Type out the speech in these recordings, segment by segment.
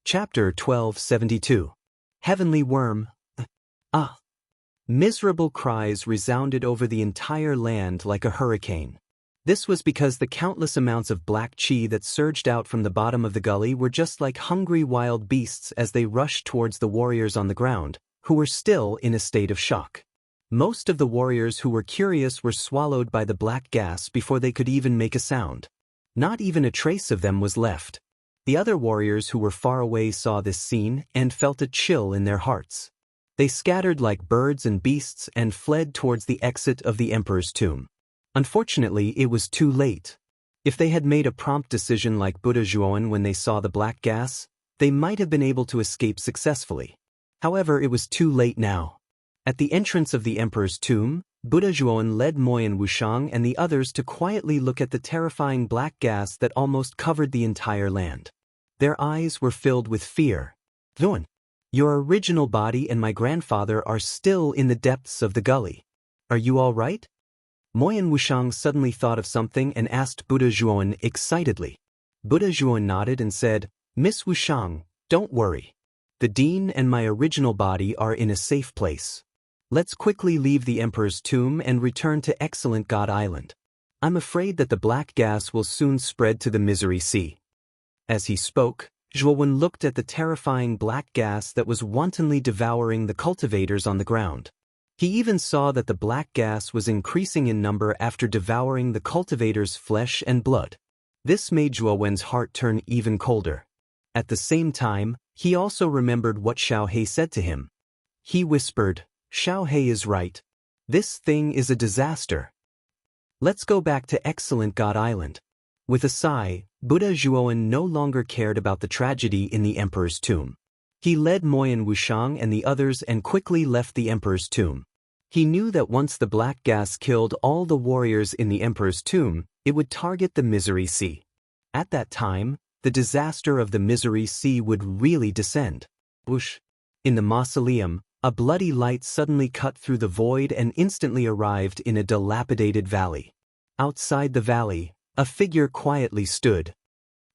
Chapter 1272. Heavenly Worm. Ah! Miserable cries resounded over the entire land like a hurricane. This was because the countless amounts of black chi that surged out from the bottom of the gully were just like hungry wild beasts as they rushed towards the warriors on the ground, who were still in a state of shock. Most of the warriors who were curious were swallowed by the black gas before they could even make a sound. Not even a trace of them was left. The other warriors who were far away saw this scene and felt a chill in their hearts. They scattered like birds and beasts and fled towards the exit of the emperor's tomb. Unfortunately, it was too late. If they had made a prompt decision like Buddha Zhuowen when they saw the black gas, they might have been able to escape successfully. However, it was too late now. At the entrance of the emperor's tomb, Buddha Zhuowen led Moyan Wushang and the others to quietly look at the terrifying black gas that almost covered the entire land. Their eyes were filled with fear. Zhuowen, your original body and my grandfather are still in the depths of the gully. Are you all right? Moyan Wushang suddenly thought of something and asked Buddha Zhuowen excitedly. Buddha Zhuowen nodded and said, Miss Wushang, don't worry. The dean and my original body are in a safe place. Let's quickly leave the emperor's tomb and return to Excellent God Island. I'm afraid that the black gas will soon spread to the Misery Sea. As he spoke, Zhuowen looked at the terrifying black gas that was wantonly devouring the cultivators on the ground. He even saw that the black gas was increasing in number after devouring the cultivators' flesh and blood. This made Zhuowen's heart turn even colder. At the same time, he also remembered what Xiao He said to him. He whispered, Xiao He is right. This thing is a disaster. Let's go back to Excellent God Island. With a sigh, Buddha Zhuowen no longer cared about the tragedy in the emperor's tomb. He led Moyan Wushang and the others and quickly left the emperor's tomb. He knew that once the black gas killed all the warriors in the emperor's tomb, it would target the Misery Sea. At that time, the disaster of the Misery Sea would really descend. Whoosh! In the mausoleum, a bloody light suddenly cut through the void and instantly arrived in a dilapidated valley. Outside the valley, a figure quietly stood.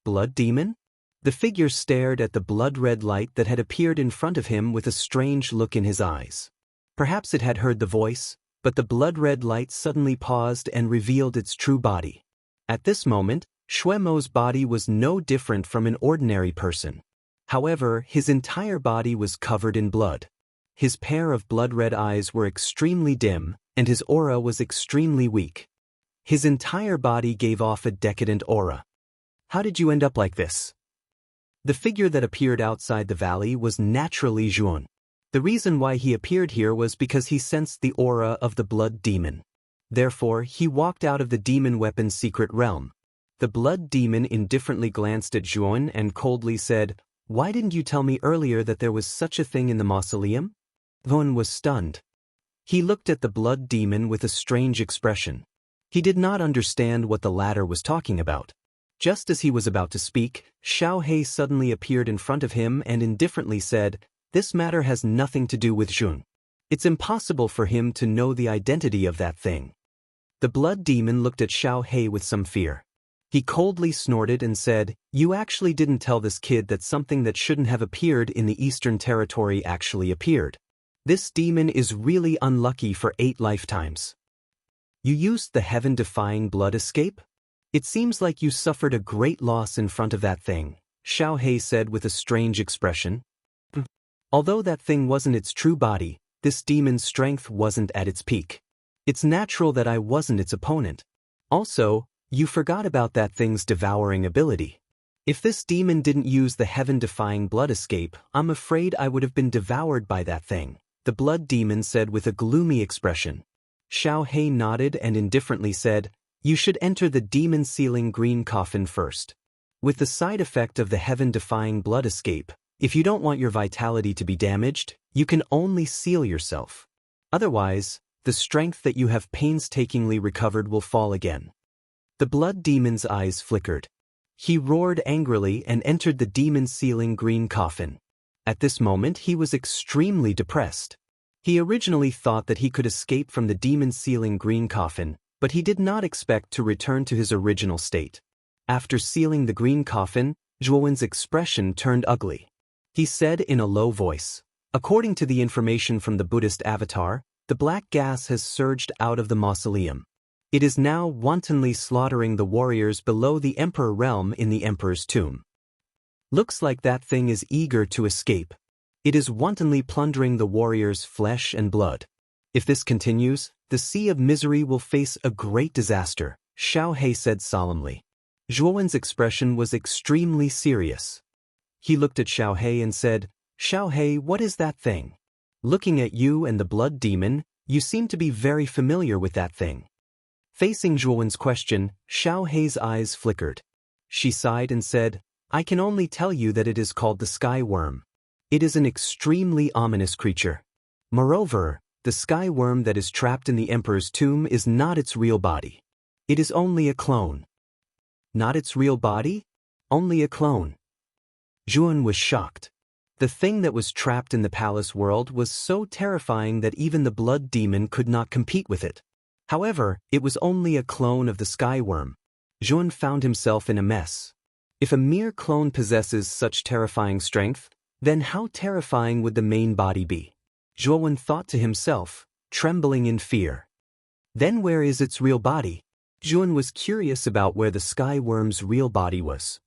Blood demon? The figure stared at the blood-red light that had appeared in front of him with a strange look in his eyes. Perhaps it had heard the voice, but the blood-red light suddenly paused and revealed its true body. At this moment, Shuemo's body was no different from an ordinary person. However, his entire body was covered in blood. His pair of blood-red eyes were extremely dim, and his aura was extremely weak. His entire body gave off a decadent aura. How did you end up like this? The figure that appeared outside the valley was naturally Zhuowen. The reason why he appeared here was because he sensed the aura of the blood demon. Therefore, he walked out of the demon weapon's secret realm. The blood demon indifferently glanced at Zhuowen and coldly said, Why didn't you tell me earlier that there was such a thing in the mausoleum? Zhuowen was stunned. He looked at the blood demon with a strange expression. He did not understand what the latter was talking about. Just as he was about to speak, Xiao He suddenly appeared in front of him and indifferently said, This matter has nothing to do with Zhun. It's impossible for him to know the identity of that thing. The blood demon looked at Xiao He with some fear. He coldly snorted and said, You actually didn't tell this kid that something that shouldn't have appeared in the Eastern Territory actually appeared. This demon is really unlucky for 8 lifetimes. You used the heaven-defying blood escape? It seems like you suffered a great loss in front of that thing, Xiao He said with a strange expression. Although that thing wasn't its true body, this demon's strength wasn't at its peak. It's natural that I wasn't its opponent. Also, you forgot about that thing's devouring ability. If this demon didn't use the heaven-defying blood escape, I'm afraid I would have been devoured by that thing, the blood demon said with a gloomy expression. Xiao He nodded and indifferently said, You should enter the demon-sealing green coffin first. With the side effect of the heaven-defying blood escape, if you don't want your vitality to be damaged, you can only seal yourself. Otherwise, the strength that you have painstakingly recovered will fall again. The blood demon's eyes flickered. He roared angrily and entered the demon-sealing green coffin. At this moment he was extremely depressed. He originally thought that he could escape from the demon-sealing green coffin, but he did not expect to return to his original state. After sealing the green coffin, Zhuowen's expression turned ugly. he said in a low voice. According to the information from the Buddhist avatar, the black gas has surged out of the mausoleum. It is now wantonly slaughtering the warriors below the Emperor realm in the Emperor's tomb. Looks like that thing is eager to escape. It is wantonly plundering the warriors' flesh and blood. If this continues, the Sea of Misery will face a great disaster, Xiao He said solemnly. Zhuowen's expression was extremely serious. He looked at Xiao He and said, Xiao He, what is that thing? Looking at you and the blood demon, you seem to be very familiar with that thing. Facing Zhuowen's question, Xiao He's eyes flickered. She sighed and said, I can only tell you that it is called the sky worm. It is an extremely ominous creature. Moreover, the sky worm that is trapped in the Emperor's tomb is not its real body. It is only a clone. Not its real body? Only a clone. Zhuowen was shocked. The thing that was trapped in the palace world was so terrifying that even the blood demon could not compete with it. However, it was only a clone of the sky worm. Zhuowen found himself in a mess. If a mere clone possesses such terrifying strength, then how terrifying would the main body be? Zhuowen thought to himself, trembling in fear. Then where is its real body? Zhuowen was curious about where the sky worm's real body was.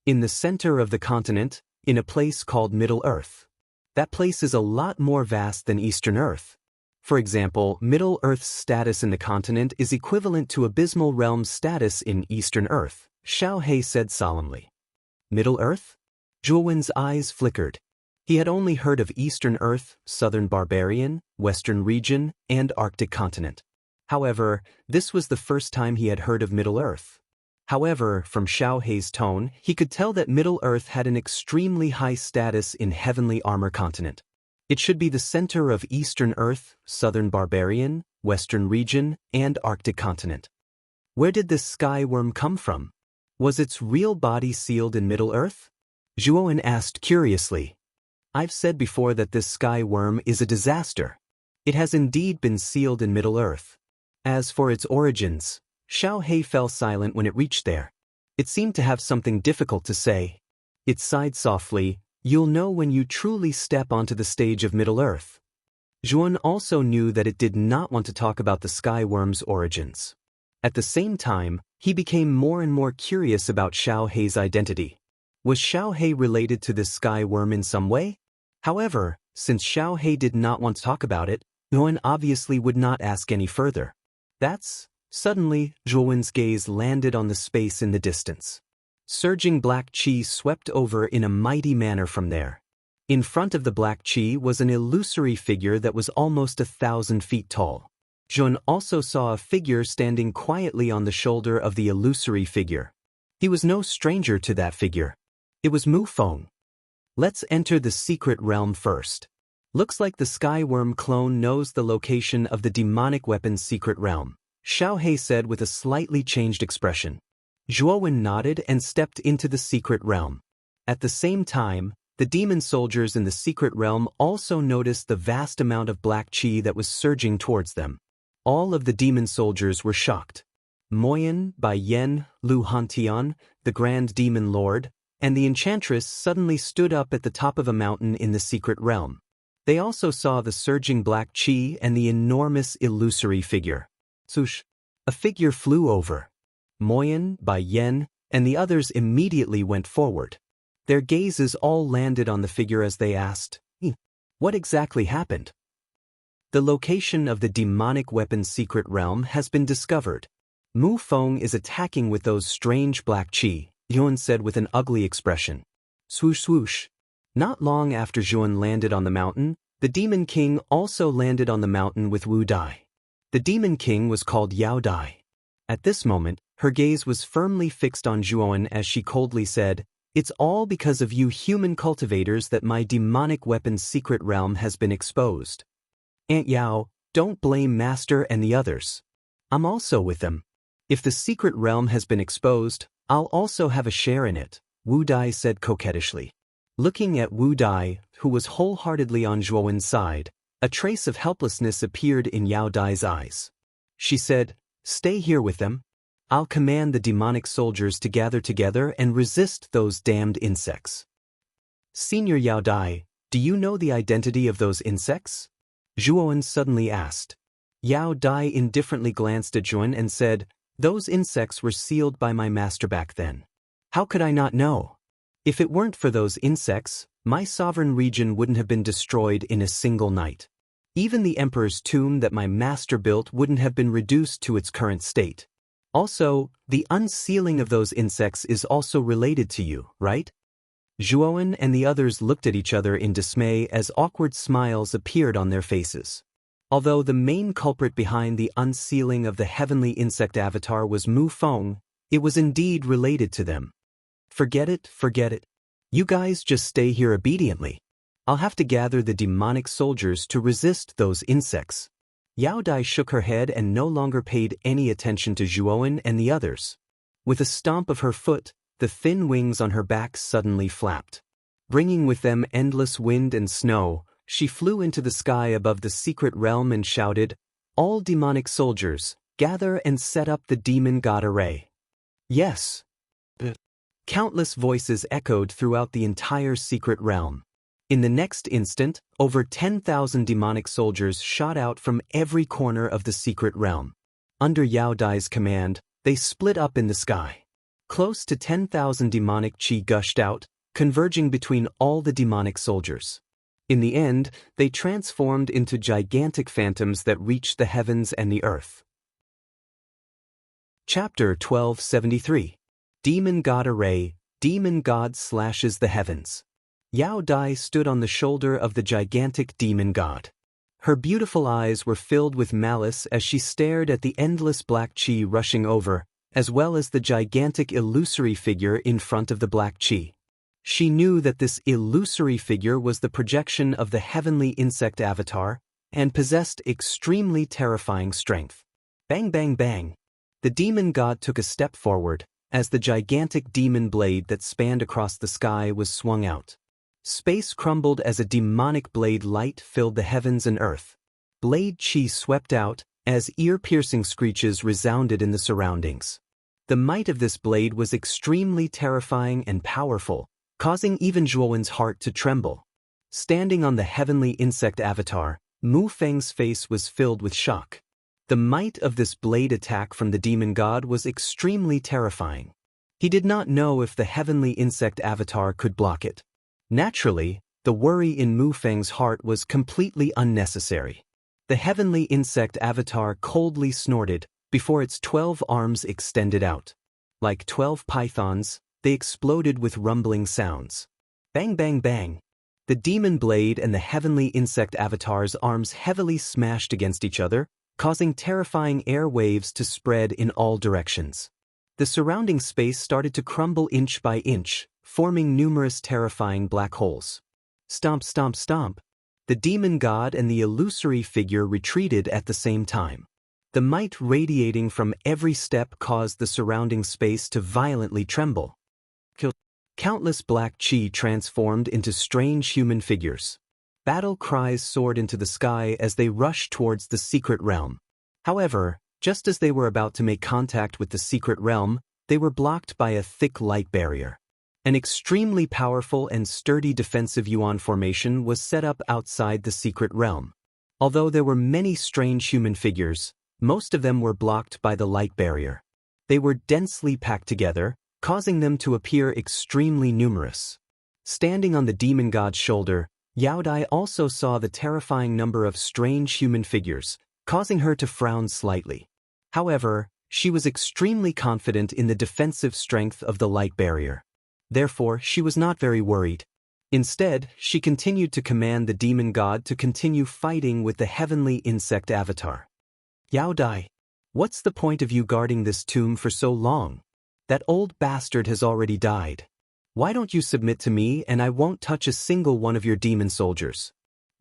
In the center of the continent, in a place called Middle Earth. That place is a lot more vast than Eastern Earth. For example, Middle Earth's status in the continent is equivalent to Abysmal Realm's status in Eastern Earth, Xiao He said solemnly. Middle Earth? Zhuowen's eyes flickered. He had only heard of Eastern Earth, Southern Barbarian, Western Region, and Arctic Continent. However, this was the first time he had heard of Middle Earth. However, from Xiao He's tone, he could tell that Middle Earth had an extremely high status in Heavenly Armor Continent. It should be the center of Eastern Earth, Southern Barbarian, Western Region, and Arctic Continent. Where did this sky worm come from? Was its real body sealed in Middle Earth? Zhuowen asked curiously. I've said before that this sky worm is a disaster. It has indeed been sealed in Middle Earth. As for its origins, Xiao He fell silent when it reached there. It seemed to have something difficult to say. It sighed softly. You'll know when you truly step onto the stage of Middle Earth. Zhuowen also knew that it did not want to talk about the sky worm's origins. At the same time, he became more and more curious about Xiao He's identity. Was Xiao He related to this sky worm in some way? However, since Xiao He did not want to talk about it, Zhuowen obviously would not ask any further. Suddenly, Zhuowen's gaze landed on the space in the distance. Surging black qi swept over in a mighty manner from there. In front of the black qi was an illusory figure that was almost 1,000 feet tall. Zhuowen also saw a figure standing quietly on the shoulder of the illusory figure. He was no stranger to that figure. It was Mu Feng. Let's enter the secret realm first. Looks like the sky worm clone knows the location of the demonic weapon's secret realm, Xiao He said with a slightly changed expression. Zhuowen nodded and stepped into the secret realm. At the same time, the demon soldiers in the secret realm also noticed the vast amount of black qi that was surging towards them. All of the demon soldiers were shocked. Moyan, Bai Yen, Lu Hantian, the Grand Demon Lord, and the Enchantress suddenly stood up at the top of a mountain in the secret realm. They also saw the surging black qi and the enormous illusory figure. Swoosh! A figure flew over. Moyan, Bai Yen, and the others immediately went forward. Their gazes all landed on the figure as they asked, what exactly happened? The location of the demonic weapon's secret realm has been discovered. Mu Feng is attacking with those strange black qi, Zhuowen said with an ugly expression. Swoosh swoosh. Not long after Zhuowen landed on the mountain, the Demon King also landed on the mountain with Wu Dai. The Demon King was called Yao Dai. At this moment, her gaze was firmly fixed on Zhuowen as she coldly said, It's all because of you human cultivators that my demonic weapon's secret realm has been exposed. Aunt Yao, don't blame Master and the others. I'm also with them. If the secret realm has been exposed, I'll also have a share in it, Wu Dai said coquettishly. Looking at Wu Dai, who was wholeheartedly on Zhuowen's side, a trace of helplessness appeared in Yao Dai's eyes. She said, Stay here with them. I'll command the demonic soldiers to gather together and resist those damned insects. Senior Yao Dai, do you know the identity of those insects? Zhuowen suddenly asked. Yao Dai indifferently glanced at Zhuowen and said, those insects were sealed by my master back then. How could I not know? If it weren't for those insects, my sovereign region wouldn't have been destroyed in a single night. Even the emperor's tomb that my master built wouldn't have been reduced to its current state. Also, the unsealing of those insects is also related to you, right? Zhuowen and the others looked at each other in dismay as awkward smiles appeared on their faces. Although the main culprit behind the unsealing of the heavenly insect avatar was Mu Feng, it was indeed related to them. Forget it. You guys just stay here obediently. I'll have to gather the demonic soldiers to resist those insects. Yao Dai shook her head and no longer paid any attention to Zhuowen and the others. With a stomp of her foot, the thin wings on her back suddenly flapped. Bringing with them endless wind and snow, she flew into the sky above the secret realm and shouted, all demonic soldiers, gather and set up the demon god array. Yes. Countless voices echoed throughout the entire secret realm. In the next instant, over 10,000 demonic soldiers shot out from every corner of the secret realm. Under Yao Dai's command, they split up in the sky. Close to 10,000 demonic chi gushed out, converging between all the demonic soldiers. In the end, they transformed into gigantic phantoms that reached the heavens and the earth. Chapter 1273. Demon God Array, Demon God Slashes the Heavens. Yao Dai stood on the shoulder of the gigantic demon god. Her beautiful eyes were filled with malice as she stared at the endless black chi rushing over, as well as the gigantic illusory figure in front of the black chi. She knew that this illusory figure was the projection of the heavenly insect avatar and possessed extremely terrifying strength. Bang bang bang. The demon god took a step forward, as the gigantic demon blade that spanned across the sky was swung out. Space crumbled as a demonic blade light filled the heavens and earth. Blade chi swept out, as ear-piercing screeches resounded in the surroundings. The might of this blade was extremely terrifying and powerful, causing even Zhuowen's heart to tremble. Standing on the heavenly insect avatar, Mu Feng's face was filled with shock. The might of this blade attack from the demon god was extremely terrifying. He did not know if the heavenly insect avatar could block it. Naturally, the worry in Mu Feng's heart was completely unnecessary. The heavenly insect avatar coldly snorted before its 12 arms extended out. Like 12 pythons, they exploded with rumbling sounds. Bang bang bang. The demon blade and the heavenly insect avatar's arms heavily smashed against each other, causing terrifying air waves to spread in all directions. The surrounding space started to crumble inch by inch, forming numerous terrifying black holes. Stomp stomp stomp. The demon god and the illusory figure retreated at the same time. The might radiating from every step caused the surrounding space to violently tremble. Countless black chi transformed into strange human figures. Battle cries soared into the sky as they rushed towards the secret realm. However, just as they were about to make contact with the secret realm, they were blocked by a thick light barrier. An extremely powerful and sturdy defensive yuan formation was set up outside the secret realm. Although there were many strange human figures, most of them were blocked by the light barrier. They were densely packed together, causing them to appear extremely numerous. Standing on the demon god's shoulder, Yao Dai also saw the terrifying number of strange human figures, causing her to frown slightly. However, she was extremely confident in the defensive strength of the light barrier. Therefore, she was not very worried. Instead, she continued to command the demon god to continue fighting with the heavenly insect avatar. Yao Dai, what's the point of you guarding this tomb for so long? That old bastard has already died. Why don't you submit to me and I won't touch a single one of your demon soldiers?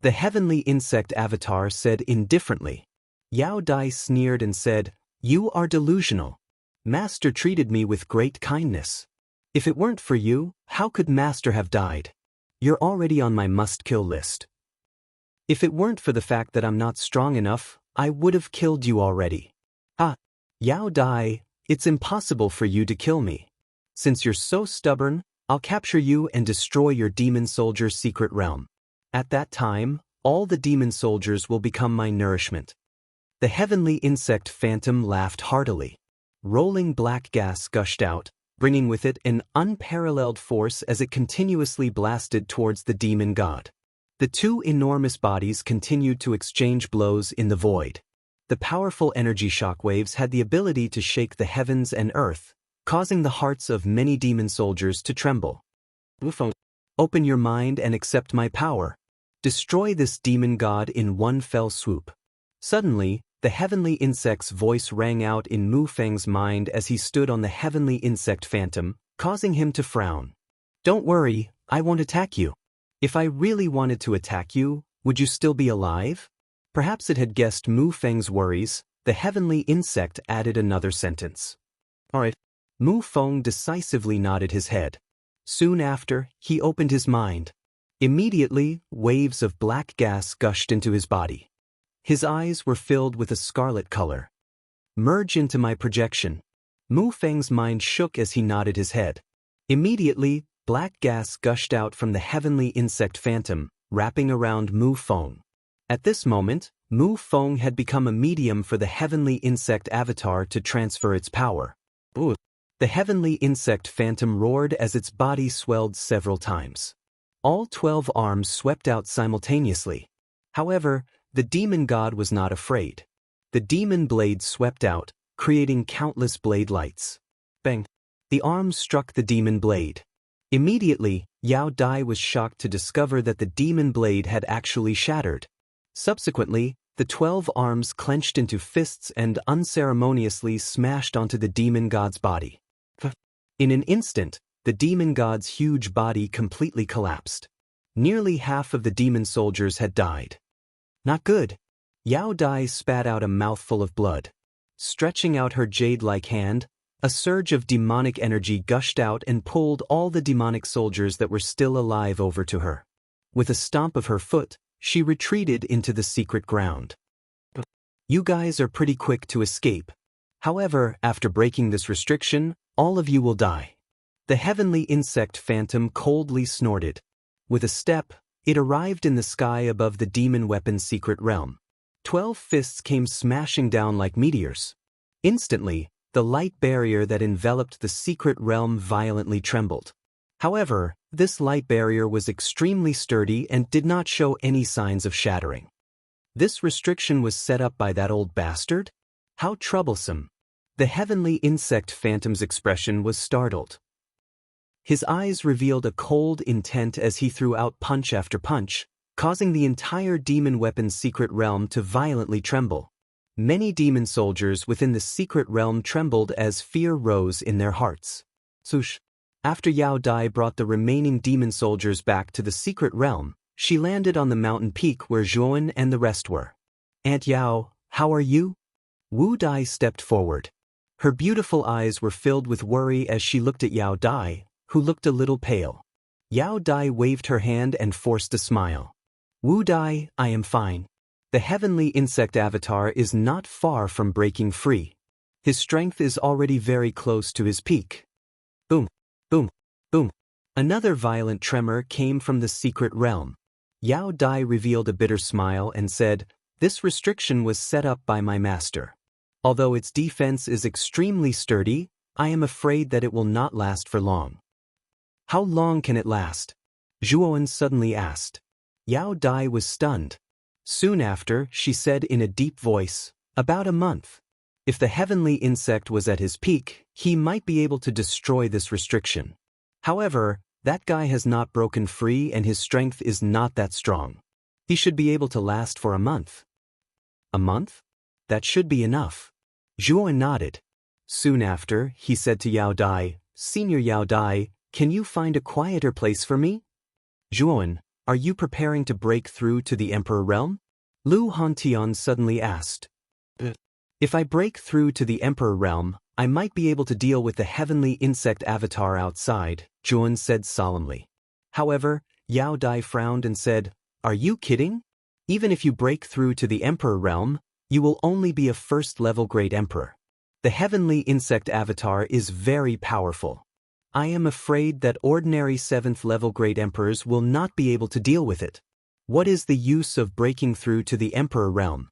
The heavenly insect avatar said indifferently. Yao Dai sneered and said, you are delusional. Master treated me with great kindness. If it weren't for you, how could Master have died? You're already on my must-kill list. If it weren't for the fact that I'm not strong enough, I would have killed you already. Yao Dai, it's impossible for you to kill me. Since you're so stubborn, I'll capture you and destroy your demon soldier's secret realm. At that time, all the demon soldiers will become my nourishment." The heavenly insect phantom laughed heartily. Rolling black gas gushed out, bringing with it an unparalleled force as it continuously blasted towards the demon god. The two enormous bodies continued to exchange blows in the void. The powerful energy shockwaves had the ability to shake the heavens and earth, causing the hearts of many demon soldiers to tremble. "Open your mind and accept my power. Destroy this demon god in one fell swoop." Suddenly, the heavenly insect's voice rang out in Mu Feng's mind as he stood on the heavenly insect phantom, causing him to frown. "Don't worry, I won't attack you. If I really wanted to attack you, would you still be alive?" Perhaps it had guessed Mu Feng's worries. The heavenly insect added another sentence. "Alright." Mu Feng decisively nodded his head. Soon after, he opened his mind. Immediately, waves of black gas gushed into his body. His eyes were filled with a scarlet color. "Merge into my projection." Mu Feng's mind shook as he nodded his head. Immediately, black gas gushed out from the heavenly insect phantom, wrapping around Mu Feng. At this moment, Mu Feng had become a medium for the heavenly insect avatar to transfer its power. Ooh. The heavenly insect phantom roared as its body swelled several times. All 12 arms swept out simultaneously. However, the demon god was not afraid. The demon blade swept out, creating countless blade lights. Bang! The arms struck the demon blade. Immediately, Yao Dai was shocked to discover that the demon blade had actually shattered. Subsequently, the 12 arms clenched into fists and unceremoniously smashed onto the demon god's body. In an instant, the demon god's huge body completely collapsed. Nearly half of the demon soldiers had died. Not good. Yao Dai spat out a mouthful of blood. Stretching out her jade-like hand, a surge of demonic energy gushed out and pulled all the demonic soldiers that were still alive over to her. With a stomp of her foot, she retreated into the secret ground. "You guys are pretty quick to escape. However, after breaking this restriction, all of you will die." The heavenly insect phantom coldly snorted. With a step, it arrived in the sky above the demon weapon's secret realm. 12 fists came smashing down like meteors. Instantly, the light barrier that enveloped the secret realm violently trembled. However, this light barrier was extremely sturdy and did not show any signs of shattering. This restriction was set up by that old bastard? How troublesome. The heavenly insect phantom's expression was startled. His eyes revealed a cold intent as he threw out punch after punch, causing the entire demon weapon's secret realm to violently tremble. Many demon soldiers within the secret realm trembled as fear rose in their hearts. Swoosh. After Yao Dai brought the remaining demon soldiers back to the secret realm, she landed on the mountain peak where Zhuan and the rest were. "Aunt Yao, how are you?" Wu Dai stepped forward. Her beautiful eyes were filled with worry as she looked at Yao Dai, who looked a little pale. Yao Dai waved her hand and forced a smile. "Wu Dai, I am fine. The heavenly insect avatar is not far from breaking free. His strength is already very close to his peak." Boom, boom, boom. Another violent tremor came from the secret realm. Yao Dai revealed a bitter smile and said, "This restriction was set up by my master. Although its defense is extremely sturdy, I am afraid that it will not last for long." "How long can it last?" Zhuan suddenly asked. Yao Dai was stunned. Soon after, she said in a deep voice, "About a month. If the heavenly insect was at his peak, he might be able to destroy this restriction. However, that guy has not broken free and his strength is not that strong. He should be able to last for a month." "A month? That should be enough." Zhuan nodded. Soon after, he said to Yao Dai, "Senior Yao Dai, can you find a quieter place for me?" "Zhuan, are you preparing to break through to the Emperor realm?" Lu Hantian suddenly asked. "If I break through to the Emperor realm, I might be able to deal with the heavenly insect avatar outside," Zhuan said solemnly. However, Yao Dai frowned and said, "Are you kidding? Even if you break through to the Emperor realm, you will only be a first-level great emperor. The heavenly insect avatar is very powerful. I am afraid that ordinary 7th level great emperors will not be able to deal with it. What is the use of breaking through to the emperor realm?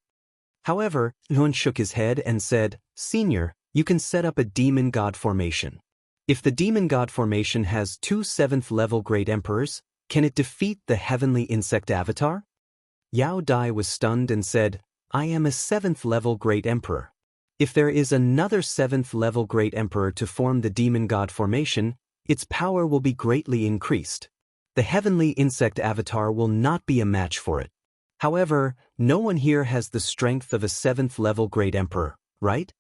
However, Yuan shook his head and said, Senior, you can set up a demon god formation. If the demon god formation has 2 7th level great emperors, can it defeat the heavenly insect avatar? Yao Dai was stunned and said, I am a 7th level great emperor. If there is another 7th level great emperor to form the demon god formation, its power will be greatly increased. The heavenly insect avatar will not be a match for it. However, no one here has the strength of a 7th level great emperor, right?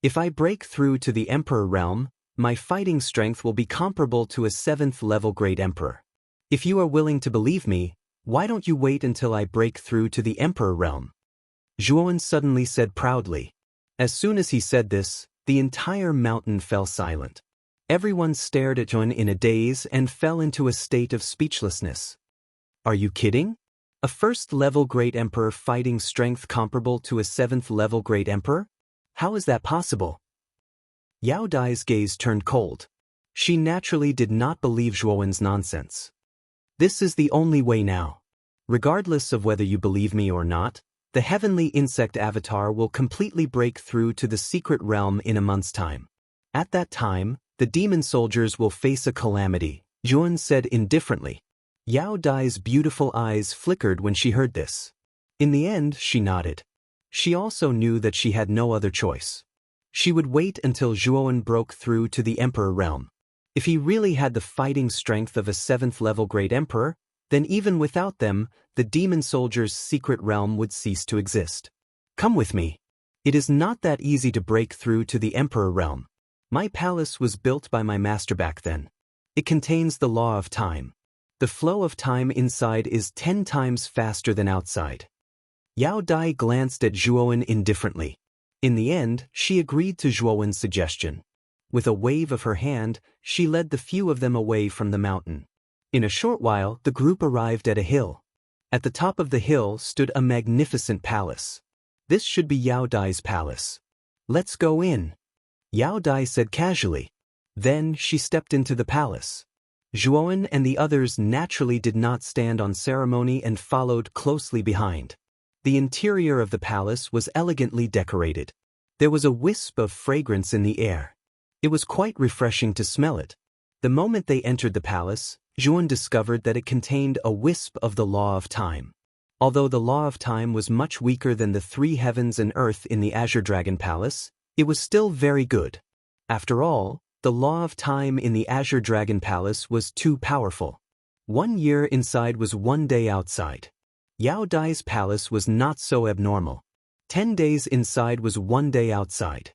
If I break through to the emperor realm, my fighting strength will be comparable to a 7th level great emperor. If you are willing to believe me, why don't you wait until I break through to the emperor realm? Zhuowen suddenly said proudly. As soon as he said this, the entire mountain fell silent. Everyone stared at Zhuowen in a daze and fell into a state of speechlessness. Are you kidding? A 1st level great emperor fighting strength comparable to a 7th level great emperor? How is that possible? Yao Dai's gaze turned cold. She naturally did not believe Zhuowen's nonsense. This is the only way now. Regardless of whether you believe me or not, the heavenly insect avatar will completely break through to the secret realm in a month's time. At that time, the demon soldiers will face a calamity, Zhuowen said indifferently. Yao Dai's beautiful eyes flickered when she heard this. In the end, she nodded. She also knew that she had no other choice. She would wait until Zhuowen broke through to the emperor realm. If he really had the fighting strength of a 7th level great emperor, then even without them, the demon soldiers' secret realm would cease to exist. Come with me. It is not that easy to break through to the emperor realm. My palace was built by my master back then. It contains the law of time. The flow of time inside is 10 times faster than outside. Yao Dai glanced at Zhuowen indifferently. In the end, she agreed to Zhuowen's suggestion. With a wave of her hand, she led the few of them away from the mountain. In a short while, the group arrived at a hill. At the top of the hill stood a magnificent palace. This should be Yao Dai's palace. Let's go in, Yao Dai said casually. Then she stepped into the palace. Zhuowen and the others naturally did not stand on ceremony and followed closely behind. The interior of the palace was elegantly decorated. There was a wisp of fragrance in the air. It was quite refreshing to smell it. The moment they entered the palace, Zhuowen discovered that it contained a wisp of the law of time. Although the law of time was much weaker than the 3 heavens and earth in the Azure Dragon Palace, it was still very good. After all, the law of time in the Azure Dragon Palace was too powerful. 1 year inside was 1 day outside. Yao Dai's palace was not so abnormal. 10 days inside was 1 day outside.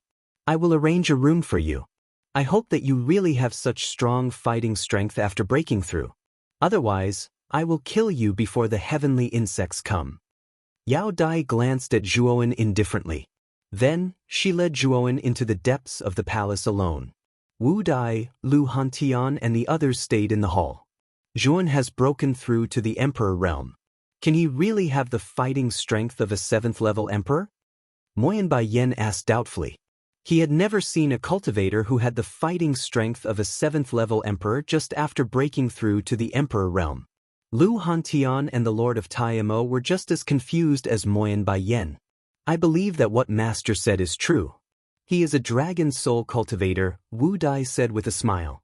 I will arrange a room for you. I hope that you really have such strong fighting strength after breaking through. Otherwise, I will kill you before the heavenly insects come. Yao Dai glanced at Zhuowen indifferently. Then, she led Zhuowen into the depths of the palace alone. Wu Dai, Lu Hantian and the others stayed in the hall. Zhuowen has broken through to the emperor realm. Can he really have the fighting strength of a 7th level emperor? Moyan Bai Yen asked doubtfully. He had never seen a cultivator who had the fighting strength of a 7th level emperor just after breaking through to the emperor realm. Lu Hantian and the Lord of Taimo were just as confused as Moyan Bai Yen. I believe that what Master said is true. He is a dragon soul cultivator, Wu Dai said with a smile.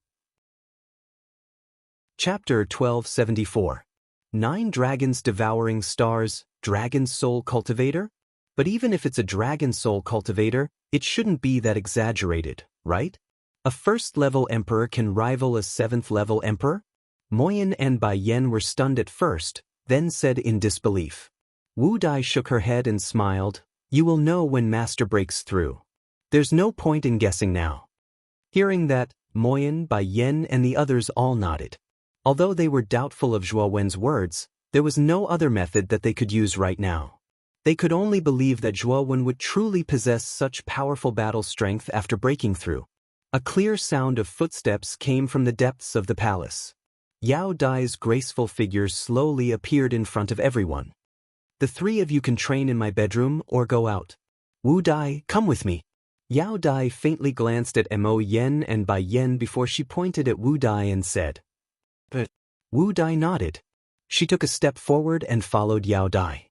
Chapter 1274. 9 Dragons Devouring Stars, Dragon Soul Cultivator? But even if it's a dragon soul cultivator, it shouldn't be that exaggerated, right? A 1st level emperor can rival a 7th level emperor? Moyan and Bai Yen were stunned at first, then said in disbelief. Wu Dai shook her head and smiled. You will know when Master breaks through. There's no point in guessing now. Hearing that, Moyan, Bai Yen and the others all nodded. Although they were doubtful of Zhuowen's words, there was no other method that they could use right now. They could only believe that Zhuowen would truly possess such powerful battle strength after breaking through. A clear sound of footsteps came from the depths of the palace. Yao Dai's graceful figure slowly appeared in front of everyone. The 3 of you can train in my bedroom or go out. Wu Dai, come with me. Yao Dai faintly glanced at Mo Yen and Bai Yen before she pointed at Wu Dai and said, "But." Wu Dai nodded. She took a step forward and followed Yao Dai.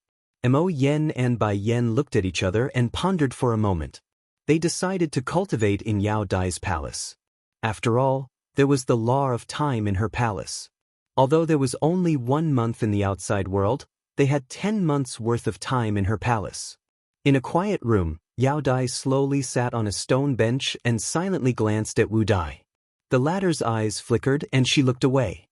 Mo Yen and Bai Yen looked at each other and pondered for a moment. They decided to cultivate in Yao Dai's palace. After all, there was the law of time in her palace. Although there was only 1 month in the outside world, they had 10 months' worth of time in her palace. In a quiet room, Yao Dai slowly sat on a stone bench and silently glanced at Wu Dai. The latter's eyes flickered and she looked away.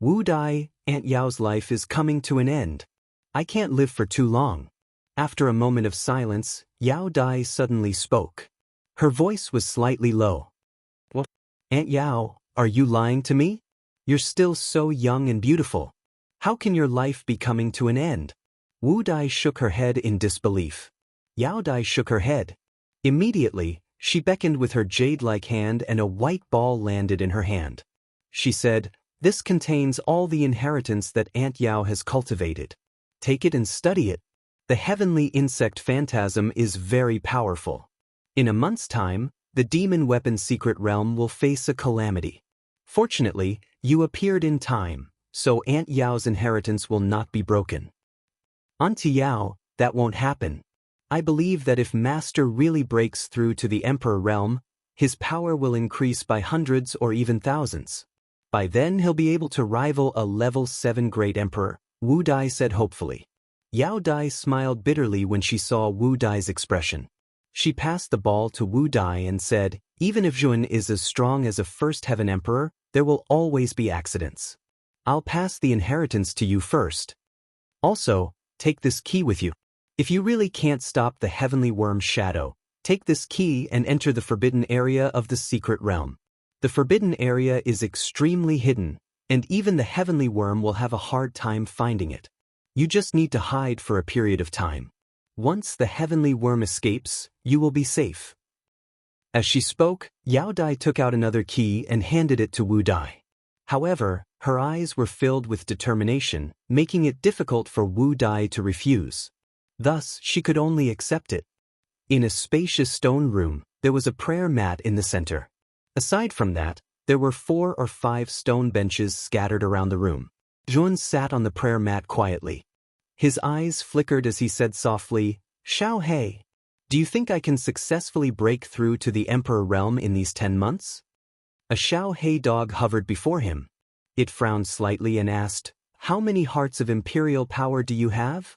"Wu Dai, Aunt Yao's life is coming to an end. I can't live for too long." After a moment of silence, Yao Dai suddenly spoke. Her voice was slightly low. "What? Aunt Yao, are you lying to me? You're still so young and beautiful. How can your life be coming to an end?" Wu Dai shook her head in disbelief. Yao Dai shook her head. Immediately, she beckoned with her jade-like hand and a white ball landed in her hand. She said, "This contains all the inheritance that Aunt Yao has cultivated. Take it and study it. The heavenly insect phantasm is very powerful. In a month's time, the demon weapon secret realm will face a calamity. Fortunately, you appeared in time, so Aunt Yao's inheritance will not be broken." "Auntie Yao, that won't happen. I believe that if Master really breaks through to the Emperor realm, his power will increase by hundreds or even thousands. By then he'll be able to rival a level 7 great emperor," Wu Dai said hopefully. Yao Dai smiled bitterly when she saw Wu Dai's expression. She passed the ball to Wu Dai and said, "Even if Zhuan is as strong as a first heaven emperor, there will always be accidents. I'll pass the inheritance to you first. Also, take this key with you. If you really can't stop the heavenly worm's shadow, take this key and enter the forbidden area of the secret realm. The forbidden area is extremely hidden, and even the heavenly worm will have a hard time finding it. You just need to hide for a period of time. Once the heavenly worm escapes, you will be safe." As she spoke, Yao Dai took out another key and handed it to Wu Dai. However, her eyes were filled with determination, making it difficult for Wu Dai to refuse. Thus, she could only accept it. In a spacious stone room, there was a prayer mat in the center. Aside from that, there were 4 or 5 stone benches scattered around the room. Zhuan sat on the prayer mat quietly. His eyes flickered as he said softly, "Xiao He, do you think I can successfully break through to the Emperor realm in these 10 months?" A Xiao He dog hovered before him. It frowned slightly and asked, "How many hearts of imperial power do you have?"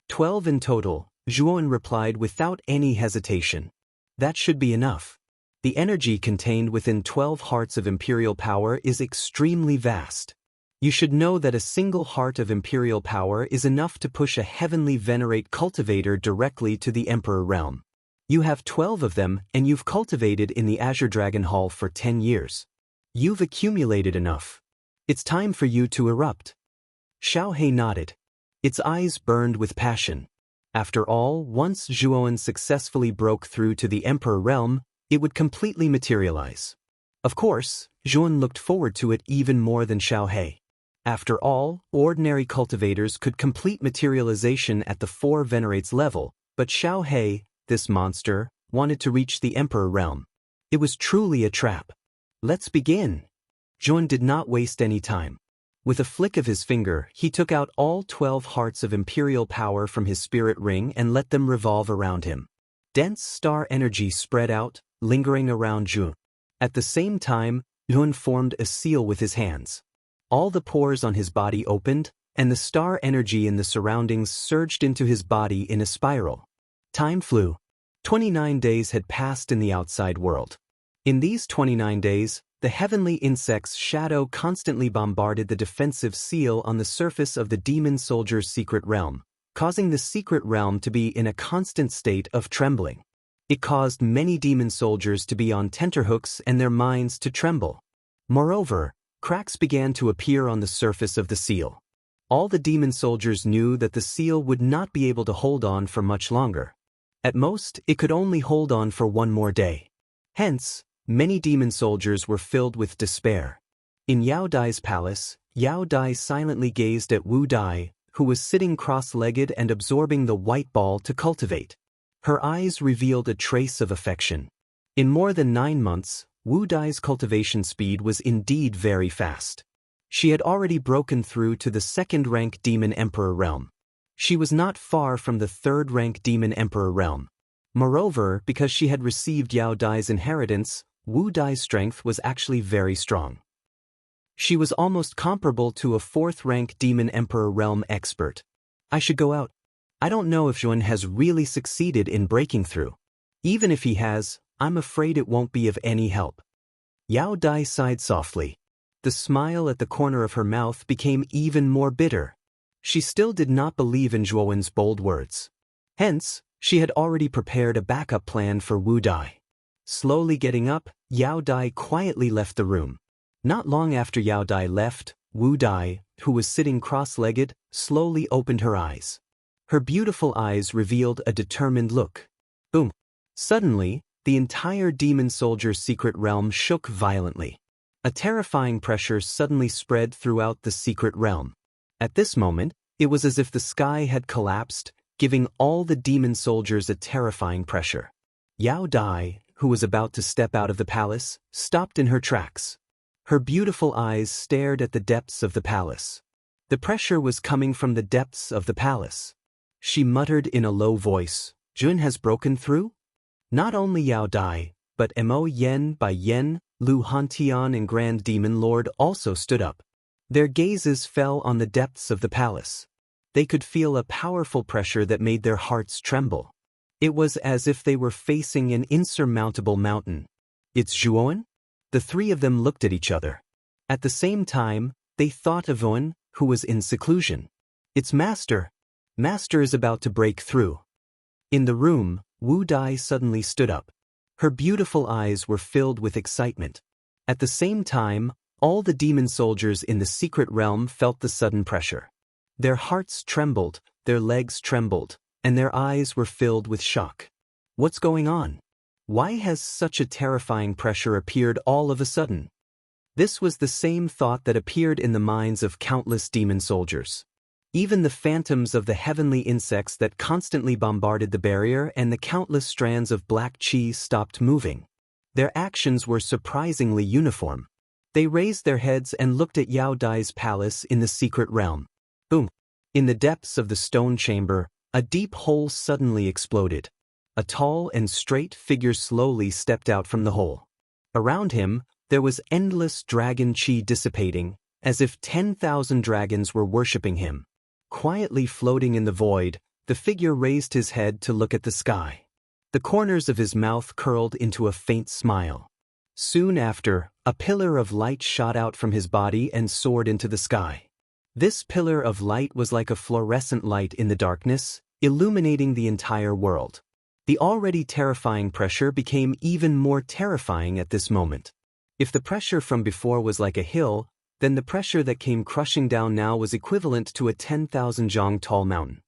12 in total, Zhuan replied without any hesitation. "That should be enough. The energy contained within 12 hearts of imperial power is extremely vast. You should know that a single heart of imperial power is enough to push a heavenly venerate cultivator directly to the Emperor realm. You have 12 of them and you've cultivated in the Azure Dragon Hall for 10 years. You've accumulated enough. It's time for you to erupt." Xiao He nodded. Its eyes burned with passion. After all, once Zhuan successfully broke through to the Emperor realm, it would completely materialize. Of course, Zhuan looked forward to it even more than Xiao He. After all, ordinary cultivators could complete materialization at the 4 venerates level, but Xiao He, this monster, wanted to reach the Emperor realm. It was truly a trap. "Let's begin." Zhuan did not waste any time. With a flick of his finger, he took out all 12 hearts of imperial power from his spirit ring and let them revolve around him. Dense star energy spread out, lingering around Zhuan. At the same time, Zhuan formed a seal with his hands. All the pores on his body opened, and the star energy in the surroundings surged into his body in a spiral. Time flew. 29 days had passed in the outside world. In these 29 days, the heavenly insect's shadow constantly bombarded the defensive seal on the surface of the demon soldier's secret realm, causing the secret realm to be in a constant state of trembling. It caused many demon soldiers to be on tenterhooks and their minds to tremble. Moreover, cracks began to appear on the surface of the seal. All the demon soldiers knew that the seal would not be able to hold on for much longer. At most, it could only hold on for 1 more day. Hence, many demon soldiers were filled with despair. In Yao Dai's palace, Yao Dai silently gazed at Wu Dai, who was sitting cross-legged and absorbing the white ball to cultivate. Her eyes revealed a trace of affection. In more than 9 months, Wu Dai's cultivation speed was indeed very fast. She had already broken through to the 2nd-rank Demon Emperor realm. She was not far from the 3rd-rank Demon Emperor realm. Moreover, because she had received Yao Dai's inheritance, Wu Dai's strength was actually very strong. She was almost comparable to a 4th-rank Demon Emperor realm expert. I should go out. I don't know if Zhuan has really succeeded in breaking through. Even if he has, I'm afraid it won't be of any help. Yao Dai sighed softly. The smile at the corner of her mouth became even more bitter. She still did not believe in Zhuowen's bold words. Hence, she had already prepared a backup plan for Wu Dai. Slowly getting up, Yao Dai quietly left the room. Not long after Yao Dai left, Wu Dai, who was sitting cross-legged, slowly opened her eyes. Her beautiful eyes revealed a determined look. Boom! Suddenly, the entire demon soldier's secret realm shook violently. A terrifying pressure suddenly spread throughout the secret realm. At this moment, it was as if the sky had collapsed, giving all the demon soldiers a terrifying pressure. Yao Dai, who was about to step out of the palace, stopped in her tracks. Her beautiful eyes stared at the depths of the palace. The pressure was coming from the depths of the palace. She muttered in a low voice, "Jun has broken through?" Not only Yao Dai, but Mo Yen by Yen, Lu Hantian and Grand Demon Lord also stood up. Their gazes fell on the depths of the palace. They could feel a powerful pressure that made their hearts tremble. It was as if they were facing an insurmountable mountain. "It's Zhuowen?" The 3 of them looked at each other. At the same time, they thought of Zhuowen, who was in seclusion. "It's Master. Master is about to break through." In the room, Wu Dai suddenly stood up. Her beautiful eyes were filled with excitement. At the same time, all the demon soldiers in the secret realm felt the sudden pressure. Their hearts trembled, their legs trembled, and their eyes were filled with shock. What's going on? Why has such a terrifying pressure appeared all of a sudden? This was the same thought that appeared in the minds of countless demon soldiers. Even the phantoms of the heavenly insects that constantly bombarded the barrier and the countless strands of black chi stopped moving. Their actions were surprisingly uniform. They raised their heads and looked at Yao Dai's palace in the secret realm. Boom! In the depths of the stone chamber, a deep hole suddenly exploded. A tall and straight figure slowly stepped out from the hole. Around him, there was endless dragon chi dissipating, as if 10,000 dragons were worshipping him. Quietly floating in the void, the figure raised his head to look at the sky. The corners of his mouth curled into a faint smile. Soon after, a pillar of light shot out from his body and soared into the sky. This pillar of light was like a fluorescent light in the darkness, illuminating the entire world. The already terrifying pressure became even more terrifying at this moment. If the pressure from before was like a hill, then the pressure that came crushing down now was equivalent to a 10,000 zhang tall mountain.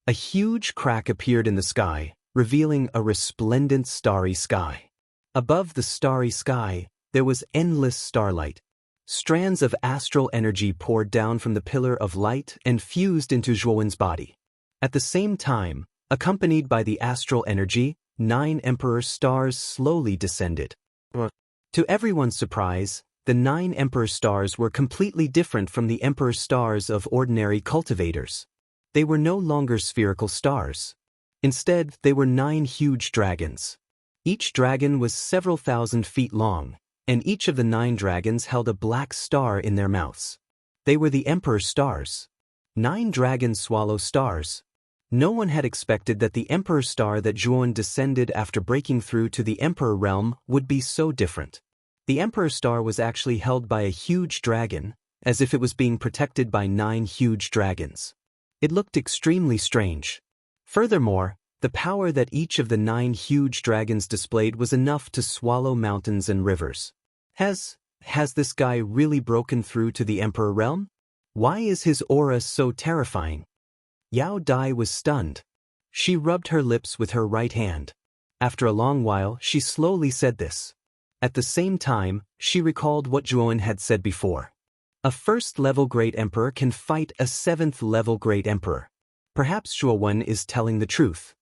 A huge crack appeared in the sky, revealing a resplendent starry sky. Above the starry sky, there was endless starlight. Strands of astral energy poured down from the pillar of light and fused into Zhuowen's body. At the same time, accompanied by the astral energy, 9 emperor stars slowly descended. To everyone's surprise, the 9 emperor stars were completely different from the emperor stars of ordinary cultivators. They were no longer spherical stars. Instead, they were 9 huge dragons. Each dragon was several thousand feet long, and each of the 9 dragons held a black star in their mouths. They were the emperor stars. 9 dragons swallow stars. No one had expected that the emperor star that Zhuowen descended after breaking through to the emperor realm would be so different. The emperor star was actually held by a huge dragon, as if it was being protected by 9 huge dragons. It looked extremely strange. Furthermore, the power that each of the 9 huge dragons displayed was enough to swallow mountains and rivers. Has this guy really broken through to the emperor realm? Why is his aura so terrifying? Yao Dai was stunned. She rubbed her lips with her right hand. After a long while, she slowly said this. At the same time, she recalled what Zhuowen had said before. A 1st-level Great Emperor can fight a 7th-level Great Emperor. Perhaps Zhuowen is telling the truth.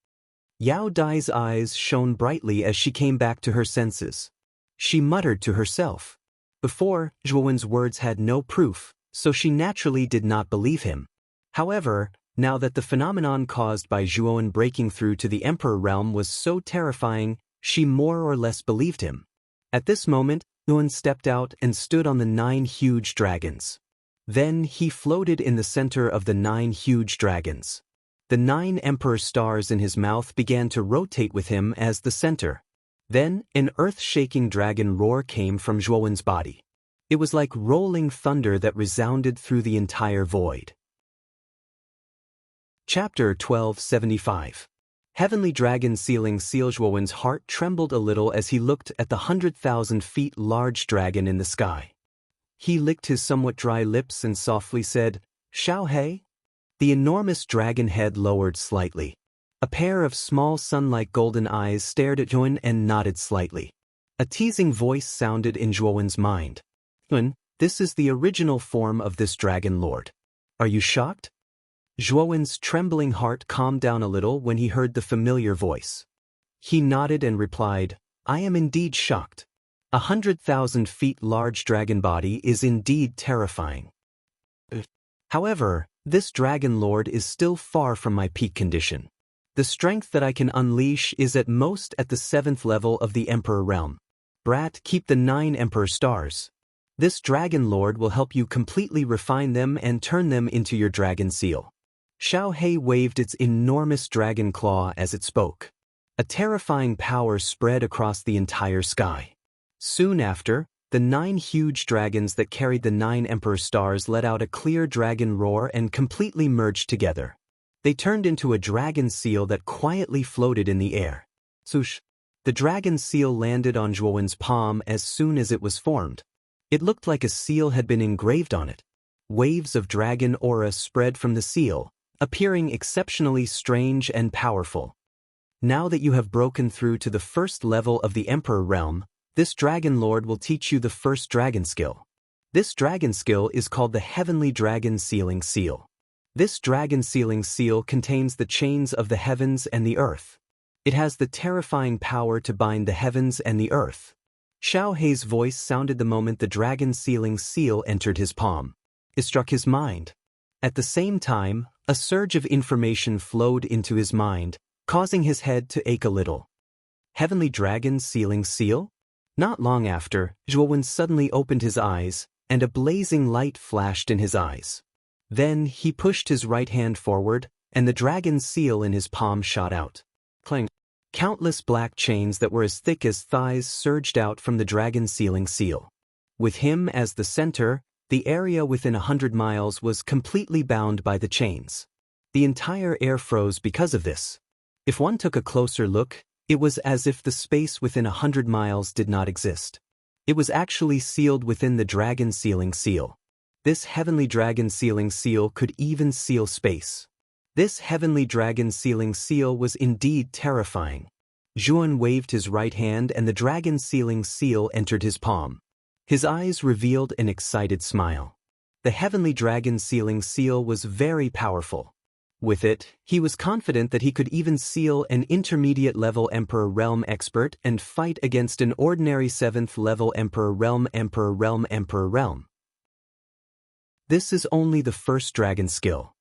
Yao Dai's eyes shone brightly as she came back to her senses. She muttered to herself. Before, Zhuowen's words had no proof, so she naturally did not believe him. However, now that the phenomenon caused by Zhuowen breaking through to the Emperor realm was so terrifying, she more or less believed him. At this moment, Zhuowen stepped out and stood on the 9 huge dragons. Then he floated in the center of the 9 huge dragons. The 9 emperor stars in his mouth began to rotate with him as the center. Then, an earth-shaking dragon roar came from Zhuowen's body. It was like rolling thunder that resounded through the entire void. Chapter 1275. Heavenly Dragon Sealing Seal. Zhuowen's heart trembled a little as he looked at the 100,000 feet large dragon in the sky. He licked his somewhat dry lips and softly said, "Xiao He?" The enormous dragon head lowered slightly. A pair of small sun-like golden eyes stared at Zhuowen and nodded slightly. A teasing voice sounded in Zhuowen's mind. "Zhuowen, this is the original form of this dragon lord. Are you shocked?" Zhuowen's trembling heart calmed down a little when he heard the familiar voice. He nodded and replied, "I am indeed shocked. 100,000 feet large dragon body is indeed terrifying. However, this dragon lord is still far from my peak condition. The strength that I can unleash is at most at the 7th level of the Emperor realm. Brat, keep the 9 Emperor stars. This dragon lord will help you completely refine them and turn them into your dragon seal." Xiao He waved its enormous dragon claw as it spoke. A terrifying power spread across the entire sky. Soon after, the 9 huge dragons that carried the 9 Emperor stars let out a clear dragon roar and completely merged together. They turned into a dragon seal that quietly floated in the air. Swoosh! The dragon seal landed on Zhuowen's palm as soon as it was formed. It looked like a seal had been engraved on it. Waves of dragon aura spread from the seal, appearing exceptionally strange and powerful. Now that you have broken through to the 1st level of the Emperor realm, this dragon lord will teach you the first dragon skill. This dragon skill is called the Heavenly Dragon Sealing Seal. This dragon sealing seal contains the chains of the heavens and the earth. It has the terrifying power to bind the heavens and the earth. Xiao He's voice sounded the moment the dragon sealing seal entered his palm. It struck his mind. At the same time, a surge of information flowed into his mind, causing his head to ache a little. Heavenly Dragon Sealing Seal? Not long after, Zhuowen suddenly opened his eyes, and a blazing light flashed in his eyes. Then he pushed his right hand forward, and the dragon seal in his palm shot out. Clang! Countless black chains that were as thick as thighs surged out from the dragon sealing seal. With him as the center, the area within 100 miles was completely bound by the chains. The entire air froze because of this. If one took a closer look, it was as if the space within 100 miles did not exist. It was actually sealed within the dragon sealing seal. This heavenly dragon sealing seal could even seal space. This heavenly dragon sealing seal was indeed terrifying. Zhuowen waved his right hand and the dragon sealing seal entered his palm. His eyes revealed an excited smile. The heavenly dragon sealing seal was very powerful. With it, he was confident that he could even seal an intermediate-level Emperor Realm expert and fight against an ordinary 7th-level Emperor Realm. This is only the first dragon skill.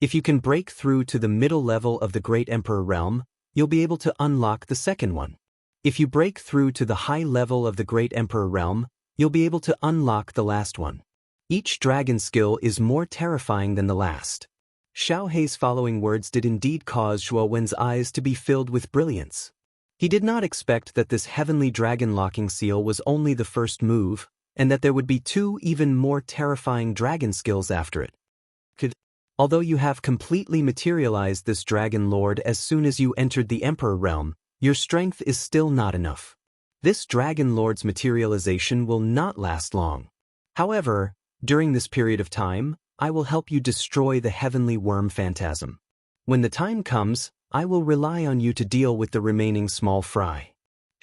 If you can break through to the middle level of the Great Emperor Realm, you'll be able to unlock the second one. If you break through to the high level of the Great Emperor Realm, you'll be able to unlock the last one. Each dragon skill is more terrifying than the last. Xiao He's following words did indeed cause Zhuowen's eyes to be filled with brilliance. He did not expect that this heavenly dragon locking seal was only the first move, and that there would be 2 even more terrifying dragon skills after it. Although you have completely materialized this dragon lord as soon as you entered the Emperor realm, your strength is still not enough. This dragon lord's materialization will not last long. However, during this period of time, I will help you destroy the heavenly worm phantasm. When the time comes, I will rely on you to deal with the remaining small fry.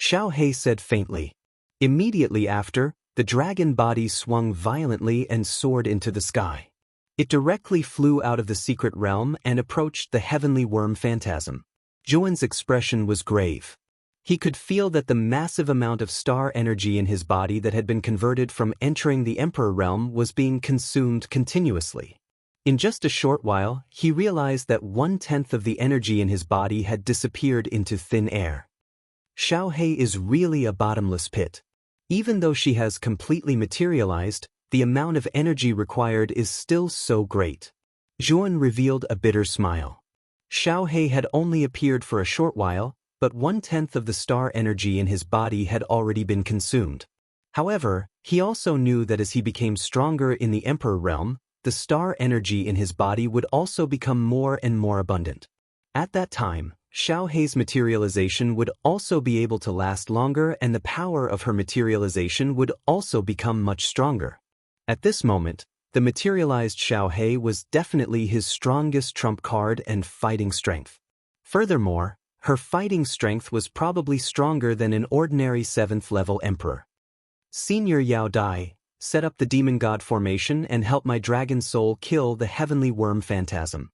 Xiao He said faintly. Immediately after, the dragon body swung violently and soared into the sky. It directly flew out of the secret realm and approached the heavenly worm phantasm. Zhuan's expression was grave. He could feel that the massive amount of star energy in his body that had been converted from entering the Emperor realm was being consumed continuously. In just a short while, he realized that 1/10 of the energy in his body had disappeared into thin air. Xiaohei is really a bottomless pit. Even though she has completely materialized, the amount of energy required is still so great. Zhuan revealed a bitter smile. Xiaohei had only appeared for a short while, but 1/10 of the star energy in his body had already been consumed. However, he also knew that as he became stronger in the Emperor realm, the star energy in his body would also become more and more abundant. At that time, Xiaohei's materialization would also be able to last longer and the power of her materialization would also become much stronger. At this moment, the materialized Xiaohei was definitely his strongest trump card and fighting strength. Furthermore, her fighting strength was probably stronger than an ordinary 7th-level emperor. Senior Yao Dai, set up the demon god formation and help my dragon soul kill the heavenly worm phantasm.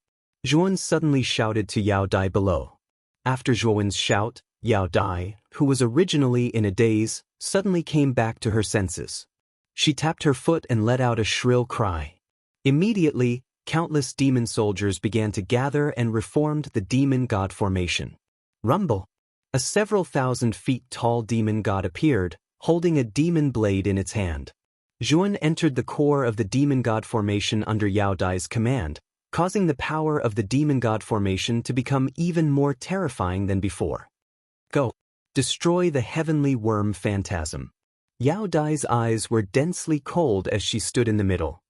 Zhuan suddenly shouted to Yao Dai below. After Zhuan's shout, Yao Dai, who was originally in a daze, suddenly came back to her senses. She tapped her foot and let out a shrill cry. Immediately, countless demon soldiers began to gather and reformed the demon god formation. Rumble! A several thousand feet tall demon god appeared, holding a demon blade in its hand. Zhuan entered the core of the demon god formation under Yao Dai's command, causing the power of the demon god formation to become even more terrifying than before. Go! Destroy the heavenly worm phantasm. Yao Dai's eyes were densely cold as she stood in the middle.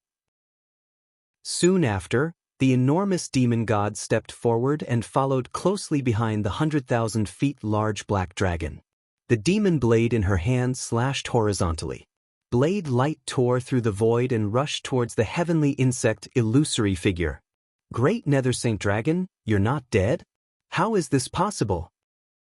Soon after, the enormous demon god stepped forward and followed closely behind the 100,000 feet large black dragon. The demon blade in her hand slashed horizontally. Blade light tore through the void and rushed towards the heavenly insect illusory figure. Great Nether Saint Dragon, you're not dead? How is this possible?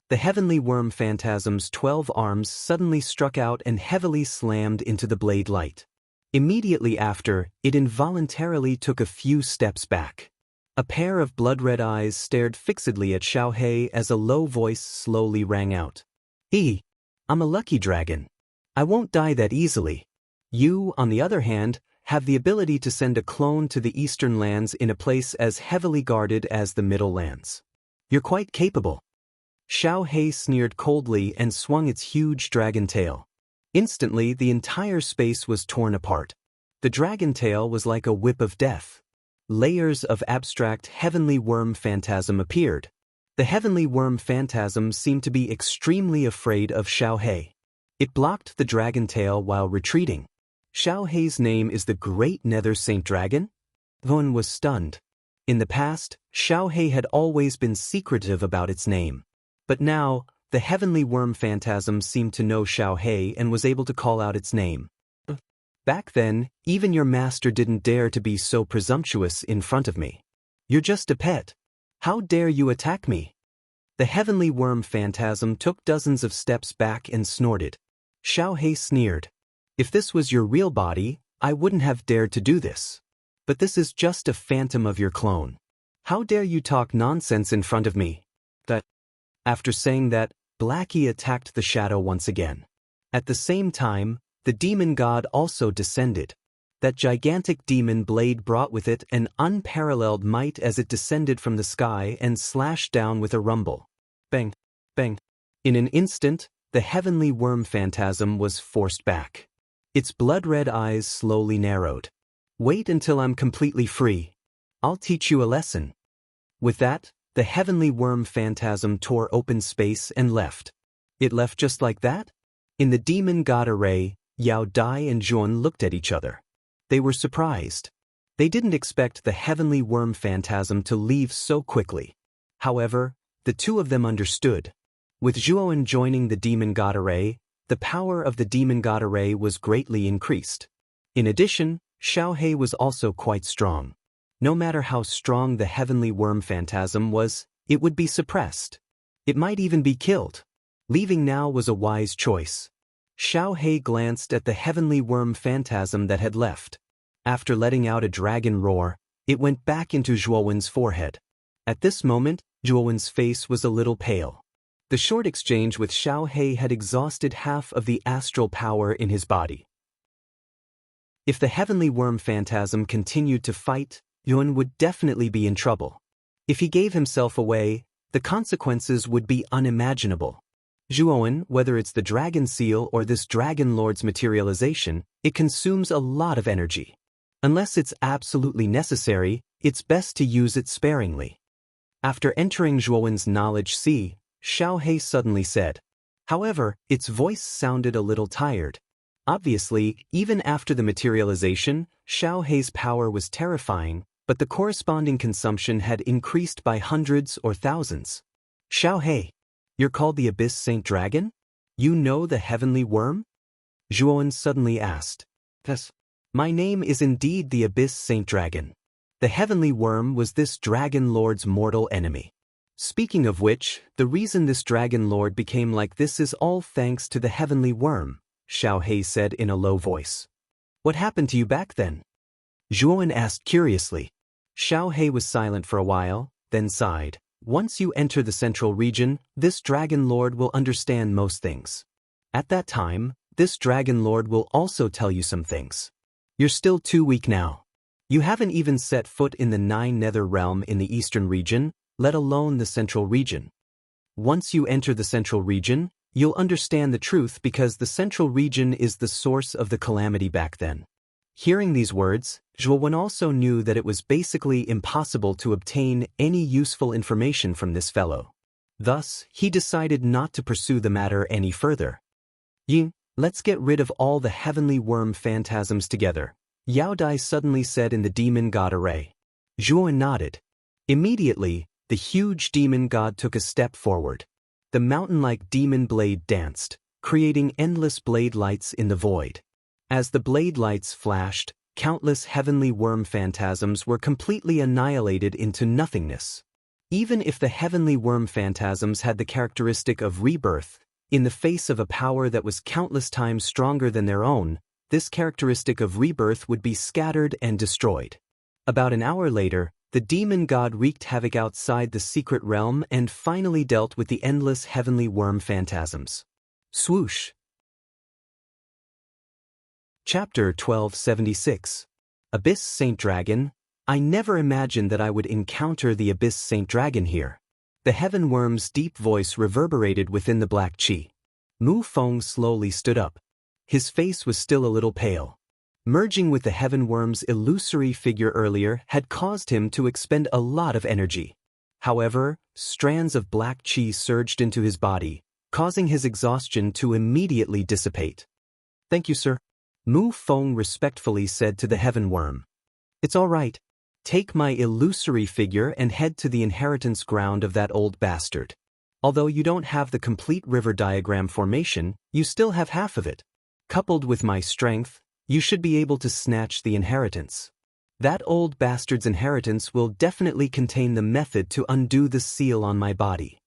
The heavenly worm phantasm's 12 arms suddenly struck out and heavily slammed into the blade light. Immediately after, it involuntarily took a few steps back. A pair of blood-red eyes stared fixedly at Xiaohei as a low voice slowly rang out. I'm a lucky dragon. I won't die that easily. You, on the other hand, have the ability to send a clone to the eastern lands in a place as heavily guarded as the middle lands. You're quite capable. Xiaohei sneered coldly and swung its huge dragon tail. Instantly, the entire space was torn apart. The dragon tail was like a whip of death. Layers of abstract heavenly worm phantasm appeared. The heavenly worm phantasm seemed to be extremely afraid of Xiaohei. It blocked the dragon tail while retreating. Xiaohei's name is the Great Nether Saint Dragon? Zhuan was stunned. In the past, Xiaohei had always been secretive about its name. But now, the heavenly worm phantasm seemed to know Xiaohei and was able to call out its name. Back then, even your master didn't dare to be so presumptuous in front of me. You're just a pet. How dare you attack me? The heavenly worm phantasm took dozens of steps back and snorted. Xiaohei sneered. If this was your real body, I wouldn't have dared to do this. But this is just a phantom of your clone. How dare you talk nonsense in front of me? After saying that, Blackie attacked the shadow once again. At the same time, the demon god also descended. That gigantic demon blade brought with it an unparalleled might as it descended from the sky and slashed down with a rumble. Bang! Bang! In an instant, the heavenly worm phantasm was forced back. Its blood-red eyes slowly narrowed. Wait until I'm completely free. I'll teach you a lesson. With that, the heavenly worm phantasm tore open space and left. It left just like that? In the demon god array, Yao Dai and Zhuan looked at each other. They were surprised. They didn't expect the heavenly worm phantasm to leave so quickly. However, the two of them understood. With Zhuan joining the demon god array, the power of the demon god array was greatly increased. In addition, Xiaohei was also quite strong. No matter how strong the heavenly worm phantasm was, it would be suppressed. It might even be killed. Leaving now was a wise choice. Xiaohei glanced at the heavenly worm phantasm that had left. After letting out a dragon roar, it went back into Zhuowen's forehead. At this moment, Zhuowen's face was a little pale. The short exchange with Xiao He had exhausted half of the astral power in his body. If the heavenly worm phantasm continued to fight, Yuan would definitely be in trouble. If he gave himself away, the consequences would be unimaginable. Zhuowen, whether it's the dragon seal or this dragon lord's materialization, it consumes a lot of energy. Unless it's absolutely necessary, it's best to use it sparingly. After entering Zhuowen's knowledge sea, Xiao He suddenly said. However, its voice sounded a little tired. Obviously, even after the materialization, Xiao He's power was terrifying, but the corresponding consumption had increased by hundreds or thousands. Xiao He, you're called the Abyss Saint Dragon? You know the heavenly worm? Zhuowen suddenly asked. Yes. My name is indeed the Abyss Saint Dragon. The heavenly worm was this dragon lord's mortal enemy. Speaking of which, the reason this dragon lord became like this is all thanks to the heavenly worm, Xiao He said in a low voice. What happened to you back then? Zhuowen asked curiously. Xiao He was silent for a while, then sighed. Once you enter the central region, this dragon lord will understand most things. At that time, this dragon lord will also tell you some things. You're still too weak now. You haven't even set foot in the 9 nether realm in the eastern region, let alone the central region. Once you enter the central region, you'll understand the truth because the central region is the source of the calamity back then. Hearing these words, Zhuowen also knew that it was basically impossible to obtain any useful information from this fellow. Thus, he decided not to pursue the matter any further. Ying, let's get rid of all the heavenly worm phantasms together, Yao Dai suddenly said in the demon god array. Zhuowen nodded. Immediately, the huge demon god took a step forward. The mountain-like demon blade danced, creating endless blade lights in the void. As the blade lights flashed, countless heavenly worm phantasms were completely annihilated into nothingness. Even if the heavenly worm phantasms had the characteristic of rebirth, in the face of a power that was countless times stronger than their own, this characteristic of rebirth would be scattered and destroyed. About an hour later, the demon god wreaked havoc outside the secret realm and finally dealt with the endless heavenly worm phantasms. Swoosh. Chapter 1276. Abyss Saint Dragon. I never imagined that I would encounter the Abyss Saint Dragon here. The heaven worm's deep voice reverberated within the black chi. Mu Feng slowly stood up. His face was still a little pale. Merging with the heaven worm's illusory figure earlier had caused him to expend a lot of energy. However, strands of black chi surged into his body, causing his exhaustion to immediately dissipate. Thank you, sir. Mu Feng respectfully said to the heaven worm. It's all right. Take my illusory figure and head to the inheritance ground of that old bastard. Although you don't have the complete river diagram formation, you still have half of it. Coupled with my strength, you should be able to snatch the inheritance. That old bastard's inheritance will definitely contain the method to undo the seal on my body.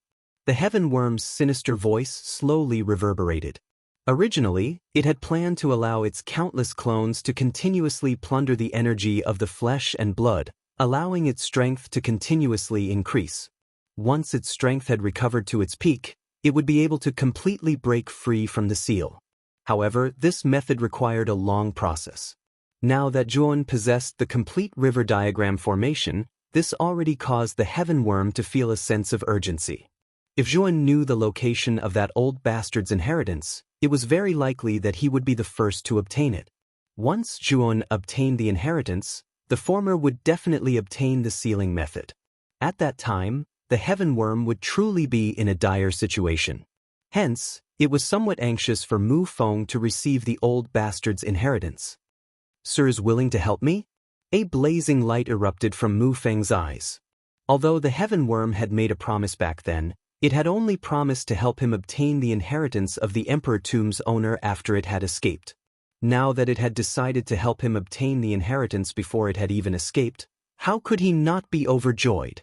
The heaven worm's sinister voice slowly reverberated. Originally, it had planned to allow its countless clones to continuously plunder the energy of the flesh and blood, allowing its strength to continuously increase. Once its strength had recovered to its peak, it would be able to completely break free from the seal. However, this method required a long process. Now that Zhuowen possessed the complete river diagram formation, this already caused the heaven worm to feel a sense of urgency. If Zhuowen knew the location of that old bastard's inheritance, it was very likely that he would be the first to obtain it. Once Zhuowen obtained the inheritance, the former would definitely obtain the sealing method. At that time, the heaven worm would truly be in a dire situation. Hence, it was somewhat anxious for Mu Feng to receive the old bastard's inheritance. Sir is willing to help me? A blazing light erupted from Mu Feng's eyes. Although the heaven worm had made a promise back then, it had only promised to help him obtain the inheritance of the Emperor Tomb's owner after it had escaped. Now that it had decided to help him obtain the inheritance before it had even escaped, how could he not be overjoyed?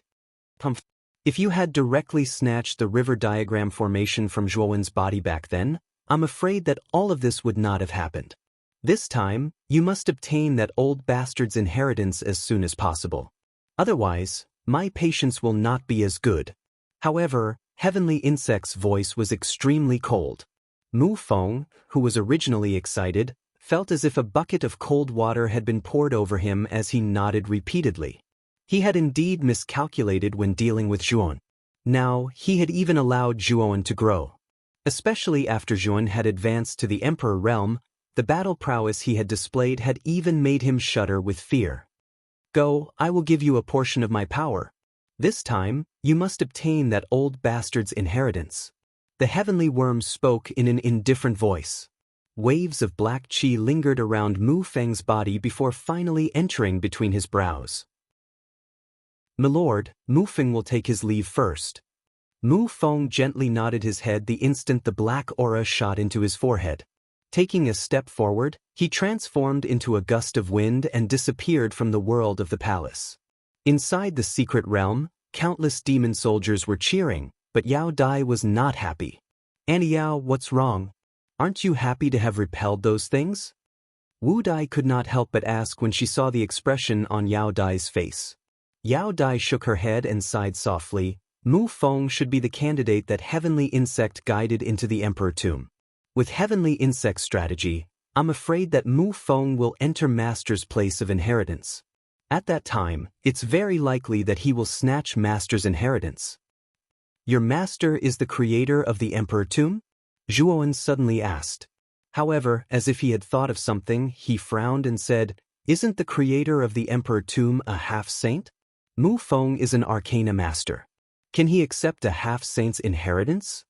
If you had directly snatched the river diagram formation from Zhuowen's body back then, I'm afraid that all of this would not have happened. This time, you must obtain that old bastard's inheritance as soon as possible. Otherwise, my patience will not be as good, However, Heavenly Insect's voice was extremely cold. Mu Feng, who was originally excited, felt as if a bucket of cold water had been poured over him as he nodded repeatedly. He had indeed miscalculated when dealing with Zhuan. Now, he had even allowed Zhuan to grow. Especially after Zhuan had advanced to the Emperor realm, the battle prowess he had displayed had even made him shudder with fear. Go, I will give you a portion of my power. This time, you must obtain that old bastard's inheritance. The heavenly worm spoke in an indifferent voice. Waves of black qi lingered around Mu Feng's body before finally entering between his brows. "Milord, Mu Feng will take his leave first." Mu Feng gently nodded his head the instant the black aura shot into his forehead. Taking a step forward, he transformed into a gust of wind and disappeared from the world of the palace. Inside the secret realm, countless demon soldiers were cheering, but Yao Dai was not happy. "Annie Yao, what's wrong? Aren't you happy to have repelled those things?" Wu Dai could not help but ask when she saw the expression on Yao Dai's face. Yao Dai shook her head and sighed softly. Mu Feng should be the candidate that Heavenly Insect guided into the Emperor tomb. With Heavenly Insect's strategy, I'm afraid that Mu Feng will enter Master's place of inheritance. At that time, it's very likely that he will snatch Master's inheritance. "Your master is the creator of the Emperor tomb?" Zhuan suddenly asked. However, as if he had thought of something, he frowned and said, "Isn't the creator of the Emperor tomb a half-saint? Mu Feng is an arcana master. Can he accept a half-saint's inheritance?"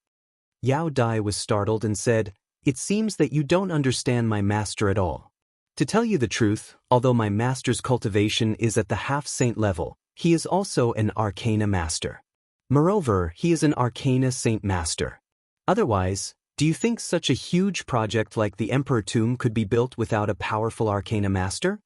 Yao Dai was startled and said, "It seems that you don't understand my master at all. To tell you the truth, although my master's cultivation is at the half-saint level, he is also an arcana master. Moreover, he is an arcana saint master. Otherwise, do you think such a huge project like the Emperor tomb could be built without a powerful arcana master?"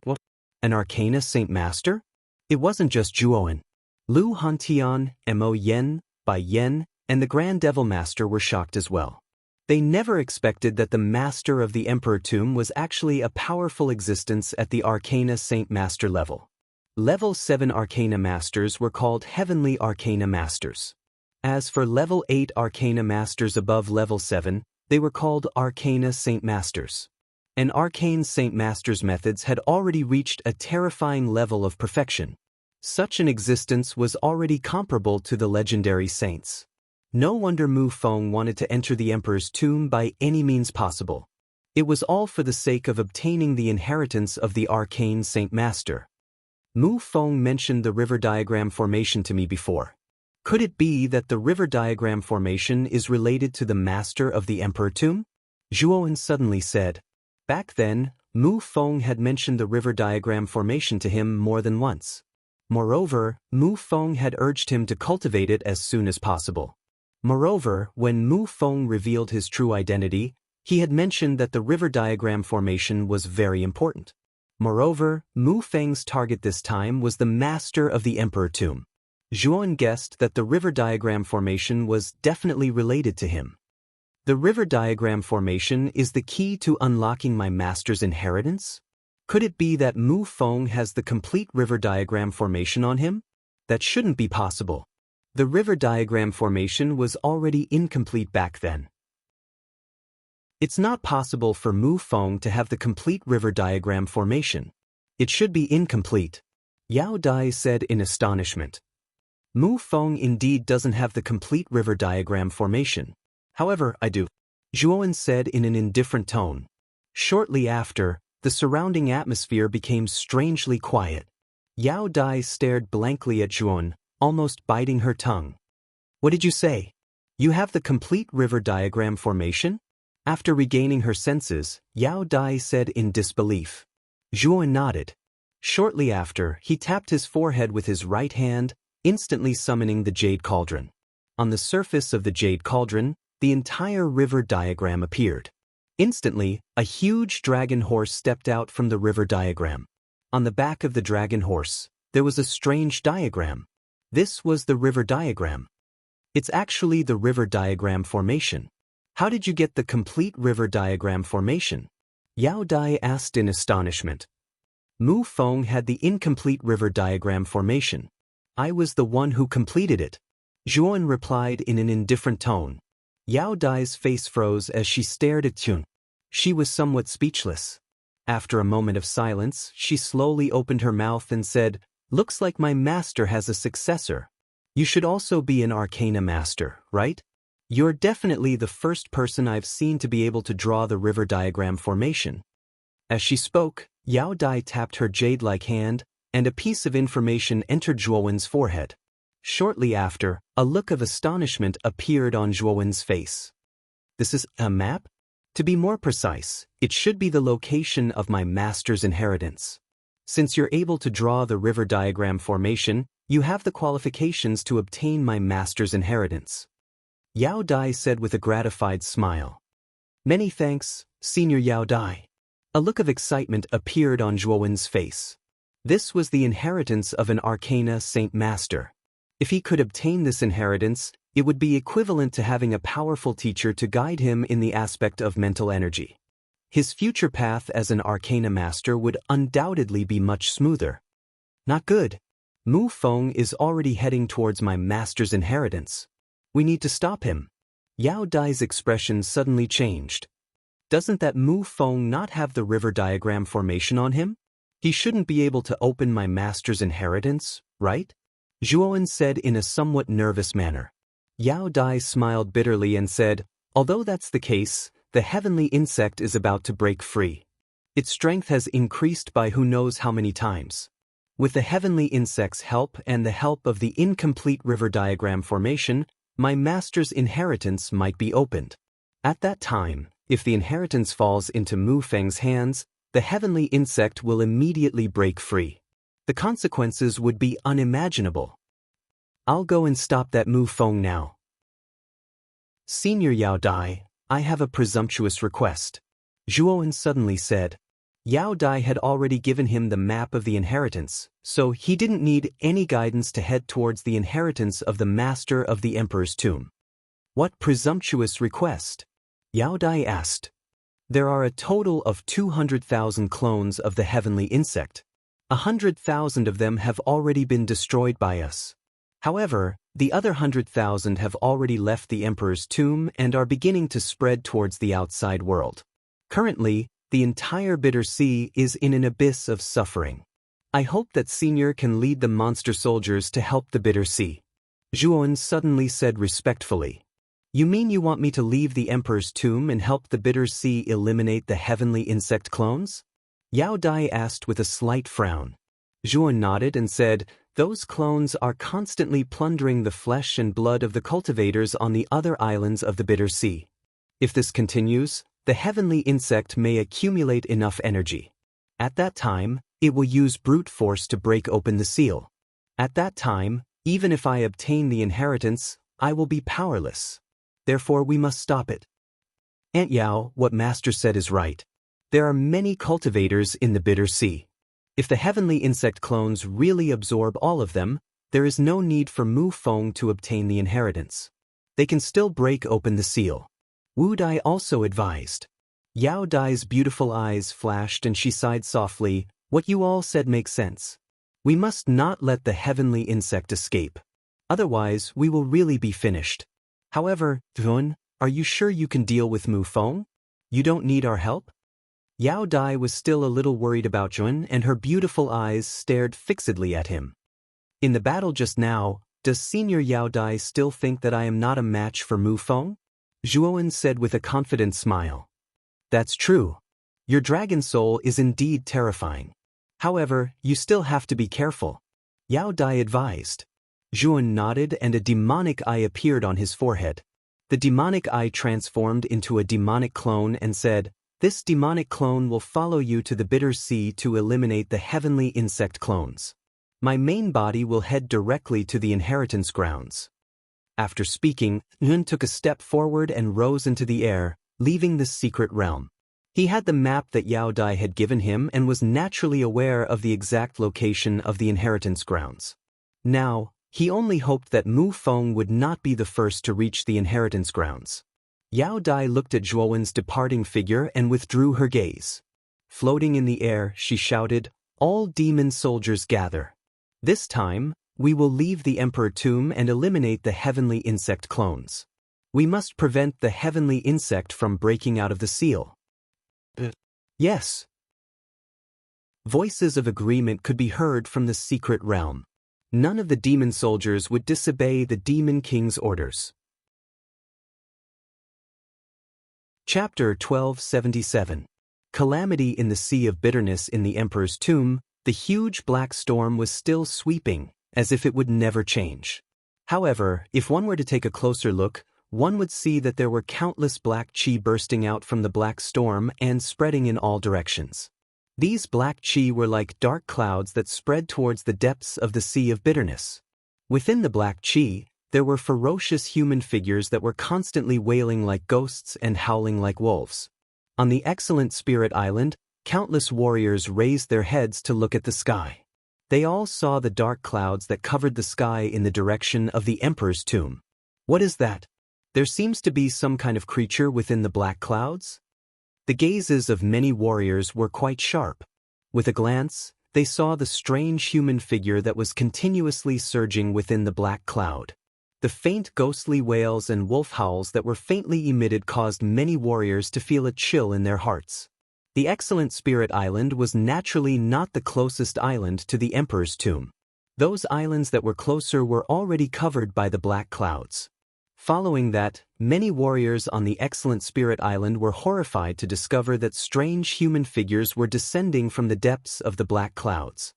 "What? An arcana saint master?" It wasn't just Zhuoan. Lu Hantian, Mo Yen, Bai Yen, and the Grand Devil Master were shocked as well. They never expected that the master of the Emperor tomb was actually a powerful existence at the Arcana Saint Master level. Level 7 Arcana Masters were called Heavenly Arcana Masters. As for Level 8 Arcana Masters above Level 7, they were called Arcana Saint Masters. And Arcane Saint Master's methods had already reached a terrifying level of perfection. Such an existence was already comparable to the legendary saints. No wonder Mu Feng wanted to enter the Emperor's tomb by any means possible. It was all for the sake of obtaining the inheritance of the Arcane Saint Master. Mu Feng mentioned the river diagram formation to me before. Could it be that the river diagram formation is related to the master of the Emperor tomb? Zhuoan suddenly said. Back then, Mu Feng had mentioned the river diagram formation to him more than once. Moreover, Mu Feng had urged him to cultivate it as soon as possible. Moreover, when Mu Feng revealed his true identity, he had mentioned that the river diagram formation was very important. Moreover, Mu Feng's target this time was the master of the Emperor tomb. Zhuan guessed that the river diagram formation was definitely related to him. The river diagram formation is the key to unlocking my master's inheritance? Could it be that Mu Feng has the complete river diagram formation on him? That shouldn't be possible. The river diagram formation was already incomplete back then. It's not possible for Mu Feng to have the complete river diagram formation. It should be incomplete. Yao Dai said in astonishment. Mu Feng indeed doesn't have the complete river diagram formation. However, I do. Zhuoan said in an indifferent tone. Shortly after, the surrounding atmosphere became strangely quiet. Yao Dai stared blankly at Zhuoan, almost biting her tongue. What did you say? You have the complete river diagram formation? After regaining her senses, Yao Dai said in disbelief. Zhuoan nodded. Shortly after, he tapped his forehead with his right hand, instantly summoning the Jade Cauldron. On the surface of the Jade Cauldron, the entire river diagram appeared. Instantly, a huge dragon horse stepped out from the river diagram. On the back of the dragon horse, there was a strange diagram. This was the river diagram. It's actually the river diagram formation. How did you get the complete river diagram formation? Yao Dai asked in astonishment. Mu Feng had the incomplete river diagram formation. I was the one who completed it. Zhuan replied in an indifferent tone. Yao Dai's face froze as she stared at Zhuan. She was somewhat speechless. After a moment of silence, she slowly opened her mouth and said, "Looks like my master has a successor. You should also be an arcana master, right? You're definitely the first person I've seen to be able to draw the river diagram formation." As she spoke, Yao Dai tapped her jade-like hand, and a piece of information entered Zhuowen's forehead. Shortly after, a look of astonishment appeared on Zhuowen's face. "This is a map? To be more precise, it should be the location of my master's inheritance. Since you're able to draw the river diagram formation, you have the qualifications to obtain my master's inheritance," Yao Dai said with a gratified smile. "Many thanks, Senior Yao Dai." A look of excitement appeared on Zhuowen's face. This was the inheritance of an arcana saint master. If he could obtain this inheritance, it would be equivalent to having a powerful teacher to guide him in the aspect of mental energy. His future path as an arcana master would undoubtedly be much smoother. Not good. Mu Feng is already heading towards my master's inheritance. We need to stop him. Yao Dai's expression suddenly changed. Doesn't that Mu Feng not have the river diagram formation on him? He shouldn't be able to open my master's inheritance, right? Zhuowen said in a somewhat nervous manner. Yao Dai smiled bitterly and said, "Although that's the case, the heavenly insect is about to break free. Its strength has increased by who knows how many times. With the heavenly insect's help and the help of the incomplete river diagram formation, my master's inheritance might be opened. At that time, if the inheritance falls into Mu Feng's hands, the heavenly insect will immediately break free. The consequences would be unimaginable. I'll go and stop that Mu Feng now." "Senior Yao Dai, I have a presumptuous request," Zhuowen suddenly said. Yao Dai had already given him the map of the inheritance, so he didn't need any guidance to head towards the inheritance of the master of the emperor's tomb. "What presumptuous request?" Yao Dai asked. "There are a total of 200,000 clones of the heavenly insect. 100,000 of them have already been destroyed by us. However, the other 100,000 have already left the emperor's tomb and are beginning to spread towards the outside world. Currently, the entire Bitter Sea is in an abyss of suffering. I hope that Senior can lead the monster soldiers to help the Bitter Sea." Zhuowen suddenly said respectfully. "You mean you want me to leave the emperor's tomb and help the Bitter Sea eliminate the heavenly insect clones?" Yao Dai asked with a slight frown. Zhuowen nodded and said, "Those clones are constantly plundering the flesh and blood of the cultivators on the other islands of the Bitter Sea. If this continues, the heavenly insect may accumulate enough energy. At that time, it will use brute force to break open the seal. At that time, even if I obtain the inheritance, I will be powerless. Therefore, we must stop it." "Aunt Yao, what Master said is right. There are many cultivators in the Bitter Sea. If the heavenly insect clones really absorb all of them, there is no need for Mu Feng to obtain the inheritance. They can still break open the seal," Wu Dai also advised. Yao Dai's beautiful eyes flashed and she sighed softly. "What you all said makes sense. We must not let the heavenly insect escape. Otherwise, we will really be finished. However, Zhuowen, are you sure you can deal with Mu Feng? You don't need our help?" Yao Dai was still a little worried about Zhuowen, and her beautiful eyes stared fixedly at him. "In the battle just now, does Senior Yao Dai still think that I am not a match for Mu Feng?" Zhuowen said with a confident smile. "That's true. Your dragon soul is indeed terrifying. However, you still have to be careful," Yao Dai advised. Zhuowen nodded and a demonic eye appeared on his forehead. The demonic eye transformed into a demonic clone and said, "This demonic clone will follow you to the Bitter Sea to eliminate the heavenly insect clones. My main body will head directly to the inheritance grounds." After speaking, Yun took a step forward and rose into the air, leaving the secret realm. He had the map that Yao Dai had given him and was naturally aware of the exact location of the inheritance grounds. Now, he only hoped that Mu Feng would not be the first to reach the inheritance grounds. Yao Dai looked at Zhuowen's departing figure and withdrew her gaze. Floating in the air, she shouted, "All demon soldiers gather." This time, We will leave the Emperor tomb and eliminate the heavenly insect clones. We must prevent the heavenly insect from breaking out of the seal. Yes. Voices of agreement could be heard from the secret realm. None of the demon soldiers would disobey the demon king's orders. Chapter 1277. Calamity in the Sea of Bitterness. In the Emperor's tomb, the huge black storm was still sweeping, as if it would never change. However, if one were to take a closer look, one would see that there were countless black chi bursting out from the black storm and spreading in all directions. These black chi were like dark clouds that spread towards the depths of the Sea of Bitterness. Within the black chi, there were ferocious human figures that were constantly wailing like ghosts and howling like wolves. On the excellent Spirit Island, countless warriors raised their heads to look at the sky. They all saw the dark clouds that covered the sky in the direction of the Emperor's tomb. What is that? There seems to be some kind of creature within the black clouds? The gazes of many warriors were quite sharp. With a glance, they saw the strange human figure that was continuously surging within the black cloud. The faint ghostly wails and wolf howls that were faintly emitted caused many warriors to feel a chill in their hearts. The excellent Spirit Island was naturally not the closest island to the Emperor's tomb. Those islands that were closer were already covered by the black clouds. Following that, many warriors on the excellent Spirit Island were horrified to discover that strange human figures were descending from the depths of the black clouds.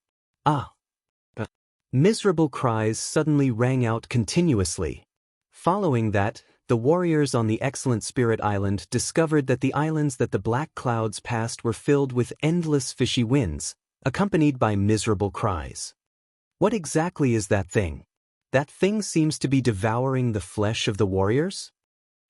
Miserable cries suddenly rang out continuously. Following that, the warriors on the excellent Spirit Island discovered that the islands that the black clouds passed were filled with endless fishy winds, accompanied by miserable cries. What exactly is that thing? That thing seems to be devouring the flesh of the warriors?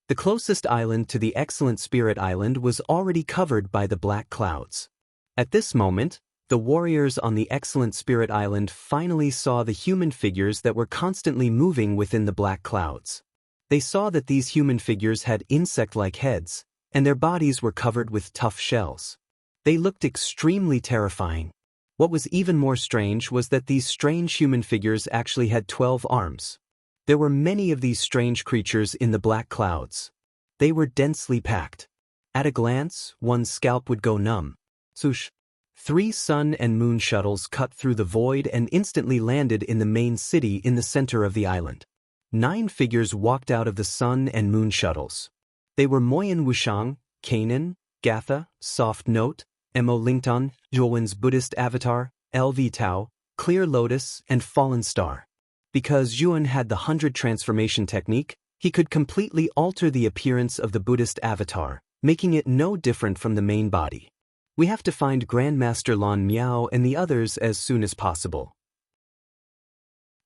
The closest island to the excellent Spirit Island was already covered by the black clouds. At this moment, the warriors on the excellent Spirit Island finally saw the human figures that were constantly moving within the black clouds. They saw that these human figures had insect-like heads, and their bodies were covered with tough shells. They looked extremely terrifying. What was even more strange was that these strange human figures actually had 12 arms. There were many of these strange creatures in the black clouds. They were densely packed. At a glance, one's scalp would go numb. Swoosh. 3 sun and moon shuttles cut through the void and instantly landed in the main city in the center of the island. 9 figures walked out of the sun and moon shuttles. They were Moyen Wushang, Kanan, Gatha, Soft Note, Mo Lington, Zhuowen's Buddhist avatar, LV Tao, Clear Lotus, and Fallen Star. Because Zhuowen had the 100 transformation technique, he could completely alter the appearance of the Buddhist avatar, making it no different from the main body. We have to find Grandmaster Lan Miao and the others as soon as possible.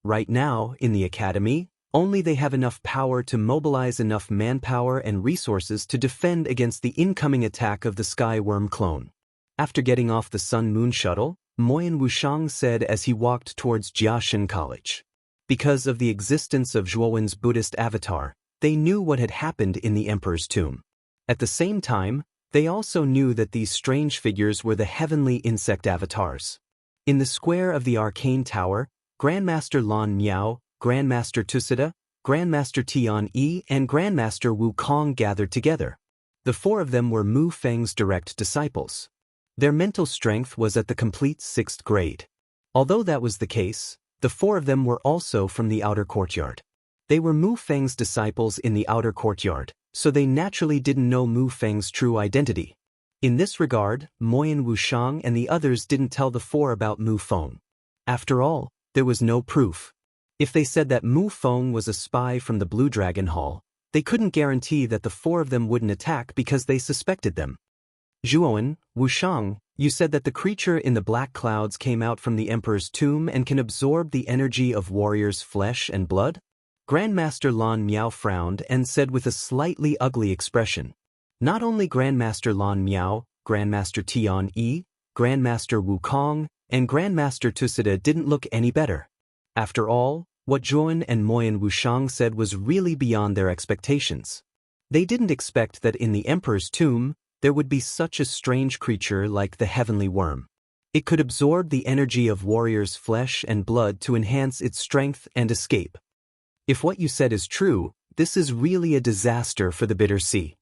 Right now, in the academy, only they have enough power to mobilize enough manpower and resources to defend against the incoming attack of the Sky Worm clone. After getting off the Sun-Moon shuttle, Moyen Wushang said as he walked towards Jiaxin College. Because of the existence of Zhuowen's Buddhist avatar, they knew what had happened in the Emperor's tomb. At the same time, they also knew that these strange figures were the heavenly insect avatars. In the square of the Arcane Tower, Grandmaster Lan Miao, Grandmaster Tusida, Grandmaster Tian Yi, and Grandmaster Wu Kong gathered together. The 4 of them were Mu Feng's direct disciples. Their mental strength was at the complete 6th grade. Although that was the case, the 4 of them were also from the outer courtyard. They were Mu Feng's disciples in the outer courtyard, so they naturally didn't know Mu Feng's true identity. In this regard, Moyen Wushang and the others didn't tell the 4 about Mu Feng. After all, there was no proof. If they said that Mu Feng was a spy from the Blue Dragon Hall, they couldn't guarantee that the 4 of them wouldn't attack because they suspected them. Zhuowen, Wushang, you said that the creature in the black clouds came out from the Emperor's tomb and can absorb the energy of warriors' flesh and blood? Grandmaster Lan Miao frowned and said with a slightly ugly expression. Not only Grandmaster Lan Miao, Grandmaster Tian Yi, Grandmaster Wu Kong, and Grandmaster Tusida didn't look any better. After all, what Zhuowen and Moyen Wushang said was really beyond their expectations. They didn't expect that in the Emperor's tomb, there would be such a strange creature like the heavenly worm. It could absorb the energy of warriors' flesh and blood to enhance its strength and escape. If what you said is true, this is really a disaster for the Bitter Sea.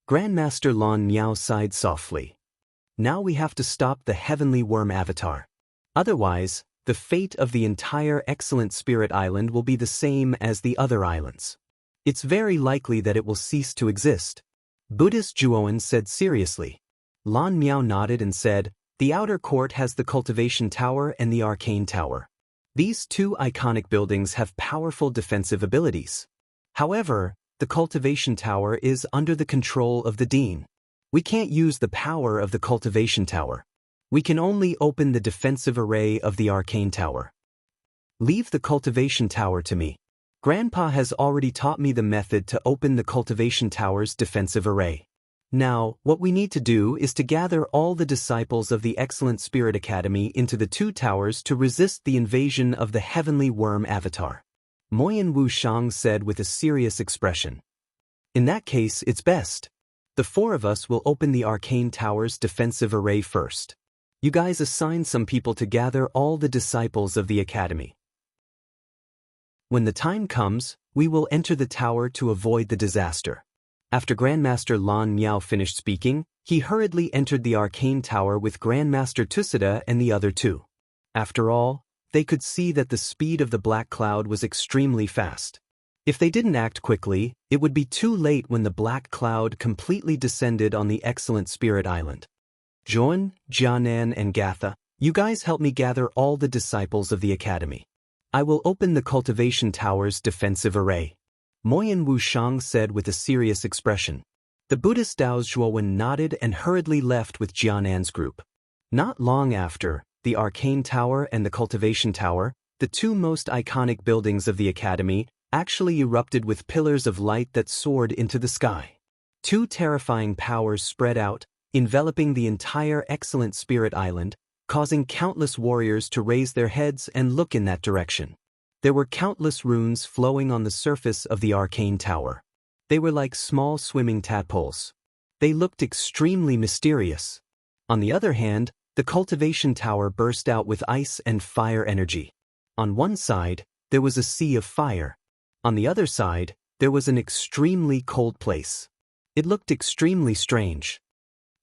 Grandmaster Lan Miao sighed softly. Now we have to stop the heavenly worm avatar. Otherwise, the fate of the entire Excellent Spirit Island will be the same as the other islands. It's very likely that it will cease to exist. Buddhist Juoan said seriously. Lan Miao nodded and said, the outer court has the Cultivation Tower and the Arcane Tower. These two iconic buildings have powerful defensive abilities. However, the Cultivation Tower is under the control of the Dean. We can't use the power of the Cultivation Tower. We can only open the defensive array of the Arcane Tower. Leave the Cultivation Tower to me. Grandpa has already taught me the method to open the Cultivation Tower's defensive array. Now, what we need to do is to gather all the disciples of the Excellent Spirit Academy into the two towers to resist the invasion of the Heavenly Worm Avatar. Moyan Wushang said with a serious expression. In that case, it's best. The four of us will open the Arcane Tower's defensive array first. You guys assign some people to gather all the disciples of the Academy. When the time comes, we will enter the tower to avoid the disaster. After Grandmaster Lan Miao finished speaking, he hurriedly entered the Arcane Tower with Grandmaster Tusida and the other two. After all, they could see that the speed of the black cloud was extremely fast. If they didn't act quickly, it would be too late when the black cloud completely descended on the Excellent Spirit Island. Joan, Jianan, and Gatha, you guys help me gather all the disciples of the Academy. I will open the Cultivation Tower's defensive array. Moyan Wushang said with a serious expression. The Buddhist Dao's Zhuowen nodded and hurriedly left with Jianan's group. Not long after, the Arcane Tower and the Cultivation Tower, the two most iconic buildings of the Academy, actually erupted with pillars of light that soared into the sky. Two terrifying powers spread out, enveloping the entire Excellent Spirit Island, causing countless warriors to raise their heads and look in that direction. There were countless runes flowing on the surface of the Arcane Tower. They were like small swimming tadpoles. They looked extremely mysterious. On the other hand, the Cultivation Tower burst out with ice and fire energy. On one side, there was a sea of fire. On the other side, there was an extremely cold place. It looked extremely strange.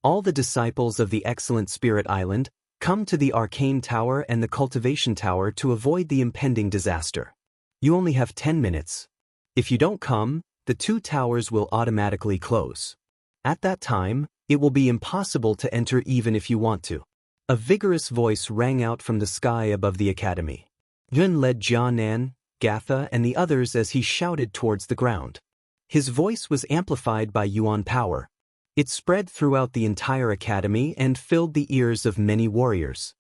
All the disciples of the Excellent Spirit Island come to the Arcane Tower and the Cultivation Tower to avoid the impending disaster. You only have 10 minutes. If you don't come, the two towers will automatically close. At that time, it will be impossible to enter even if you want to. A vigorous voice rang out from the sky above the Academy. Yun led Jianan, Gatha, and the others as he shouted towards the ground. His voice was amplified by Yuan power. It spread throughout the entire Academy and filled the ears of many warriors.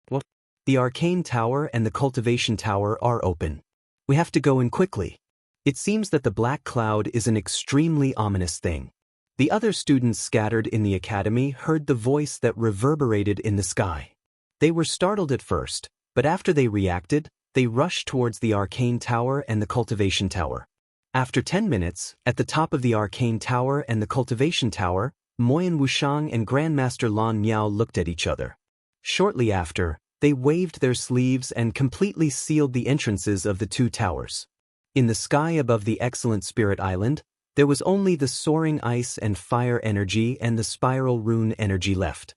What? The Arcane Tower and the Cultivation Tower are open. We have to go in quickly. It seems that the black cloud is an extremely ominous thing. The other students scattered in the Academy heard the voice that reverberated in the sky. They were startled at first, but after they reacted, they rushed towards the Arcane Tower and the Cultivation Tower. After 10 minutes, at the top of the Arcane Tower and the Cultivation Tower, Moyan Wushang and Grandmaster Lan Miao looked at each other. Shortly after, they waved their sleeves and completely sealed the entrances of the two towers. In the sky above the Excellent Spirit Island, there was only the soaring ice and fire energy and the spiral rune energy left.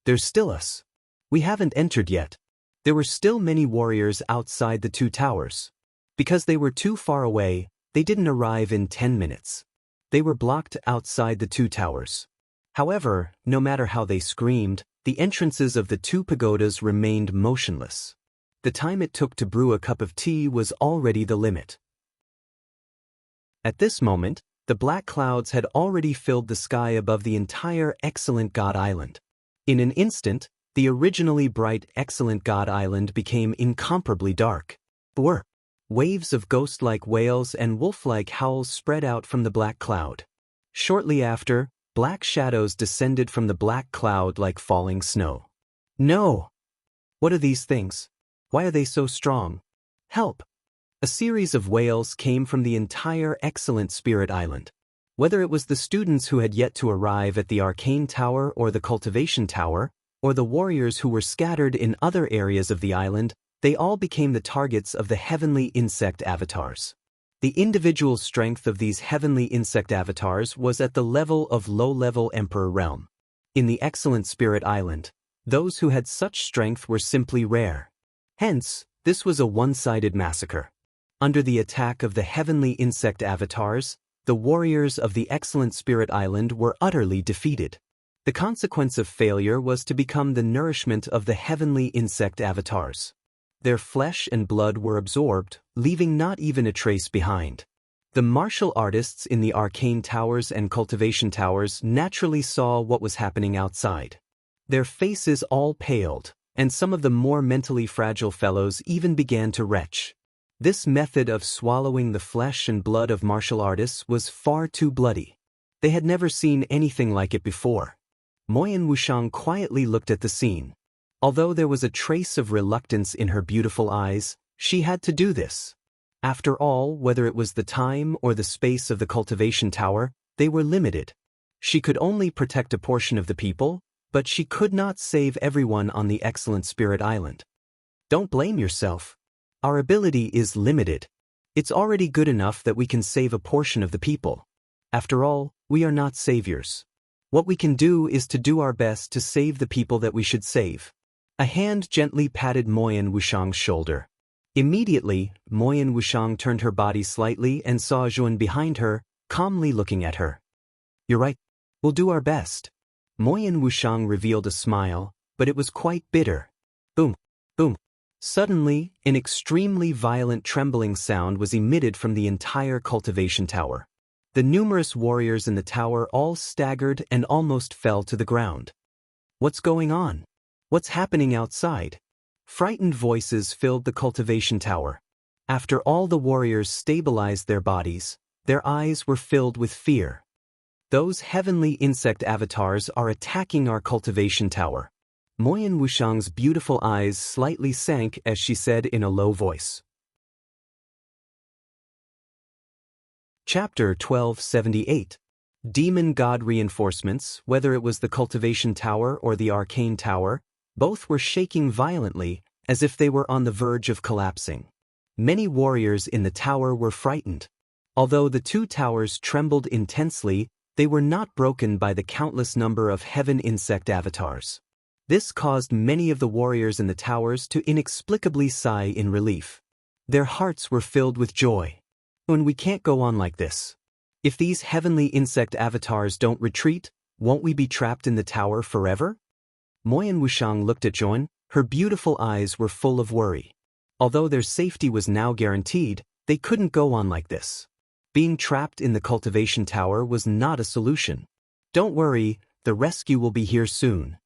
There's still us. We haven't entered yet. There were still many warriors outside the two towers. Because they were too far away, they didn't arrive in 10 minutes. They were blocked outside the two towers. However, no matter how they screamed, the entrances of the two pagodas remained motionless. The time it took to brew a cup of tea was already the limit. At this moment, the black clouds had already filled the sky above the entire Excellent God Island. In an instant, the originally bright Excellent God Island became incomparably dark. Waves of ghost-like wails and wolf-like howls spread out from the black cloud. Shortly after, black shadows descended from the black cloud like falling snow. No! What are these things? Why are they so strong? Help! A series of wails came from the entire Excellent Spirit Island. Whether it was the students who had yet to arrive at the Arcane Tower or the Cultivation Tower, or the warriors who were scattered in other areas of the island, they all became the targets of the heavenly insect avatars. The individual strength of these heavenly insect avatars was at the level of low-level Emperor realm. In the Excellent Spirit Island, those who had such strength were simply rare. Hence, this was a one-sided massacre. Under the attack of the heavenly insect avatars, the warriors of the Excellent Spirit Island were utterly defeated. The consequence of failure was to become the nourishment of the heavenly insect avatars. Their flesh and blood were absorbed, leaving not even a trace behind. The martial artists in the arcane towers and cultivation towers naturally saw what was happening outside. Their faces all paled, and some of the more mentally fragile fellows even began to retch. This method of swallowing the flesh and blood of martial artists was far too bloody. They had never seen anything like it before. Moyan Wushang quietly looked at the scene. Although there was a trace of reluctance in her beautiful eyes, she had to do this. After all, whether it was the time or the space of the cultivation tower, they were limited. She could only protect a portion of the people, but she could not save everyone on the Excellent Spirit Island. Don't blame yourself. Our ability is limited. It's already good enough that we can save a portion of the people. After all, we are not saviors. What we can do is to do our best to save the people that we should save. A hand gently patted Moyan Wushang's shoulder. Immediately, Moyan Wushang turned her body slightly and saw Zhuan behind her, calmly looking at her. You're right. We'll do our best. Moyan Wushang revealed a smile, but it was quite bitter. Boom, boom. Suddenly, an extremely violent trembling sound was emitted from the entire cultivation tower. The numerous warriors in the tower all staggered and almost fell to the ground. What's going on? What's happening outside? Frightened voices filled the cultivation tower. After all the warriors stabilized their bodies, their eyes were filled with fear. Those heavenly insect avatars are attacking our cultivation tower. Moyan Wushang's beautiful eyes slightly sank as she said in a low voice. Chapter 1278. Demon God reinforcements, whether it was the cultivation tower or the arcane tower, both were shaking violently, as if they were on the verge of collapsing. Many warriors in the tower were frightened. Although the two towers trembled intensely, they were not broken by the countless number of heaven insect avatars. This caused many of the warriors in the towers to inexplicably sigh in relief. Their hearts were filled with joy. We can't go on like this. If these heavenly insect avatars don't retreat, won't we be trapped in the tower forever? Moyan Wushang looked at Zhuan, her beautiful eyes were full of worry. Although their safety was now guaranteed, they couldn't go on like this. Being trapped in the cultivation tower was not a solution. Don't worry, the rescue will be here soon.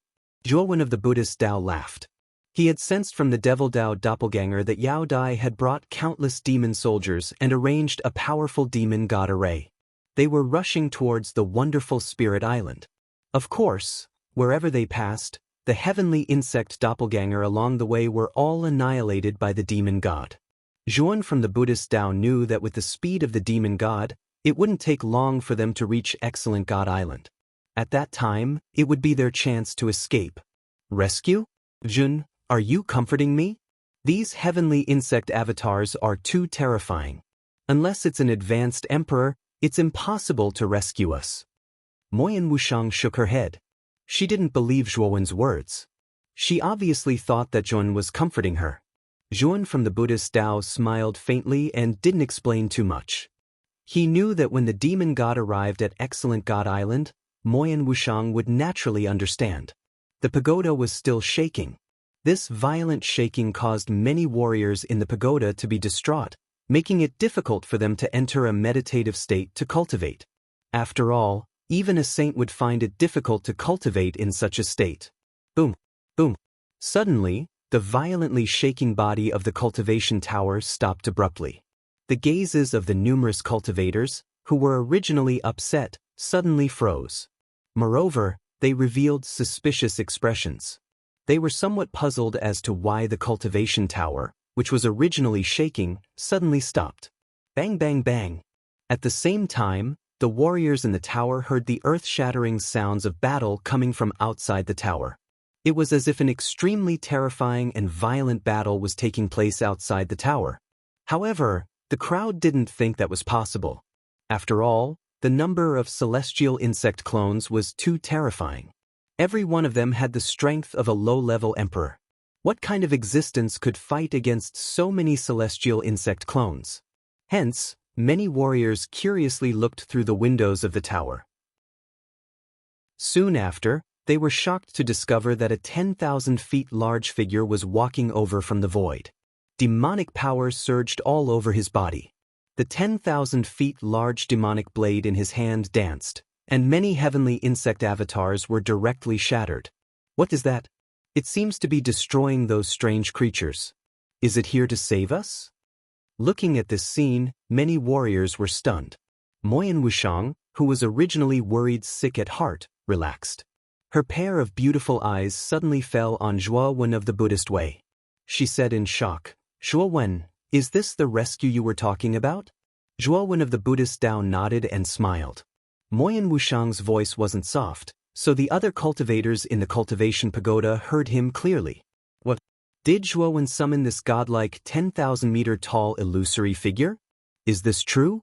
Zhuowen of the Buddhist Dao laughed. He had sensed from the Devil Dao doppelganger that Yao Dai had brought countless demon soldiers and arranged a powerful demon god array. They were rushing towards the wonderful Spirit Island. Of course, wherever they passed, the heavenly insect doppelganger along the way were all annihilated by the demon god. Zhuan from the Buddhist Dao knew that with the speed of the demon god, it wouldn't take long for them to reach Excellent God Island. At that time, it would be their chance to escape. Rescue? Zhun, are you comforting me? These heavenly insect avatars are too terrifying. Unless it's an advanced emperor, it's impossible to rescue us. Moyan Wushang shook her head. She didn't believe Zhuowen's words. She obviously thought that Zhuan was comforting her. Zhuan from the Buddhist Dao smiled faintly and didn't explain too much. He knew that when the demon god arrived at Excellent God Island, Moyan Wushang would naturally understand. The pagoda was still shaking. This violent shaking caused many warriors in the pagoda to be distraught, making it difficult for them to enter a meditative state to cultivate. After all, even a saint would find it difficult to cultivate in such a state. Boom, boom. Suddenly, the violently shaking body of the cultivation tower stopped abruptly. The gazes of the numerous cultivators, who were originally upset, suddenly froze. Moreover, they revealed suspicious expressions. They were somewhat puzzled as to why the cultivation tower, which was originally shaking, suddenly stopped. Bang bang bang. At the same time, the warriors in the tower heard the earth-shattering sounds of battle coming from outside the tower. It was as if an extremely terrifying and violent battle was taking place outside the tower. However, the crowd didn't think that was possible. After all, the number of celestial insect clones was too terrifying. Every one of them had the strength of a low-level emperor. What kind of existence could fight against so many celestial insect clones? Hence, many warriors curiously looked through the windows of the tower. Soon after, they were shocked to discover that a 10,000 feet large figure was walking over from the void. Demonic power surged all over his body. The 10,000 feet large demonic blade in his hand danced, and many heavenly insect avatars were directly shattered. What is that? It seems to be destroying those strange creatures. Is it here to save us? Looking at this scene, many warriors were stunned. Moyen Wushang, who was originally worried sick at heart, relaxed. Her pair of beautiful eyes suddenly fell on Zhuo Wen of the Buddhist way. She said in shock, "Zhuo Wen, is this the rescue you were talking about?" Zhuo Wen of the Buddhist Tao nodded and smiled. Moyen Wushang's voice wasn't soft, so the other cultivators in the cultivation pagoda heard him clearly. What? Did Zhuo Wen summon this godlike 10,000-meter tall illusory figure? Is this true?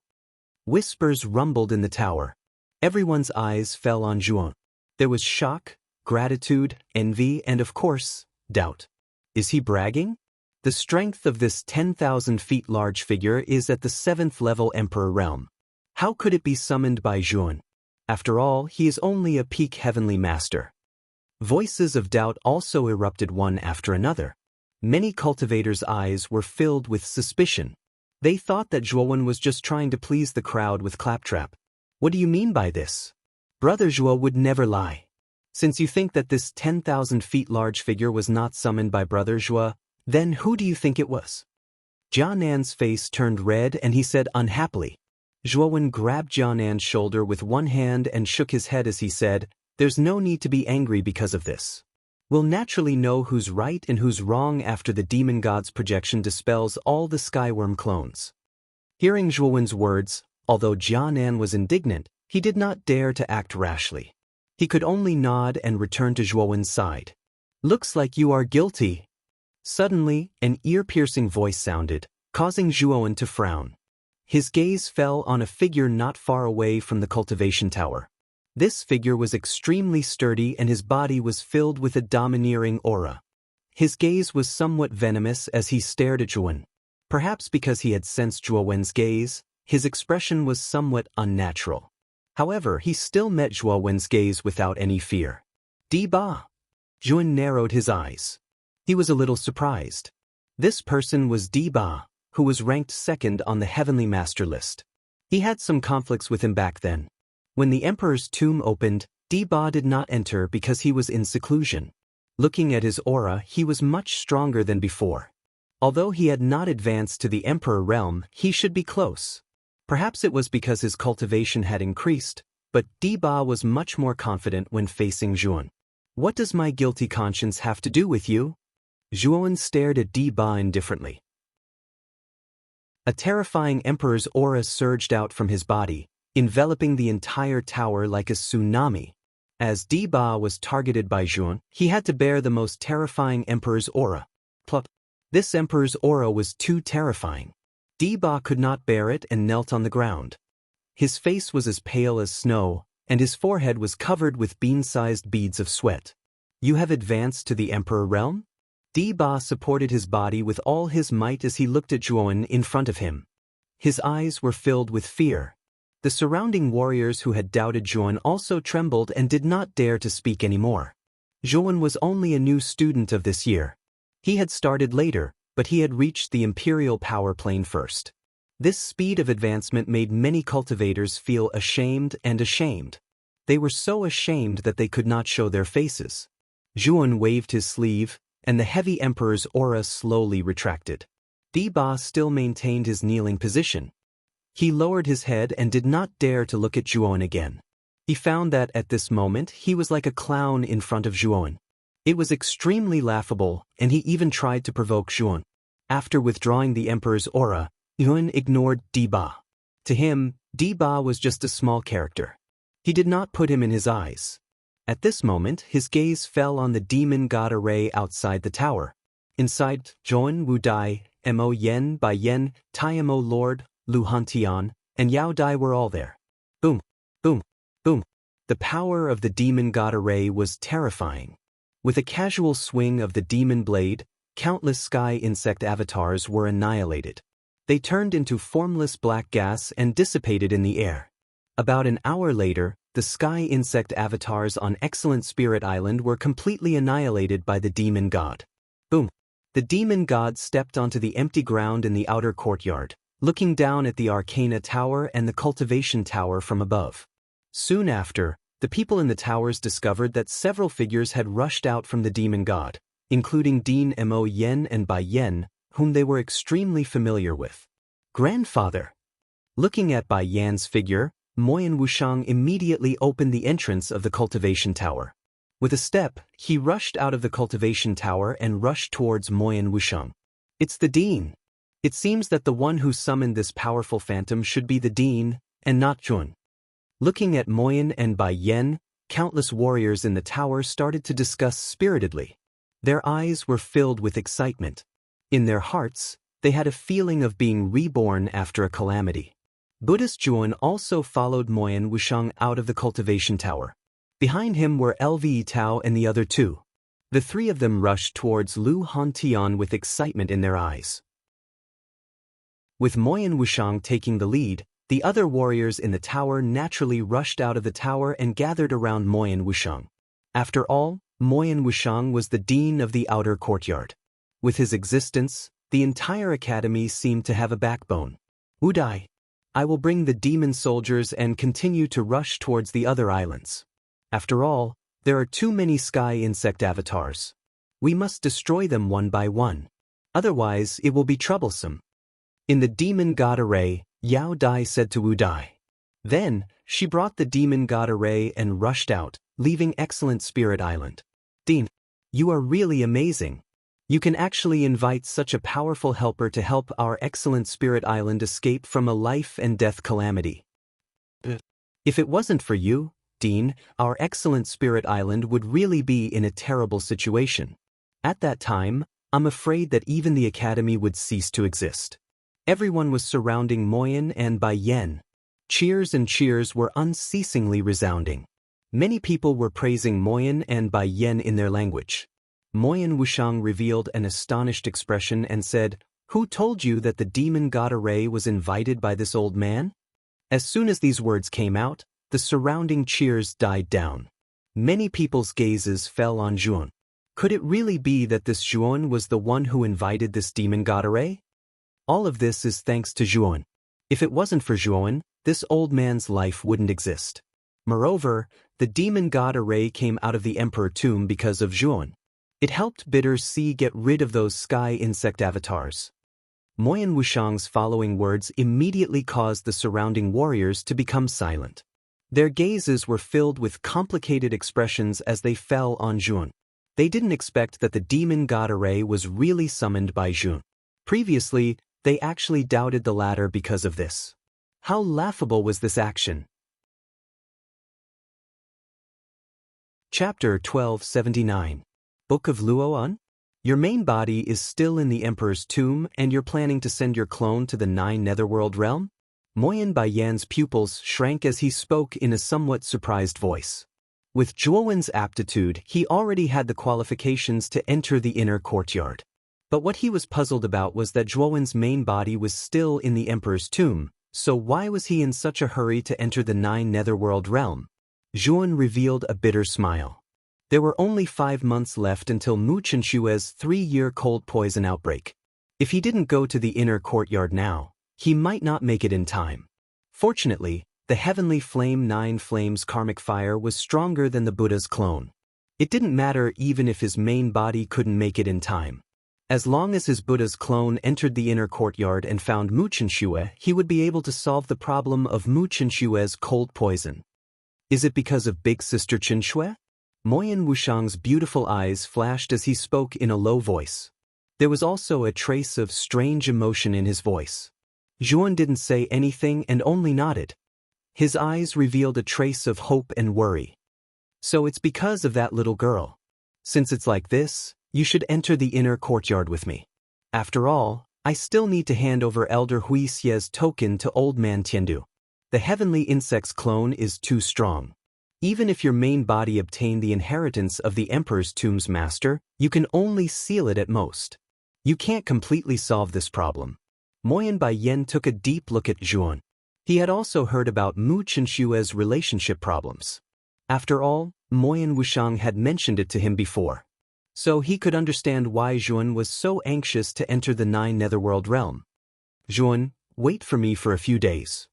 Whispers rumbled in the tower. Everyone's eyes fell on Zhuo. There was shock, gratitude, envy, and of course, doubt. Is he bragging? The strength of this 10,000 feet large figure is at the 7th level Emperor realm. How could it be summoned by Zhuo? After all, he is only a peak heavenly master. Voices of doubt also erupted one after another. Many cultivators' eyes were filled with suspicion. They thought that Zhuo Wen was just trying to please the crowd with claptrap. What do you mean by this? Brother Zhuo would never lie. Since you think that this 10,000 feet large figure was not summoned by Brother Zhuo, then who do you think it was? Jianan's face turned red and he said unhappily. Zhuo Wen grabbed Jianan's shoulder with one hand and shook his head as he said, "There's no need to be angry because of this. We'll naturally know who's right and who's wrong after the demon god's projection dispels all the skyworm clones." Hearing Zhuo Wen's words, although Jianan was indignant, he did not dare to act rashly. He could only nod and return to Zhuo Wen's side. "Looks like you are guilty." Suddenly, an ear-piercing voice sounded, causing Zhuo Wen to frown. His gaze fell on a figure not far away from the cultivation tower. This figure was extremely sturdy and his body was filled with a domineering aura. His gaze was somewhat venomous as he stared at Zhuo Wen. Perhaps because he had sensed Zhuo Wen's gaze, his expression was somewhat unnatural. However, he still met Zhuo Wen's gaze without any fear. "Di Ba." Zhuo Wen narrowed his eyes. He was a little surprised. This person was Di Ba, who was ranked second on the Heavenly Master list. He had some conflicts with him back then. When the Emperor's tomb opened, Di Ba did not enter because he was in seclusion. Looking at his aura, he was much stronger than before. Although he had not advanced to the Emperor realm, he should be close. Perhaps it was because his cultivation had increased, but Di Ba was much more confident when facing Zhuo Wen. "What does my guilty conscience have to do with you?" Zhuo Wen stared at Di Ba indifferently. A terrifying emperor's aura surged out from his body, enveloping the entire tower like a tsunami. As Di Ba was targeted by Zhuo Wen, he had to bear the most terrifying emperor's aura. Plop. This emperor's aura was too terrifying. Di Ba could not bear it and knelt on the ground. His face was as pale as snow, and his forehead was covered with bean-sized beads of sweat. "You have advanced to the Emperor realm?" Di Ba supported his body with all his might as he looked at Zhuo Wen in front of him. His eyes were filled with fear. The surrounding warriors who had doubted Zhuo Wen also trembled and did not dare to speak anymore. Zhuo Wen was only a new student of this year. He had started later, but he had reached the imperial power plane first. This speed of advancement made many cultivators feel ashamed and ashamed. They were so ashamed that they could not show their faces. Zhuo Wen waved his sleeve, and the heavy emperor's aura slowly retracted. Di Ba still maintained his kneeling position. He lowered his head and did not dare to look at Zhuo Wen again. He found that at this moment he was like a clown in front of Zhuo Wen. It was extremely laughable, and he even tried to provoke Zhuo Wen. After withdrawing the emperor's aura, Zhuo Wen ignored Di Ba. To him, Di Ba was just a small character. He did not put him in his eyes. At this moment, his gaze fell on the demon god array outside the tower. Inside, Zhuan Wu Dai, Mo Yen Bai Yen, Taimo Lord, Lu Hantian, and Yao Dai were all there. Boom, boom, boom. The power of the demon god array was terrifying. With a casual swing of the demon blade, countless sky insect avatars were annihilated. They turned into formless black gas and dissipated in the air. About an hour later, the sky insect avatars on Excellent Spirit Island were completely annihilated by the demon god. Boom. The demon god stepped onto the empty ground in the outer courtyard, looking down at the Arcana Tower and the Cultivation Tower from above. Soon after, the people in the towers discovered that several figures had rushed out from the demon god, including Dean Mo Yen and Bai Yen, whom they were extremely familiar with. Grandfather. Looking at Bai Yan's figure, Moyan Wushang immediately opened the entrance of the Cultivation Tower. With a step, he rushed out of the Cultivation Tower and rushed towards Moyan Wushang. It's the Dean. It seems that the one who summoned this powerful phantom should be the Dean, and not Jun. Looking at Moyan and Bai Yen, countless warriors in the tower started to discuss spiritedly. Their eyes were filled with excitement. In their hearts, they had a feeling of being reborn after a calamity. Buddhist Juan also followed Moyan Wushang out of the Cultivation Tower. Behind him were Lve Tao and the other two. The three of them rushed towards Lu Hantian with excitement in their eyes. With Moyan Wushang taking the lead, the other warriors in the tower naturally rushed out of the tower and gathered around Moyan Wushang. After all, Moyan Wushang was the dean of the outer courtyard. With his existence, the entire academy seemed to have a backbone. Udai. I will bring the demon soldiers and continue to rush towards the other islands. After all, there are too many sky insect avatars. We must destroy them one by one. Otherwise, it will be troublesome. In the demon god array, Yao Dai said to Wu Dai. Then, she brought the demon god array and rushed out, leaving Excellent Spirit Island. Dean, you are really amazing. You can actually invite such a powerful helper to help our Excellent Spirit Island escape from a life and death calamity. If it wasn't for you, Dean, our Excellent Spirit Island would really be in a terrible situation. At that time, I'm afraid that even the academy would cease to exist. Everyone was surrounding Moyan and Bai Yen. Cheers and cheers were unceasingly resounding. Many people were praising Moyan and Bai Yen in their language. Moyan Wushang revealed an astonished expression and said, "Who told you that the demon god array was invited by this old man?" As soon as these words came out, the surrounding cheers died down. Many people's gazes fell on Zhuan. Could it really be that this Zhuan was the one who invited this demon god array? All of this is thanks to Zhuan. If it wasn't for Zhuan, this old man's life wouldn't exist. Moreover, the demon god array came out of the emperor tomb because of Zhuan. It helped Bitter Sea get rid of those sky insect avatars. Moyan Wushang's following words immediately caused the surrounding warriors to become silent. Their gazes were filled with complicated expressions as they fell on Zhuan. They didn't expect that the demon god array was really summoned by Zhuan. Previously, they actually doubted the latter because of this. How laughable was this action? Chapter 1279. Book of Luoan? Your main body is still in the Emperor's tomb and you're planning to send your clone to the 9 Netherworld realm? Moyan Bai Yan's pupils shrank as he spoke in a somewhat surprised voice. With Zhuowen's aptitude, he already had the qualifications to enter the inner courtyard. But what he was puzzled about was that Zhuowen's main body was still in the Emperor's tomb, so why was he in such a hurry to enter the 9 Netherworld realm? Zhuan revealed a bitter smile. There were only 5 months left until Mu Chenshue's 3-year cold poison outbreak. If he didn't go to the inner courtyard now, he might not make it in time. Fortunately, the heavenly flame 9 flames karmic fire was stronger than the Buddha's clone. It didn't matter even if his main body couldn't make it in time. As long as his Buddha's clone entered the inner courtyard and found Mu Chenshue, he would be able to solve the problem of Mu Chenshue's cold poison. Is it because of Big Sister Chenshue? Moyan Wushang's beautiful eyes flashed as he spoke in a low voice. There was also a trace of strange emotion in his voice. Zhuan didn't say anything and only nodded. His eyes revealed a trace of hope and worry. So it's because of that little girl. Since it's like this, you should enter the inner courtyard with me. After all, I still need to hand over Elder Huixie's token to Old Man Tiandu. The heavenly insect's clone is too strong. Even if your main body obtained the inheritance of the Emperor's Tomb's master, you can only seal it at most. You can't completely solve this problem. Moyan Bai Yen took a deep look at Zhuan. He had also heard about Mu Qinshue's relationship problems. After all, Moyan Wushang had mentioned it to him before. So he could understand why Zhuan was so anxious to enter the 9 Netherworld realm. Zhuan, wait for me for a few days.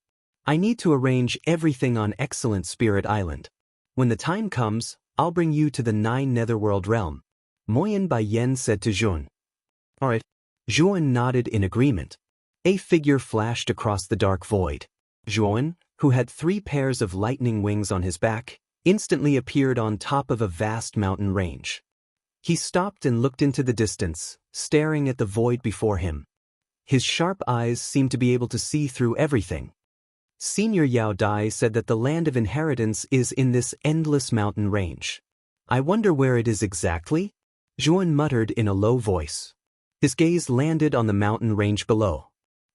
I need to arrange everything on Excellent Spirit Island. When the time comes, I'll bring you to the 9 Netherworld realm, Moyan Bai Yen said to Zhuan. Alright. Zhuan nodded in agreement. A figure flashed across the dark void. Zhuan, who had 3 pairs of lightning wings on his back, instantly appeared on top of a vast mountain range. He stopped and looked into the distance, staring at the void before him. His sharp eyes seemed to be able to see through everything. Senior Yao Dai said that the land of inheritance is in this endless mountain range. I wonder where it is exactly? Zhuan muttered in a low voice. His gaze landed on the mountain range below.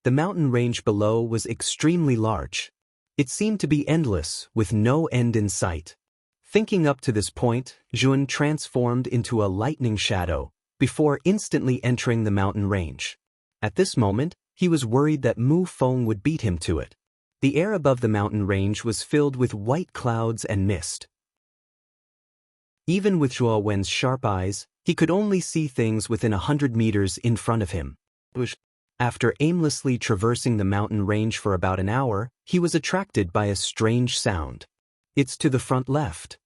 The mountain range below was extremely large. It seemed to be endless, with no end in sight. Thinking up to this point, Zhuan transformed into a lightning shadow, before instantly entering the mountain range. At this moment, he was worried that Mu Feng would beat him to it. The air above the mountain range was filled with white clouds and mist. Even with Zhuo Wen's sharp eyes, he could only see things within 100 meters in front of him. After aimlessly traversing the mountain range for about an hour, he was attracted by a strange sound. It's to the front left.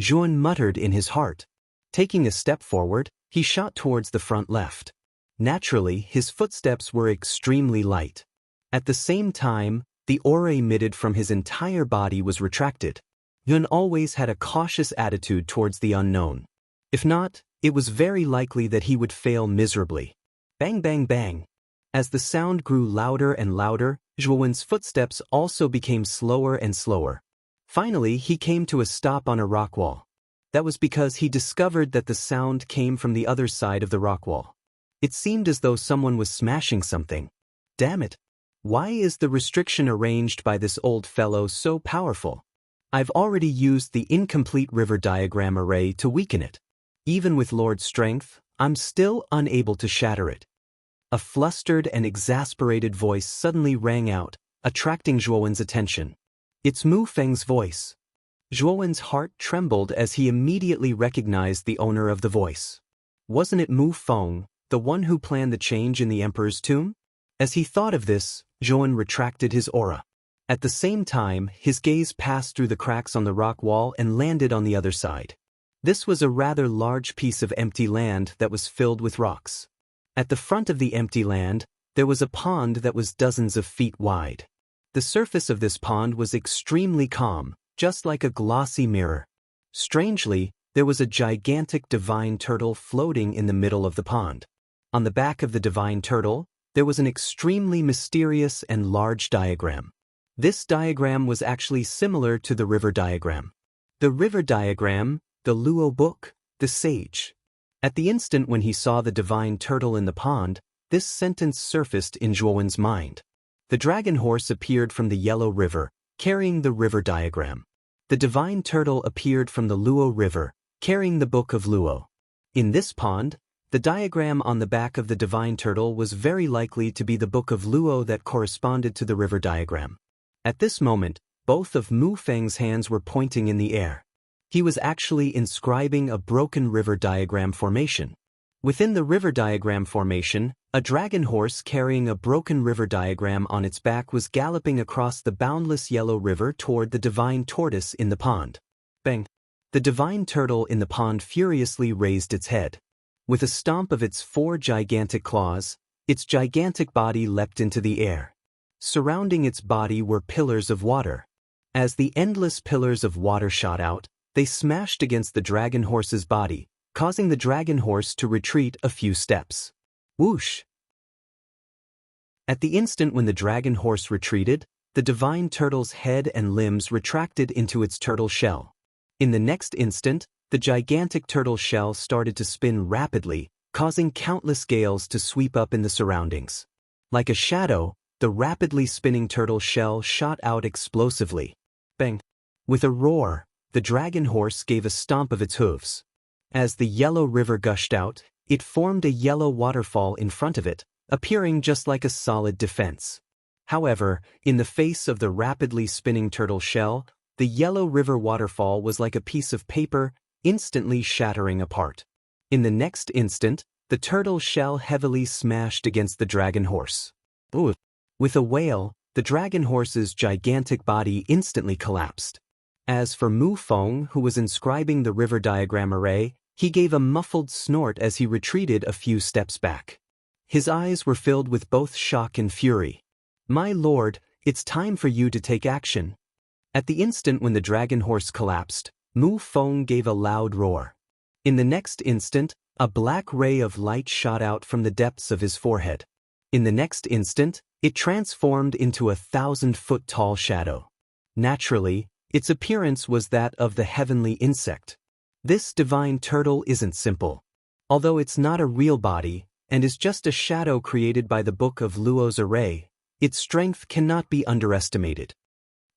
Zhuan muttered in his heart. Taking a step forward, he shot towards the front left. Naturally, his footsteps were extremely light. At the same time, the aura emitted from his entire body was retracted. Yun always had a cautious attitude towards the unknown. If not, it was very likely that he would fail miserably. Bang bang bang. As the sound grew louder and louder, Zhuowen's footsteps also became slower and slower. Finally, he came to a stop on a rock wall. That was because he discovered that the sound came from the other side of the rock wall. It seemed as though someone was smashing something. Damn it. Why is the restriction arranged by this old fellow so powerful? I've already used the incomplete river diagram array to weaken it. Even with Lord Strength, I'm still unable to shatter it. A flustered and exasperated voice suddenly rang out, attracting Zhuowen's attention. It's Mu Feng's voice. Zhuowen's heart trembled as he immediately recognized the owner of the voice. Wasn't it Mu Feng, the one who planned the change in the Emperor's tomb? As he thought of this, Zhuowen retracted his aura. At the same time, his gaze passed through the cracks on the rock wall and landed on the other side. This was a rather large piece of empty land that was filled with rocks. At the front of the empty land, there was a pond that was dozens of feet wide. The surface of this pond was extremely calm, just like a glossy mirror. Strangely, there was a gigantic divine turtle floating in the middle of the pond. On the back of the divine turtle, there was an extremely mysterious and large diagram. This diagram was actually similar to the river diagram. The river diagram, the Audiobook, the sage. At the instant when he saw the divine turtle in the pond, this sentence surfaced in Zhuowen's mind. The dragon horse appeared from the yellow river, carrying the river diagram. The divine turtle appeared from the Luo River, carrying the Book of Luo. In this pond, the diagram on the back of the divine turtle was very likely to be the Book of Luo that corresponded to the river diagram. At this moment, both of Mu Feng's hands were pointing in the air. He was actually inscribing a broken river diagram formation. Within the river diagram formation, a dragon horse carrying a broken river diagram on its back was galloping across the boundless yellow river toward the divine tortoise in the pond. Bang! The divine turtle in the pond furiously raised its head. With a stomp of its 4 gigantic claws, its gigantic body leapt into the air. Surrounding its body were pillars of water. As the endless pillars of water shot out, they smashed against the dragon horse's body, causing the dragon horse to retreat a few steps. Whoosh! At the instant when the dragon horse retreated, the divine turtle's head and limbs retracted into its turtle shell. In the next instant, the gigantic turtle shell started to spin rapidly, causing countless gales to sweep up in the surroundings. Like a shadow, the rapidly spinning turtle shell shot out explosively. Bang! With a roar, the dragon horse gave a stomp of its hooves. As the yellow river gushed out, it formed a yellow waterfall in front of it, appearing just like a solid defense. However, in the face of the rapidly spinning turtle shell, the yellow river waterfall was like a piece of paper, instantly shattering apart. In the next instant, the turtle shell heavily smashed against the dragon horse. Ooh. With a wail, the dragon horse's gigantic body instantly collapsed. As for Mu Feng, who was inscribing the river diagram array, he gave a muffled snort as he retreated a few steps back. His eyes were filled with both shock and fury. "My lord, it's time for you to take action." At the instant when the dragon horse collapsed, Mu Feng gave a loud roar. In the next instant, a black ray of light shot out from the depths of his forehead. In the next instant, it transformed into a 1,000-foot-tall shadow. Naturally, its appearance was that of the heavenly insect. This divine turtle isn't simple. Although it's not a real body, and is just a shadow created by the Book of Luo's array, its strength cannot be underestimated.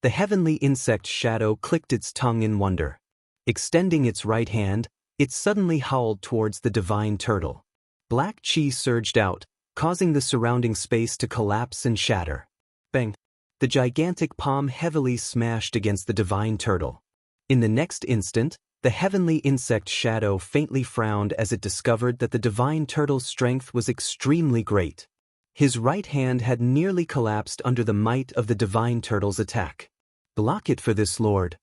The heavenly insect shadow clicked its tongue in wonder. Extending its right hand, it suddenly howled towards the divine turtle. Black chi surged out, causing the surrounding space to collapse and shatter. Bang! The gigantic palm heavily smashed against the divine turtle. In the next instant, the heavenly insect shadow faintly frowned as it discovered that the divine turtle's strength was extremely great. His right hand had nearly collapsed under the might of the divine turtle's attack. "Block it for this, lord."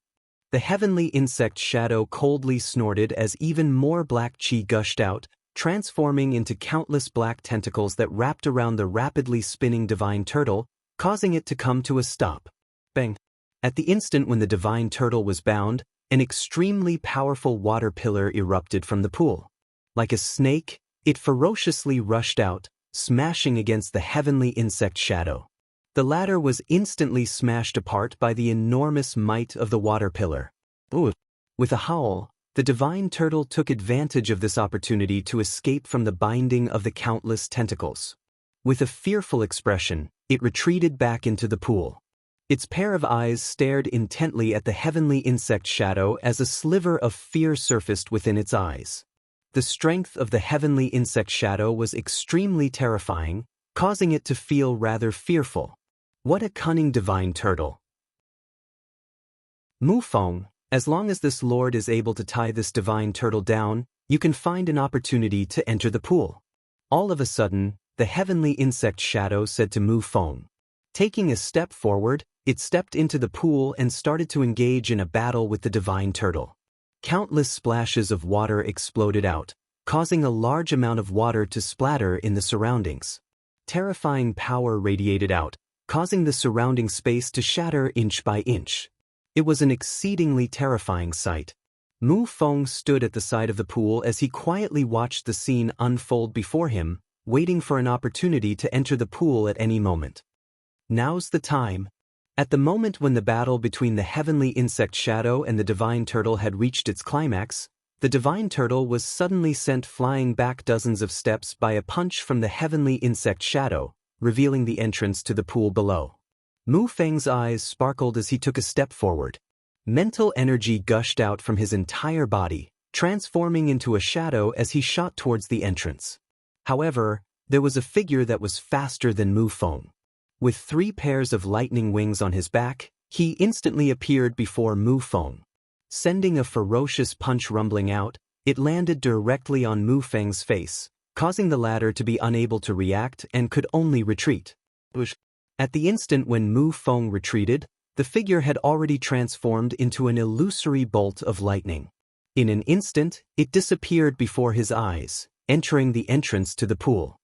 The heavenly insect shadow coldly snorted as even more black chi gushed out, transforming into countless black tentacles that wrapped around the rapidly spinning divine turtle, causing it to come to a stop. Bang! At the instant when the divine turtle was bound, an extremely powerful water pillar erupted from the pool. Like a snake, it ferociously rushed out, smashing against the heavenly insect shadow. The latter was instantly smashed apart by the enormous might of the water pillar. Ooh! With a howl, the divine turtle took advantage of this opportunity to escape from the binding of the countless tentacles. With a fearful expression, it retreated back into the pool. Its pair of eyes stared intently at the heavenly insect shadow as a sliver of fear surfaced within its eyes. The strength of the heavenly insect shadow was extremely terrifying, causing it to feel rather fearful. What a cunning divine turtle! Mu Feng, as long as this lord is able to tie this divine turtle down, you can find an opportunity to enter the pool. All of a sudden, the heavenly insect shadow said to Mu Feng. Taking a step forward, it stepped into the pool and started to engage in a battle with the divine turtle. Countless splashes of water exploded out, causing a large amount of water to splatter in the surroundings. Terrifying power radiated out, causing the surrounding space to shatter inch by inch. It was an exceedingly terrifying sight. Mu Feng stood at the side of the pool as he quietly watched the scene unfold before him, waiting for an opportunity to enter the pool at any moment. Now's the time. At the moment when the battle between the heavenly insect shadow and the divine turtle had reached its climax, the divine turtle was suddenly sent flying back dozens of steps by a punch from the heavenly insect shadow, revealing the entrance to the pool below. Mu Feng's eyes sparkled as he took a step forward. Mental energy gushed out from his entire body, transforming into a shadow as he shot towards the entrance. However, there was a figure that was faster than Mu Feng. With 3 pairs of lightning wings on his back, he instantly appeared before Mu Feng. Sending a ferocious punch rumbling out, it landed directly on Mu Feng's face, causing the latter to be unable to react and could only retreat. At the instant when Mu Feng retreated, the figure had already transformed into an illusory bolt of lightning. In an instant, it disappeared before his eyes, entering the entrance to the pool.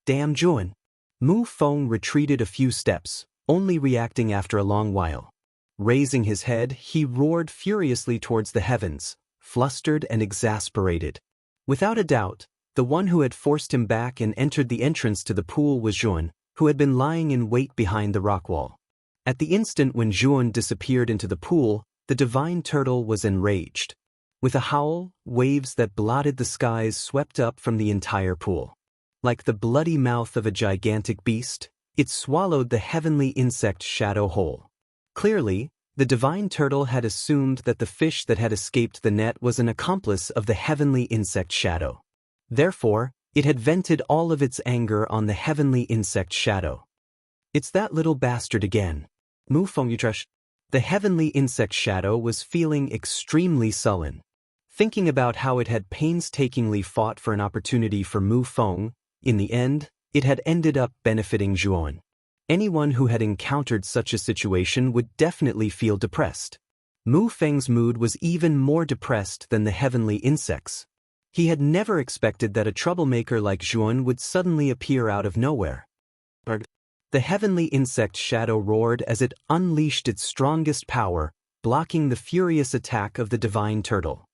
Damn Juan! Mu Feng retreated a few steps, only reacting after a long while. Raising his head, he roared furiously towards the heavens, flustered and exasperated. Without a doubt, the one who had forced him back and entered the entrance to the pool was Juan, who had been lying in wait behind the rock wall. At the instant when Juan disappeared into the pool, The divine turtle was enraged. With a howl, waves that blotted the skies swept up from the entire pool. Like the bloody mouth of a gigantic beast, it swallowed the heavenly insect shadow whole. Clearly, the divine turtle had assumed that the fish that had escaped the net was an accomplice of the heavenly insect shadow. Therefore, it had vented all of its anger on the heavenly insect shadow. It's that little bastard again. Mu Feng Yutrash. The heavenly insect shadow was feeling extremely sullen. Thinking about how it had painstakingly fought for an opportunity for Mu Feng, in the end, it had ended up benefiting Zhuan. Anyone who had encountered such a situation would definitely feel depressed. Mu Feng's mood was even more depressed than the heavenly insects. He had never expected that a troublemaker like Zhuan would suddenly appear out of nowhere. The heavenly insect shadow roared as it unleashed its strongest power, blocking the furious attack of the divine turtle.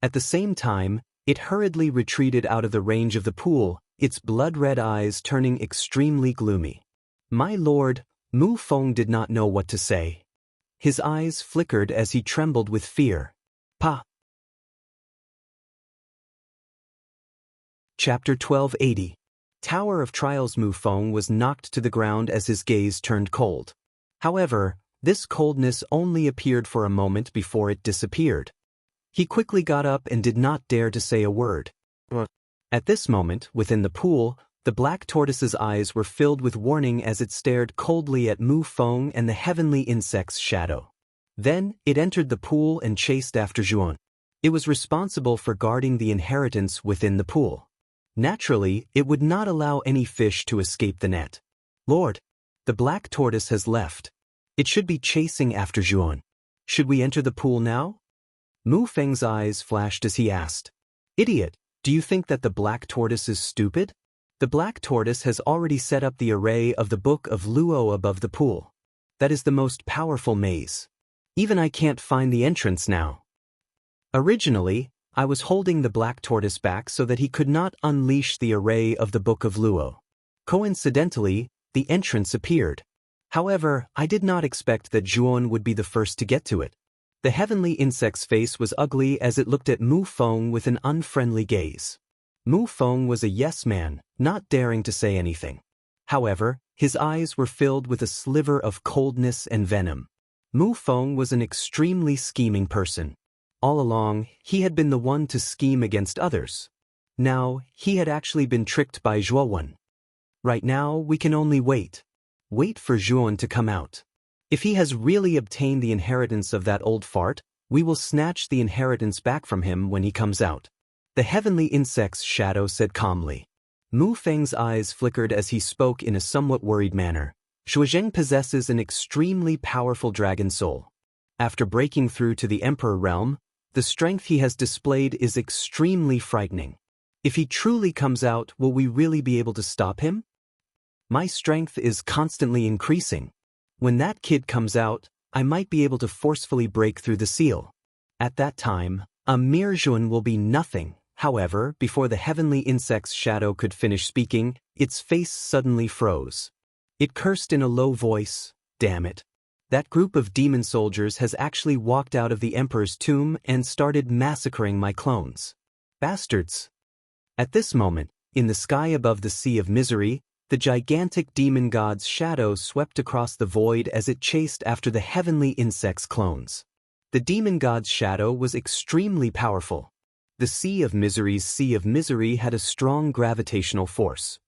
At the same time, it hurriedly retreated out of the range of the pool, its blood-red eyes turning extremely gloomy. My lord, Mu Feng did not know what to say. His eyes flickered as he trembled with fear. Pa. Chapter 1280. Tower of Trials. Mu Feng was knocked to the ground as his gaze turned cold. However, this coldness only appeared for a moment before it disappeared. He quickly got up and did not dare to say a word. At this moment, within the pool, the black tortoise's eyes were filled with warning as it stared coldly at Mu Feng and the heavenly insect's shadow. Then, it entered the pool and chased after Zhuan. It was responsible for guarding the inheritance within the pool. Naturally, it would not allow any fish to escape the net. Lord, the black tortoise has left. It should be chasing after Zhuan. Should we enter the pool now? Mu Feng's eyes flashed as he asked. Idiot, do you think that the black tortoise is stupid? The black tortoise has already set up the array of the Book of Luo above the pool. That is the most powerful maze. Even I can't find the entrance now. Originally, I was holding the black tortoise back so that he could not unleash the array of the Book of Luo. Coincidentally, the entrance appeared. However, I did not expect that Zhuan would be the first to get to it. The heavenly insect's face was ugly as it looked at Mu Feng with an unfriendly gaze. Mu Feng was a yes man, not daring to say anything. However, his eyes were filled with a sliver of coldness and venom. Mu Feng was an extremely scheming person. All along, he had been the one to scheme against others. Now, he had actually been tricked by Zhuan. Right now, we can only wait. Wait for Zhuan to come out. If he has really obtained the inheritance of that old fart, we will snatch the inheritance back from him when he comes out. The heavenly insect's shadow said calmly. Mu Feng's eyes flickered as he spoke in a somewhat worried manner. Shuozheng possesses an extremely powerful dragon soul. After breaking through to the Emperor realm, the strength he has displayed is extremely frightening. If he truly comes out, will we really be able to stop him? My strength is constantly increasing. When that kid comes out, I might be able to forcefully break through the seal. At that time, a mere Zhuan will be nothing. However, before the heavenly insect's shadow could finish speaking, its face suddenly froze. It cursed in a low voice, "Damn it. That group of demon soldiers has actually walked out of the Emperor's tomb and started massacring my clones. Bastards." At this moment, in the sky above the Sea of Misery, the gigantic demon god's shadow swept across the void as it chased after the heavenly insect's clones. The demon god's shadow was extremely powerful. The Sea of Misery had a strong gravitational force.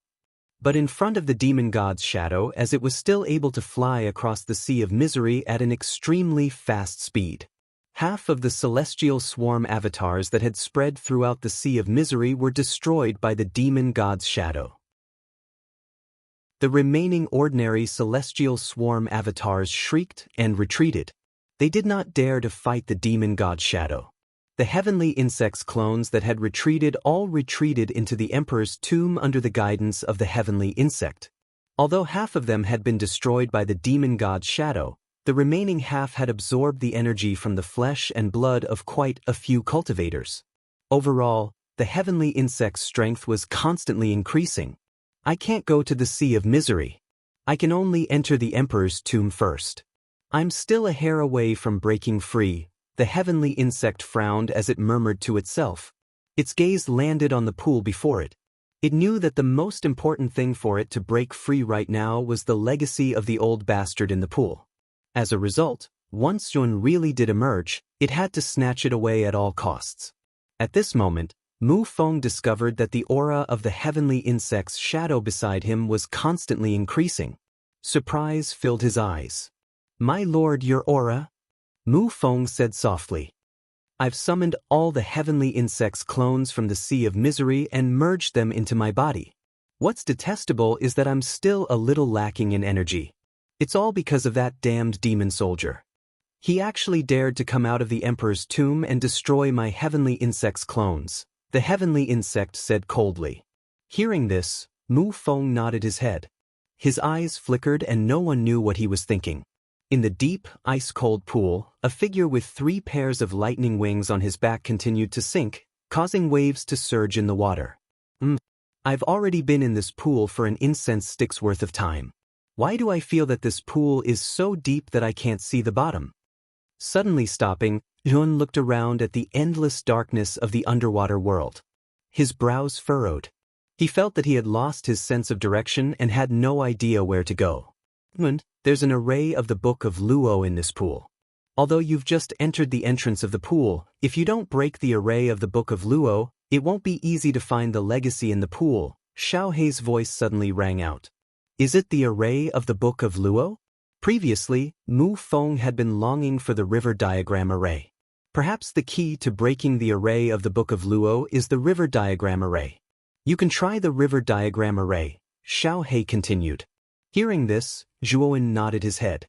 But in front of the demon god's shadow, as it was still able to fly across the Sea of Misery at an extremely fast speed. Half of the celestial swarm avatars that had spread throughout the Sea of Misery were destroyed by the demon god's shadow. The remaining ordinary celestial swarm avatars shrieked and retreated. They did not dare to fight the demon god's shadow. The heavenly insect's clones that had retreated all retreated into the Emperor's tomb under the guidance of the heavenly insect. Although half of them had been destroyed by the demon god's shadow, the remaining half had absorbed the energy from the flesh and blood of quite a few cultivators. Overall, the heavenly insect's strength was constantly increasing. I can't go to the Sea of Misery. I can only enter the Emperor's tomb first. I'm still a hair away from breaking free, the heavenly insect frowned as it murmured to itself. Its gaze landed on the pool before it. It knew that the most important thing for it to break free right now was the legacy of the old bastard in the pool. As a result, once Jun really did emerge, it had to snatch it away at all costs. At this moment, Mu Feng discovered that the aura of the heavenly insect's shadow beside him was constantly increasing. Surprise filled his eyes. "My lord, your aura?" Mu Feng said softly. "I've summoned all the heavenly insect's clones from the sea of misery and merged them into my body. What's detestable is that I'm still a little lacking in energy. It's all because of that damned demon soldier. He actually dared to come out of the emperor's tomb and destroy my heavenly insect's clones," the heavenly insect said coldly. Hearing this, Mu Feng nodded his head. His eyes flickered and no one knew what he was thinking. In the deep, ice-cold pool, a figure with 3 pairs of lightning wings on his back continued to sink, causing waves to surge in the water. I've already been in this pool for an incense stick's worth of time. Why do I feel that this pool is so deep that I can't see the bottom?" Suddenly stopping, Jun looked around at the endless darkness of the underwater world. His brows furrowed. He felt that he had lost his sense of direction and had no idea where to go. "There's an array of the Book of Luo in this pool. Although you've just entered the entrance of the pool, if you don't break the array of the Book of Luo, it won't be easy to find the legacy in the pool," Xiao Hei's voice suddenly rang out. "Is it the array of the Book of Luo?" Previously, Mu Feng had been longing for the river diagram array. Perhaps the key to breaking the array of the Book of Luo is the river diagram array. "You can try the river diagram array," Xiao Hei continued. Hearing this, Zhuowen nodded his head.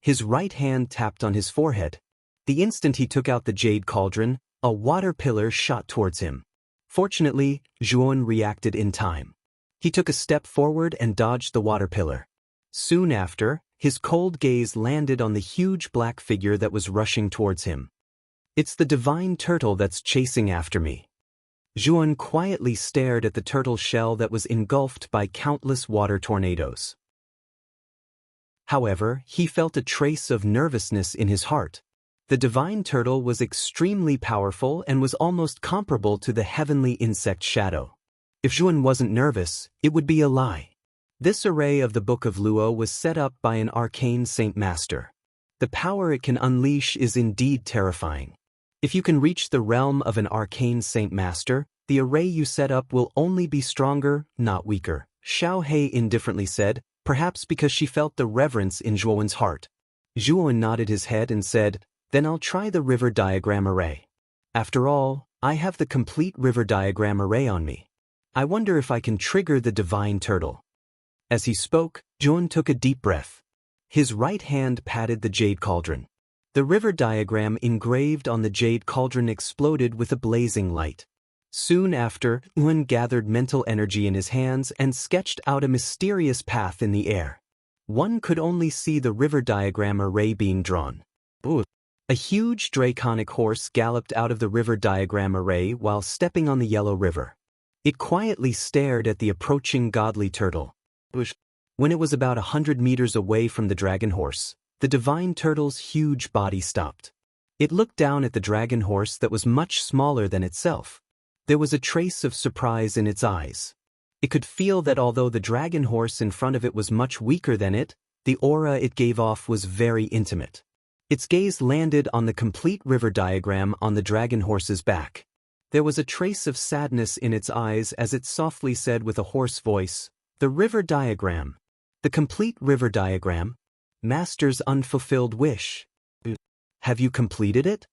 His right hand tapped on his forehead. The instant he took out the jade cauldron, a water pillar shot towards him. Fortunately, Zhuowen reacted in time. He took a step forward and dodged the water pillar. Soon after, his cold gaze landed on the huge black figure that was rushing towards him. "It's the divine turtle that's chasing after me." Zhuowen quietly stared at the turtle shell that was engulfed by countless water tornadoes. However, he felt a trace of nervousness in his heart. The divine turtle was extremely powerful and was almost comparable to the heavenly insect shadow. If Zhuowen wasn't nervous, it would be a lie. This array of the Book of Luo was set up by an arcane saint master. The power it can unleash is indeed terrifying. If you can reach the realm of an arcane saint master, the array you set up will only be stronger, not weaker, Xiao Hei indifferently said, perhaps because she felt the reverence in Zhuowen's heart. Zhuowen nodded his head and said, "Then I'll try the river diagram array. After all, I have the complete river diagram array on me. I wonder if I can trigger the divine turtle." As he spoke, Zhuowen took a deep breath. His right hand patted the jade cauldron. The river diagram engraved on the jade cauldron exploded with a blazing light. Soon after, Zhuowen gathered mental energy in his hands and sketched out a mysterious path in the air. One could only see the river diagram array being drawn. A huge draconic horse galloped out of the river diagram array while stepping on the yellow river. It quietly stared at the approaching godly turtle. When it was about 100 meters away from the dragon horse, the divine turtle's huge body stopped. It looked down at the dragon horse that was much smaller than itself. There was a trace of surprise in its eyes. It could feel that although the dragon horse in front of it was much weaker than it, the aura it gave off was very intimate. Its gaze landed on the complete river diagram on the dragon horse's back. There was a trace of sadness in its eyes as it softly said with a hoarse voice, "The river diagram. The complete river diagram. Master's unfulfilled wish. Have you completed it?"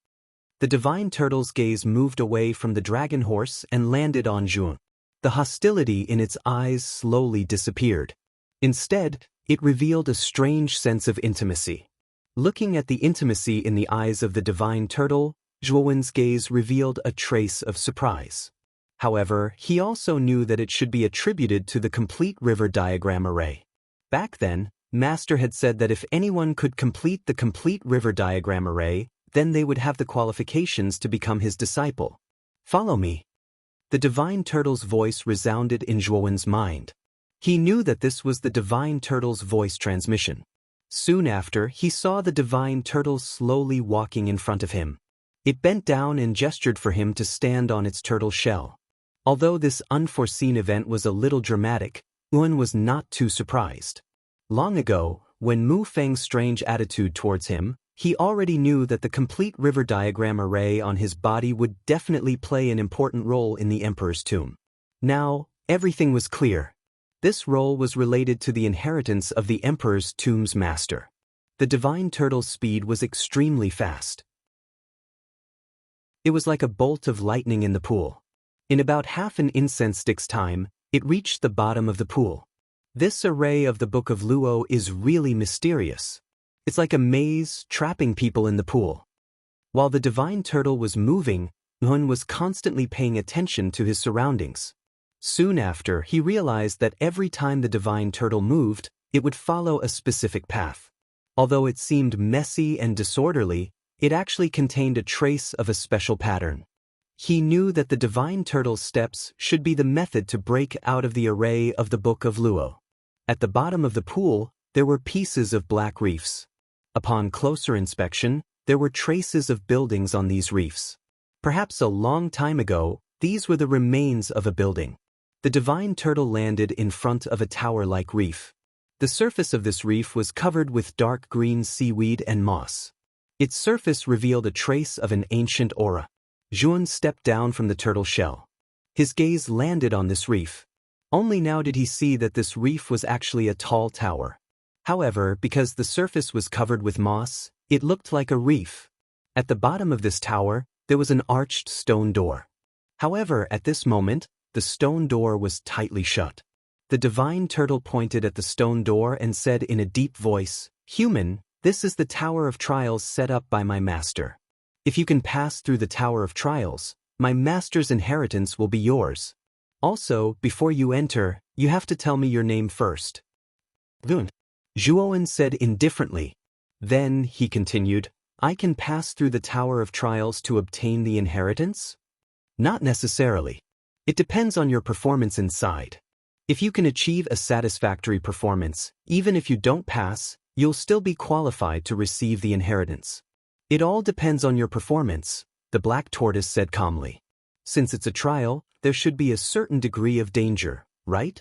The divine turtle's gaze moved away from the dragon horse and landed on Zhuowen. The hostility in its eyes slowly disappeared. Instead, it revealed a strange sense of intimacy. Looking at the intimacy in the eyes of the divine turtle, Zhuowen's gaze revealed a trace of surprise. However, he also knew that it should be attributed to the complete river diagram array. Back then, Master had said that if anyone could complete the complete river diagram array, then they would have the qualifications to become his disciple. "Follow me." The divine turtle's voice resounded in Zhuowen's mind. He knew that this was the divine turtle's voice transmission. Soon after, he saw the divine turtle slowly walking in front of him. It bent down and gestured for him to stand on its turtle shell. Although this unforeseen event was a little dramatic, Yuan was not too surprised. Long ago, when Mu Feng's strange attitude towards him, he already knew that the complete river diagram array on his body would definitely play an important role in the emperor's tomb. Now, everything was clear. This role was related to the inheritance of the emperor's tomb's master. The divine turtle's speed was extremely fast. It was like a bolt of lightning in the pool. In about half an incense stick's time, it reached the bottom of the pool. This array of the Book of Luo is really mysterious. It's like a maze trapping people in the pool. While the divine turtle was moving, Yuan was constantly paying attention to his surroundings. Soon after, he realized that every time the divine turtle moved, it would follow a specific path. Although it seemed messy and disorderly, it actually contained a trace of a special pattern. He knew that the divine turtle's steps should be the method to break out of the array of the Book of Luo. At the bottom of the pool, there were pieces of black reefs. Upon closer inspection, there were traces of buildings on these reefs. Perhaps a long time ago, these were the remains of a building. The divine turtle landed in front of a tower-like reef. The surface of this reef was covered with dark green seaweed and moss. Its surface revealed a trace of an ancient aura. Yuan stepped down from the turtle shell. His gaze landed on this reef. Only now did he see that this reef was actually a tall tower. However, because the surface was covered with moss, it looked like a reef. At the bottom of this tower, there was an arched stone door. However, at this moment, the stone door was tightly shut. The divine turtle pointed at the stone door and said in a deep voice, "Human, this is the Tower of Trials set up by my master. If you can pass through the Tower of Trials, my master's inheritance will be yours. Also, before you enter, you have to tell me your name first." "Lun," Zhuowen said indifferently. Then, he continued, "I can pass through the Tower of Trials to obtain the inheritance?" "Not necessarily. It depends on your performance inside. If you can achieve a satisfactory performance, even if you don't pass, you'll still be qualified to receive the inheritance." "It all depends on your performance," the black tortoise said calmly. "Since it's a trial, there should be a certain degree of danger, right?"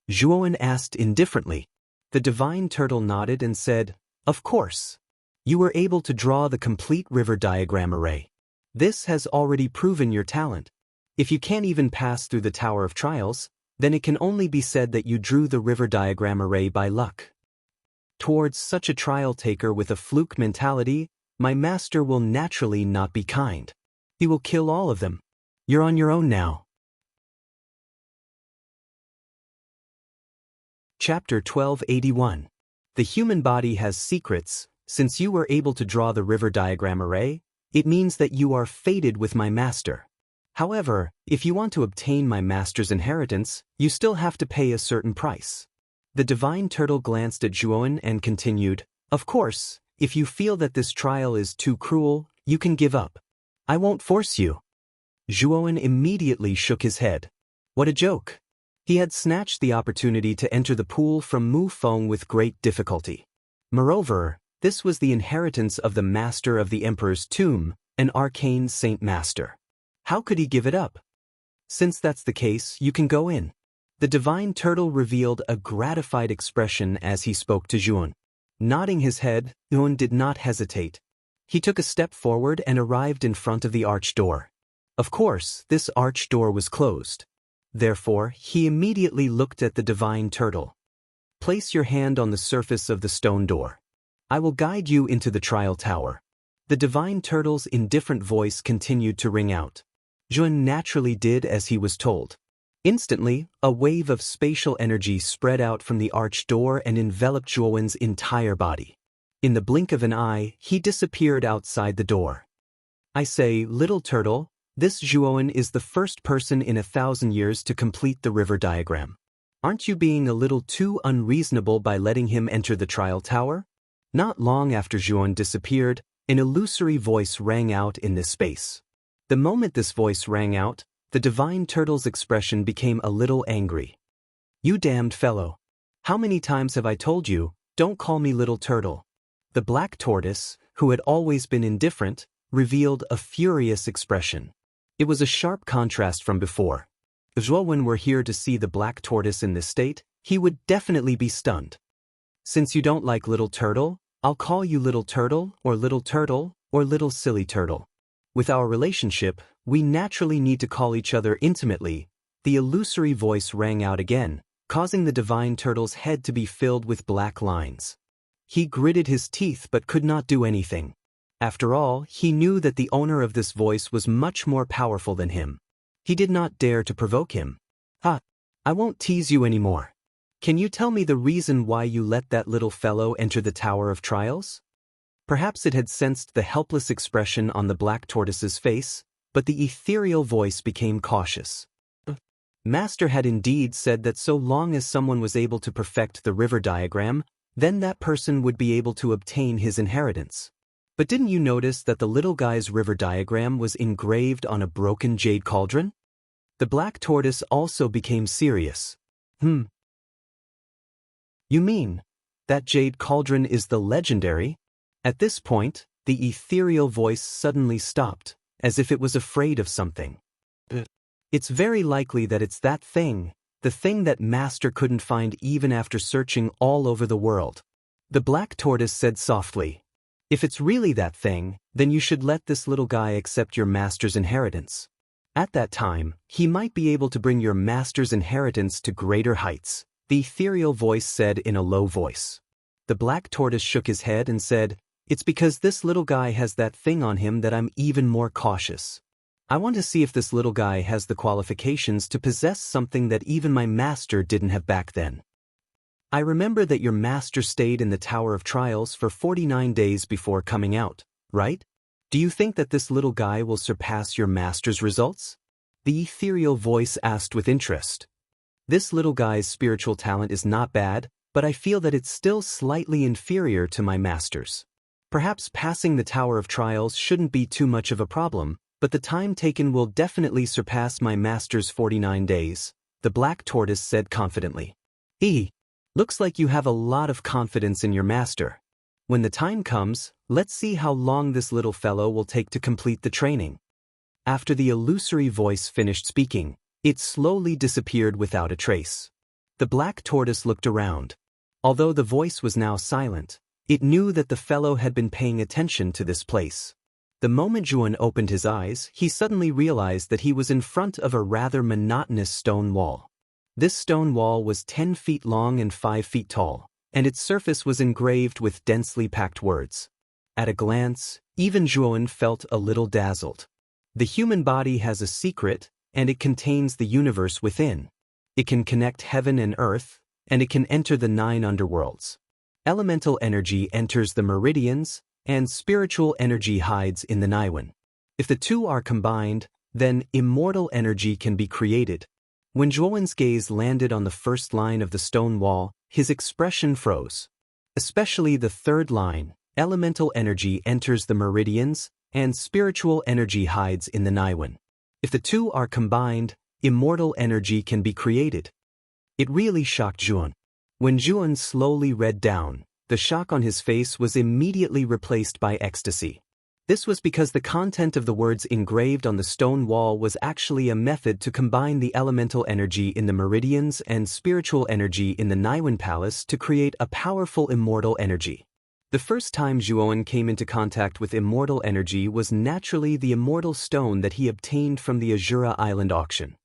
Zhuowen asked indifferently. The divine turtle nodded and said, "Of course. You were able to draw the complete river diagram array. This has already proven your talent. If you can't even pass through the Tower of Trials, then it can only be said that you drew the river diagram array by luck. Towards such a trial taker with a fluke mentality, my master will naturally not be kind. He will kill all of them. You're on your own now." Chapter 1281. The human body has secrets. Since you were able to draw the river diagram array, it means that you are fated with my master. However, if you want to obtain my master's inheritance, you still have to pay a certain price. The divine turtle glanced at Zhuowen and continued, "Of course, if you feel that this trial is too cruel, you can give up. I won't force you." Zhuowen immediately shook his head. What a joke. He had snatched the opportunity to enter the pool from Mu Feng with great difficulty. Moreover, this was the inheritance of the master of the emperor's tomb, an arcane saint master. How could he give it up? "Since that's the case, you can go in." The divine turtle revealed a gratified expression as he spoke to Zhuowen. Nodding his head, Zhuowen did not hesitate. He took a step forward and arrived in front of the arched door. Of course, this arched door was closed. Therefore, he immediately looked at the divine turtle. "Place your hand on the surface of the stone door. I will guide you into the trial tower." The divine turtle's indifferent voice continued to ring out. Zhuowen naturally did as he was told. Instantly, a wave of spatial energy spread out from the arched door and enveloped Zhuowen's entire body. In the blink of an eye, he disappeared outside the door. "I say, little turtle, this Zhuowen is the first person in 1,000 years to complete the river diagram. Aren't you being a little too unreasonable by letting him enter the trial tower?" Not long after Zhuowen disappeared, an illusory voice rang out in this space. The moment this voice rang out, the divine turtle's expression became a little angry. "You damned fellow. How many times have I told you, Don't call me little turtle." The black tortoise, who had always been indifferent, revealed a furious expression. It was a sharp contrast from before. If Zhuowen were here to see the black tortoise in this state, he would definitely be stunned. "Since you don't like little turtle, I'll call you little turtle or little silly turtle. With our relationship, we naturally need to call each other intimately." The illusory voice rang out again, causing the divine turtle's head to be filled with black lines. He gritted his teeth but could not do anything. After all, he knew that the owner of this voice was much more powerful than him. He did not dare to provoke him. "Ha! I won't tease you anymore. Can you tell me the reason why you let that little fellow enter the Tower of Trials?" Perhaps it had sensed the helpless expression on the black tortoise's face, but the ethereal voice became cautious. Master had indeed said that so long as someone was able to perfect the river diagram, then that person would be able to obtain his inheritance. But didn't you notice that the little guy's river diagram was engraved on a broken jade cauldron? The black tortoise also became serious. You mean, that jade cauldron is the legendary?" At this point, the ethereal voice suddenly stopped, as if it was afraid of something. "It's very likely that it's that thing, the thing that Master couldn't find even after searching all over the world." The black tortoise said softly, "If it's really that thing, then you should let this little guy accept your master's inheritance. At that time, he might be able to bring your master's inheritance to greater heights," the ethereal voice said in a low voice. The black tortoise shook his head and said, "It's because this little guy has that thing on him that I'm even more cautious. I want to see if this little guy has the qualifications to possess something that even my master didn't have back then. I remember that your master stayed in the Tower of Trials for 49 days before coming out, right? Do you think that this little guy will surpass your master's results?" The ethereal voice asked with interest. "This little guy's spiritual talent is not bad, but I feel that it's still slightly inferior to my master's. Perhaps passing the Tower of Trials shouldn't be too much of a problem, but the time taken will definitely surpass my master's 49 days, the black tortoise said confidently. Looks like you have a lot of confidence in your master. When the time comes, let's see how long this little fellow will take to complete the training." After the illusory voice finished speaking, it slowly disappeared without a trace. The black tortoise looked around. Although the voice was now silent, it knew that the fellow had been paying attention to this place. The moment Zhuan opened his eyes, he suddenly realized that he was in front of a rather monotonous stone wall. This stone wall was 10 feet long and 5 feet tall, and its surface was engraved with densely packed words. At a glance, even Zhuan felt a little dazzled. The human body has a secret, and it contains the universe within. It can connect heaven and earth, and it can enter the 9 underworlds. Elemental energy enters the meridians, and spiritual energy hides in the Naiwen. If the two are combined, then immortal energy can be created. When Zhuowen's gaze landed on the first line of the stone wall, his expression froze. Especially the third line, elemental energy enters the meridians, and spiritual energy hides in the Naiwen. If the two are combined, immortal energy can be created. It really shocked Zhuan. When Zhuan slowly read down, the shock on his face was immediately replaced by ecstasy. This was because the content of the words engraved on the stone wall was actually a method to combine the elemental energy in the meridians and spiritual energy in the Naiwen Palace to create a powerful immortal energy. The first time Zhuowen came into contact with immortal energy was naturally the immortal stone that he obtained from the Azura Island auction.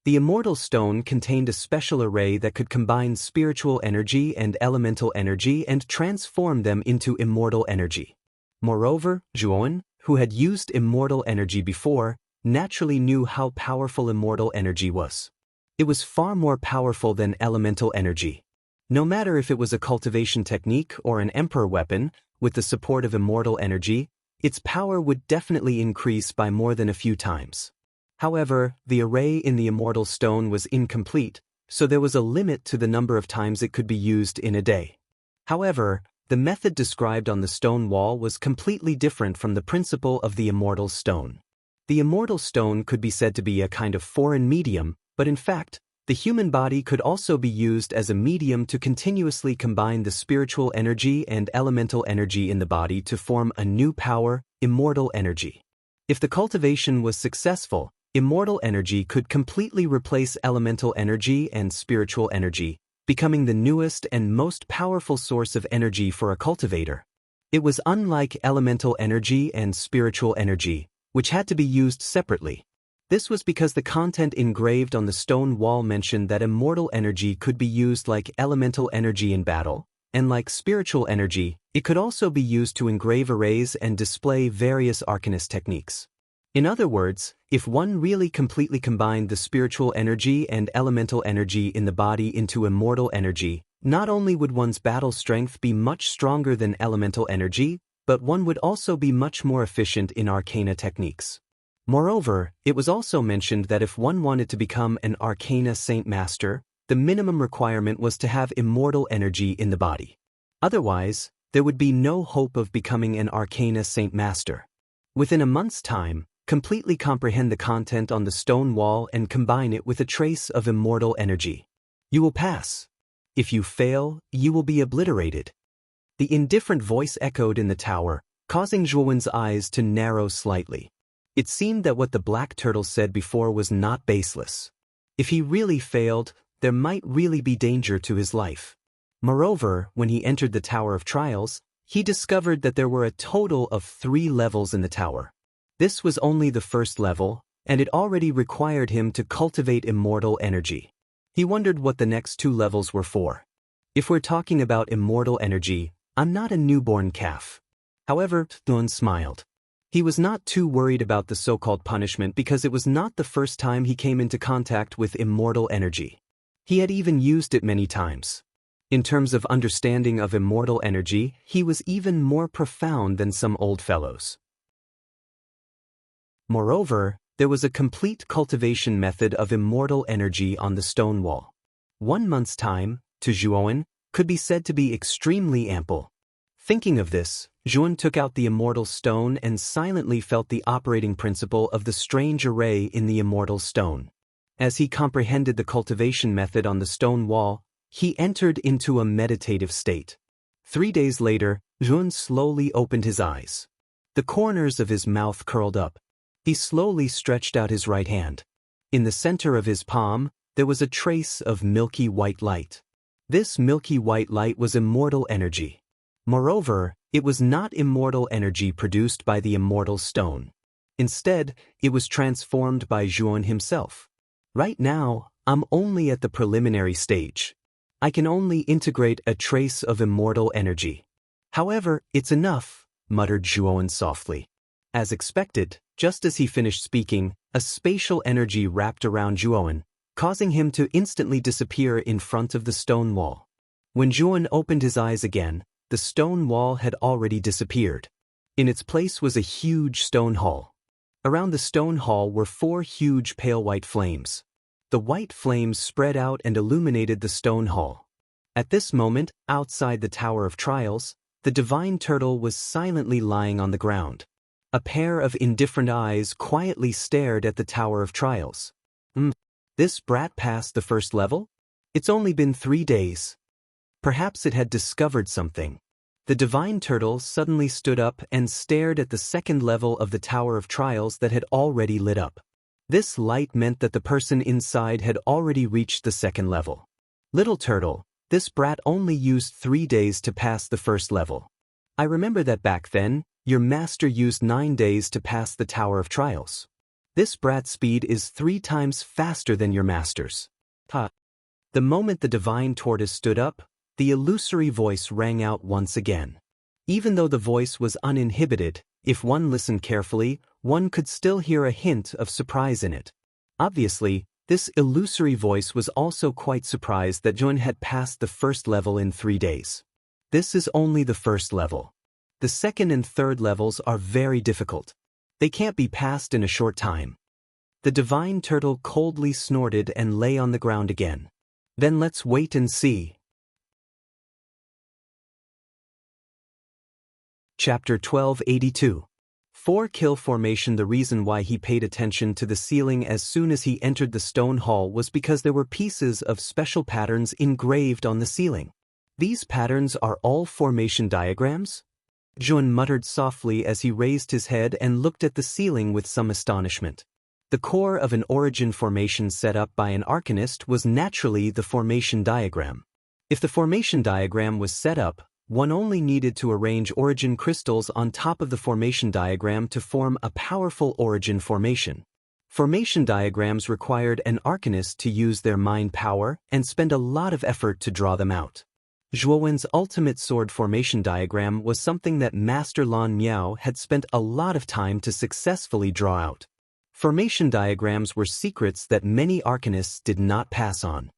The immortal stone contained a special array that could combine spiritual energy and elemental energy and transform them into immortal energy. Moreover, Zhuowen, who had used immortal energy before, naturally knew how powerful immortal energy was. It was far more powerful than elemental energy. No matter if it was a cultivation technique or an emperor weapon, with the support of immortal energy, its power would definitely increase by more than a few times. However, the array in the immortal stone was incomplete, so there was a limit to the number of times it could be used in a day. However, the method described on the stone wall was completely different from the principle of the immortal stone. The immortal stone could be said to be a kind of foreign medium, but in fact, The human body could also be used as a medium to continuously combine the spiritual energy and elemental energy in the body to form a new power, immortal energy. If the cultivation was successful, immortal energy could completely replace elemental energy and spiritual energy, becoming the newest and most powerful source of energy for a cultivator. It was unlike elemental energy and spiritual energy, which had to be used separately. This was because the content engraved on the stone wall mentioned that immortal energy could be used like elemental energy in battle, and like spiritual energy, it could also be used to engrave arrays and display various arcanist techniques. In other words, if one really completely combined the spiritual energy and elemental energy in the body into immortal energy, not only would one's battle strength be much stronger than elemental energy, but one would also be much more efficient in arcana techniques. Moreover, it was also mentioned that if one wanted to become an arcana saint master, the minimum requirement was to have immortal energy in the body. Otherwise, there would be no hope of becoming an arcana saint master. Within a month's time, completely comprehend the content on the stone wall and combine it with a trace of immortal energy. You will pass. If you fail, you will be obliterated. The indifferent voice echoed in the tower, causing Zhuowen's eyes to narrow slightly. It seemed that what the black turtle said before was not baseless. If he really failed, there might really be danger to his life. Moreover, when he entered the Tower of Trials, he discovered that there were a total of 3 levels in the tower. This was only the first level, and it already required him to cultivate immortal energy. He wondered what the next 2 levels were for. If we're talking about immortal energy, I'm not a newborn calf. However, Dun smiled. He was not too worried about the so-called punishment because it was not the first time he came into contact with immortal energy. He had even used it many times. In terms of understanding of immortal energy, he was even more profound than some old fellows. Moreover, there was a complete cultivation method of immortal energy on the stone wall. 1 month's time, to Zhuowen, could be said to be extremely ample. Thinking of this, Zhuowen took out the immortal stone and silently felt the operating principle of the strange array in the immortal stone. As he comprehended the cultivation method on the stone wall, he entered into a meditative state. 3 days later, Zhuowen slowly opened his eyes. The corners of his mouth curled up. He slowly stretched out his right hand. In the center of his palm, there was a trace of milky white light. This milky white light was immortal energy. Moreover, it was not immortal energy produced by the immortal stone. Instead, it was transformed by Zhuowen himself. Right now, I'm only at the preliminary stage. I can only integrate a trace of immortal energy. However, it's enough, muttered Zhuowen softly. As expected, just as he finished speaking, a spatial energy wrapped around Zhuowen, causing him to instantly disappear in front of the stone wall. When Zhuowen opened his eyes again, the stone wall had already disappeared. In its place was a huge stone hall. Around the stone hall were 4 huge pale white flames. The white flames spread out and illuminated the stone hall. At this moment, outside the Tower of Trials, the divine turtle was silently lying on the ground. A pair of indifferent eyes quietly stared at the Tower of Trials. This brat passed the first level? It's only been 3 days. Perhaps it had discovered something. The divine turtle suddenly stood up and stared at the second level of the Tower of Trials that had already lit up. This light meant that the person inside had already reached the second level. Little turtle, this brat only used 3 days to pass the first level. I remember that back then, your master used 9 days to pass the Tower of Trials. This brat's speed is 3 times faster than your master's. The moment the divine tortoise stood up, the illusory voice rang out once again. Even though the voice was uninhibited, if one listened carefully, one could still hear a hint of surprise in it. Obviously, this illusory voice was also quite surprised that Zhuowen had passed the first level in 3 days. This is only the first level. The second and third levels are very difficult. They can't be passed in a short time. The divine turtle coldly snorted and lay on the ground again. Then let's wait and see. Chapter 1282. four-kill formation. The reason why he paid attention to the ceiling as soon as he entered the stone hall was because there were pieces of special patterns engraved on the ceiling. These patterns are all formation diagrams? Zhuan muttered softly as he raised his head and looked at the ceiling with some astonishment. The core of an origin formation set up by an arcanist was naturally the formation diagram. If the formation diagram was set up, one only needed to arrange origin crystals on top of the formation diagram to form a powerful origin formation. Formation diagrams required an arcanist to use their mind power and spend a lot of effort to draw them out. Zhuowen's ultimate sword formation diagram was something that Master Lan Miao had spent a lot of time to successfully draw out. Formation diagrams were secrets that many arcanists did not pass on.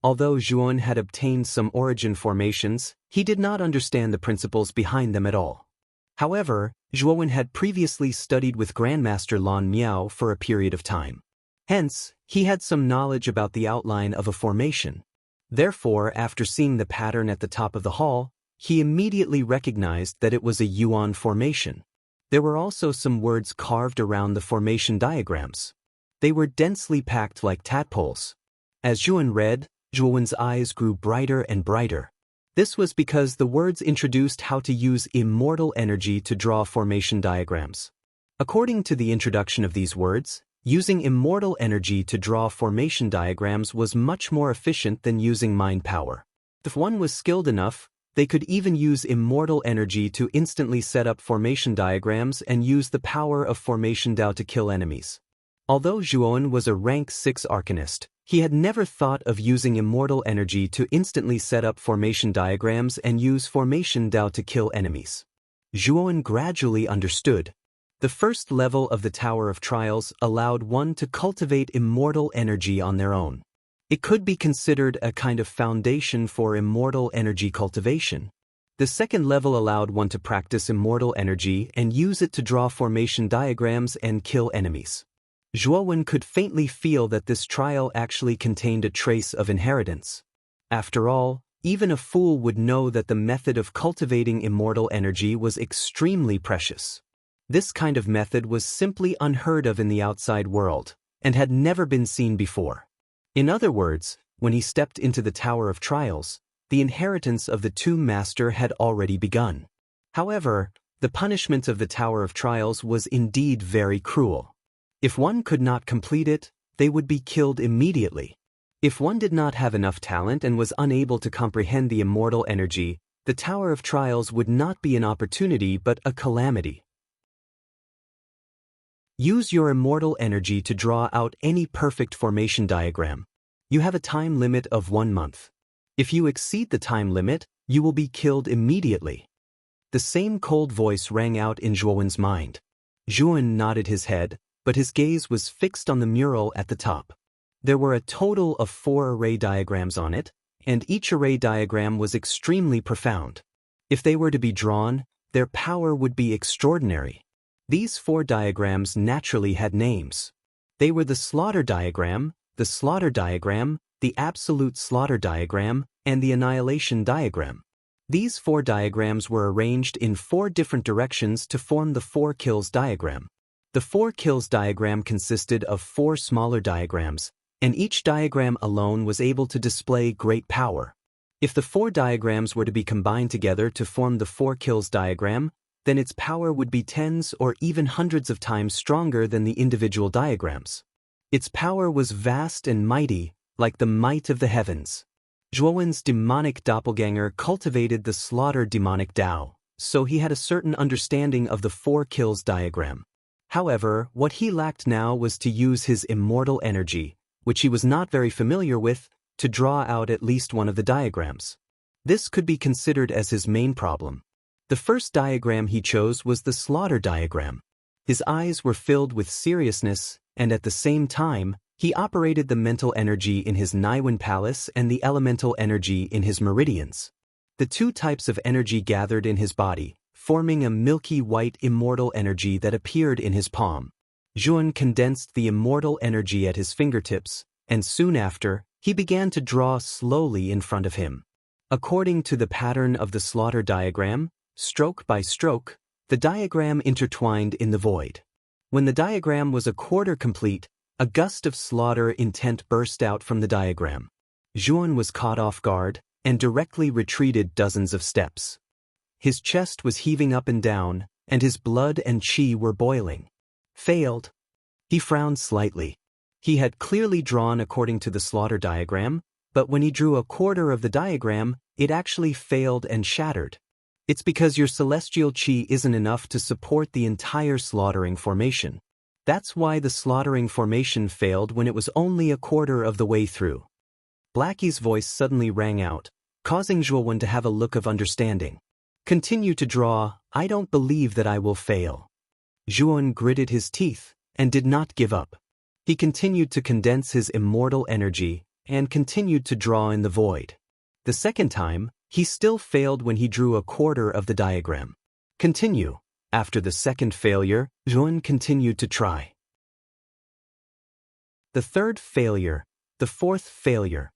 Although Zhuowen had obtained some origin formations, he did not understand the principles behind them at all. However, Zhuowen had previously studied with Grandmaster Lan Miao for a period of time. Hence, he had some knowledge about the outline of a formation. Therefore, after seeing the pattern at the top of the hall, he immediately recognized that it was a yuan formation. There were also some words carved around the formation diagrams. They were densely packed like tadpoles. As Zhuowen read, Zhuowen's eyes grew brighter and brighter. This was because the words introduced how to use immortal energy to draw formation diagrams. According to the introduction of these words, using immortal energy to draw formation diagrams was much more efficient than using mind power. If one was skilled enough, they could even use immortal energy to instantly set up formation diagrams and use the power of formation Dao to kill enemies. Although Zhuowen was a rank 6 arcanist, he had never thought of using immortal energy to instantly set up formation diagrams and use formation Dao to kill enemies. Zhuowen gradually understood. The first level of the Tower of Trials allowed one to cultivate immortal energy on their own. It could be considered a kind of foundation for immortal energy cultivation. The second level allowed one to practice immortal energy and use it to draw formation diagrams and kill enemies. Zhuowen could faintly feel that this trial actually contained a trace of inheritance. After all, even a fool would know that the method of cultivating immortal energy was extremely precious. This kind of method was simply unheard of in the outside world, and had never been seen before. In other words, when he stepped into the Tower of Trials, the inheritance of the Tomb Master had already begun. However, the punishment of the Tower of Trials was indeed very cruel. If one could not complete it, they would be killed immediately. If one did not have enough talent and was unable to comprehend the immortal energy, the Tower of Trials would not be an opportunity but a calamity. Use your immortal energy to draw out any perfect formation diagram. You have a time limit of 1 month. If you exceed the time limit, you will be killed immediately. The same cold voice rang out in Zhuowen's mind. Zhuowen nodded his head, but his gaze was fixed on the mural at the top. There were a total of 4 array diagrams on it, and each array diagram was extremely profound. If they were to be drawn, their power would be extraordinary. These 4 diagrams naturally had names. They were the slaughter diagram, the absolute slaughter diagram, and the annihilation diagram. These 4 diagrams were arranged in 4 different directions to form the 4 kills diagram. The 4 kills diagram consisted of 4 smaller diagrams, and each diagram alone was able to display great power. If the 4 diagrams were to be combined together to form the 4 kills diagram, then its power would be tens or even hundreds of times stronger than the individual diagrams. Its power was vast and mighty, like the might of the heavens. Zhuowen's demonic doppelganger cultivated the slaughter demonic Dao, so he had a certain understanding of the 4 kills diagram. However, what he lacked now was to use his immortal energy, which he was not very familiar with, to draw out at least one of the diagrams. This could be considered as his main problem. The first diagram he chose was the slaughter diagram. His eyes were filled with seriousness, and at the same time, he operated the mental energy in his Naiwen Palace and the elemental energy in his meridians. The 2 types of energy gathered in his body, forming a milky white immortal energy that appeared in his palm. Zhuowen condensed the immortal energy at his fingertips, and soon after, he began to draw slowly in front of him. According to the pattern of the slaughter diagram, stroke by stroke, The diagram intertwined in the void. When the diagram was a quarter complete, a gust of slaughter intent burst out from the diagram. Zhuan was caught off guard and directly retreated dozens of steps. His chest was heaving up and down, and his blood and qi were boiling. Failed. He frowned slightly. He had clearly drawn according to the slaughter diagram, but when he drew a quarter of the diagram, it actually failed and shattered. It's because your celestial qi isn't enough to support the entire slaughtering formation. That's why the slaughtering formation failed when it was only a quarter of the way through. Blackie's voice suddenly rang out, causing Zhuan to have a look of understanding. Continue to draw, I don't believe that I will fail. Zhuan gritted his teeth and did not give up. He continued to condense his immortal energy and continued to draw in the void. The second time, he still failed when he drew a quarter of the diagram. Continue. After the second failure, Zhuan continued to try. The third failure, the fourth failure.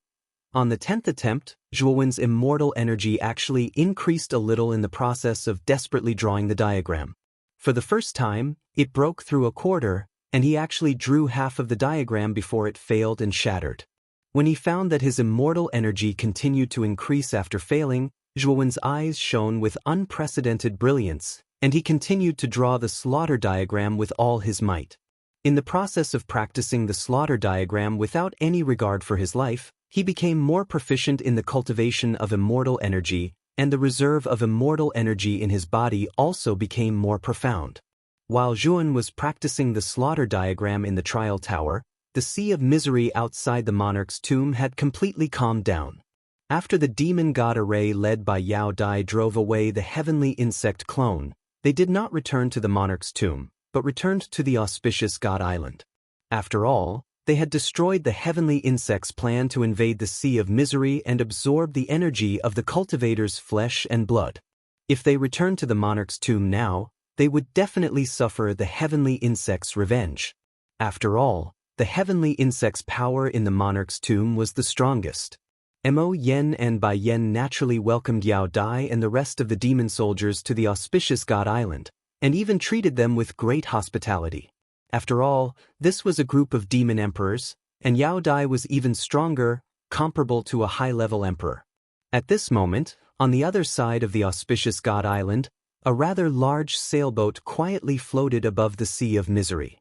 On the 10th attempt, Zhuan's immortal energy actually increased a little in the process of desperately drawing the diagram. For the first time, it broke through a quarter, and he actually drew half of the diagram before it failed and shattered. When he found that his immortal energy continued to increase after failing, Zhuan's eyes shone with unprecedented brilliance, and he continued to draw the slaughter diagram with all his might. In the process of practicing the slaughter diagram without any regard for his life, he became more proficient in the cultivation of immortal energy, and the reserve of immortal energy in his body also became more profound. While Zhuan was practicing the slaughter diagram in the trial tower, the sea of misery outside the monarch's tomb had completely calmed down. After the demon god array led by Yao Dai drove away the heavenly insect clone, they did not return to the monarch's tomb, but returned to the auspicious god island. After all, they had destroyed the heavenly insect's plan to invade the sea of misery and absorb the energy of the cultivator's flesh and blood. If they returned to the monarch's tomb now, they would definitely suffer the heavenly insect's revenge. After all, the heavenly insect's power in the monarch's tomb was the strongest. Mo Yen and Bai Yen naturally welcomed Yao Dai and the rest of the demon soldiers to the auspicious god island, and even treated them with great hospitality. After all, this was a group of demon emperors, and Yao Dai was even stronger, comparable to a high-level emperor. At this moment, on the other side of the auspicious god island, a rather large sailboat quietly floated above the sea of misery.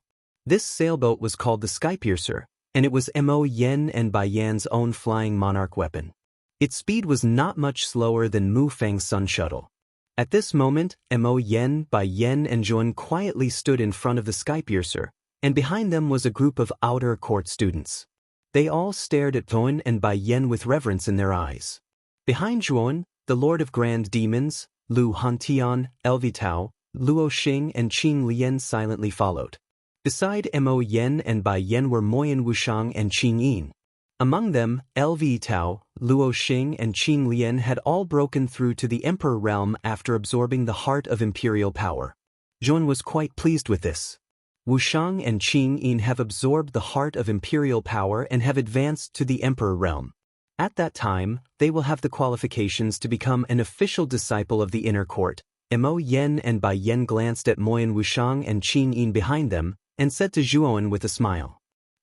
This sailboat was called the Skypiercer, and it was Mo Yen and Bai Yan's own flying monarch weapon. Its speed was not much slower than Mu Fang's sun shuttle. At this moment, Mo Yen, Bai Yan and Zhuan quietly stood in front of the Skypiercer, and behind them was a group of outer court students. They all stared at Zhuan and Bai Yan with reverence in their eyes. Behind Zhuan, the Lord of Grand Demons, Lu Hantian, Elvitao, Luo Xing and Qing Lian silently followed. Beside Mo Yen and Bai Yan were Moyan Wushang and Qing Yin. Among them, Elvitao, Luo Xing and Qing Lian had all broken through to the Emperor realm after absorbing the heart of imperial power. Zhuan was quite pleased with this. Wushang and Qing Yin have absorbed the heart of imperial power and have advanced to the Emperor realm. At that time, they will have the qualifications to become an official disciple of the inner court. Mo Yen and Bai Yan glanced at Moyan Wushang and Qing Yin behind them, and said to Zhuan with a smile.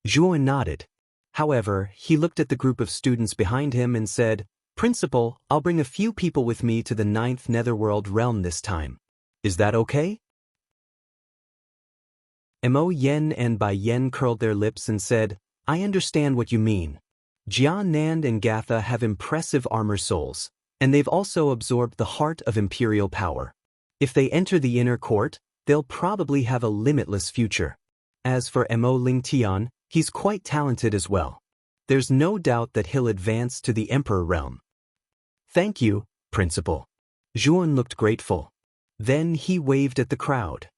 Zhuan nodded. However, he looked at the group of students behind him and said, "Principal, I'll bring a few people with me to the 9th Netherworld realm this time. Is that okay?" Mo Yen and Bai Yan curled their lips and said, "I understand what you mean. Jia Nand and Gatha have impressive armor souls, and they've also absorbed the heart of imperial power. If they enter the inner court, they'll probably have a limitless future. As for Mo Lingtian, he's quite talented as well. There's no doubt that he'll advance to the Emperor realm." "Thank you, Principal." Zhuan looked grateful. Then he waved at the crowd.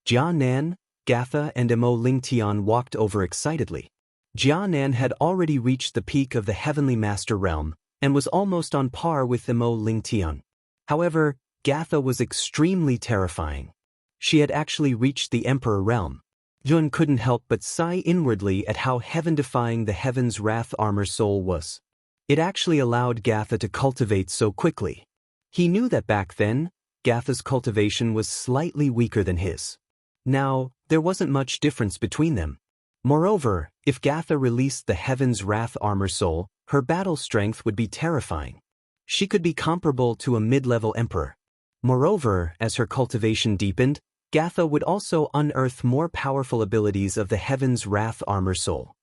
Jianan, Gatha and Mo Lingtian walked over excitedly. Jianan had already reached the peak of the Heavenly Master realm and was almost on par with Mo Lingtian. However, Gatha was extremely terrifying. She had actually reached the Emperor realm. Zhuan couldn't help but sigh inwardly at how heaven-defying the Heaven's Wrath armor soul was. It actually allowed Gatha to cultivate so quickly. He knew that back then, Gatha's cultivation was slightly weaker than his. Now, there wasn't much difference between them. Moreover, if Gatha released the Heaven's Wrath Armor Soul, her battle strength would be terrifying. She could be comparable to a mid-level emperor. Moreover, as her cultivation deepened, Gatha would also unearth more powerful abilities of the Heaven's Wrath Armor Soul.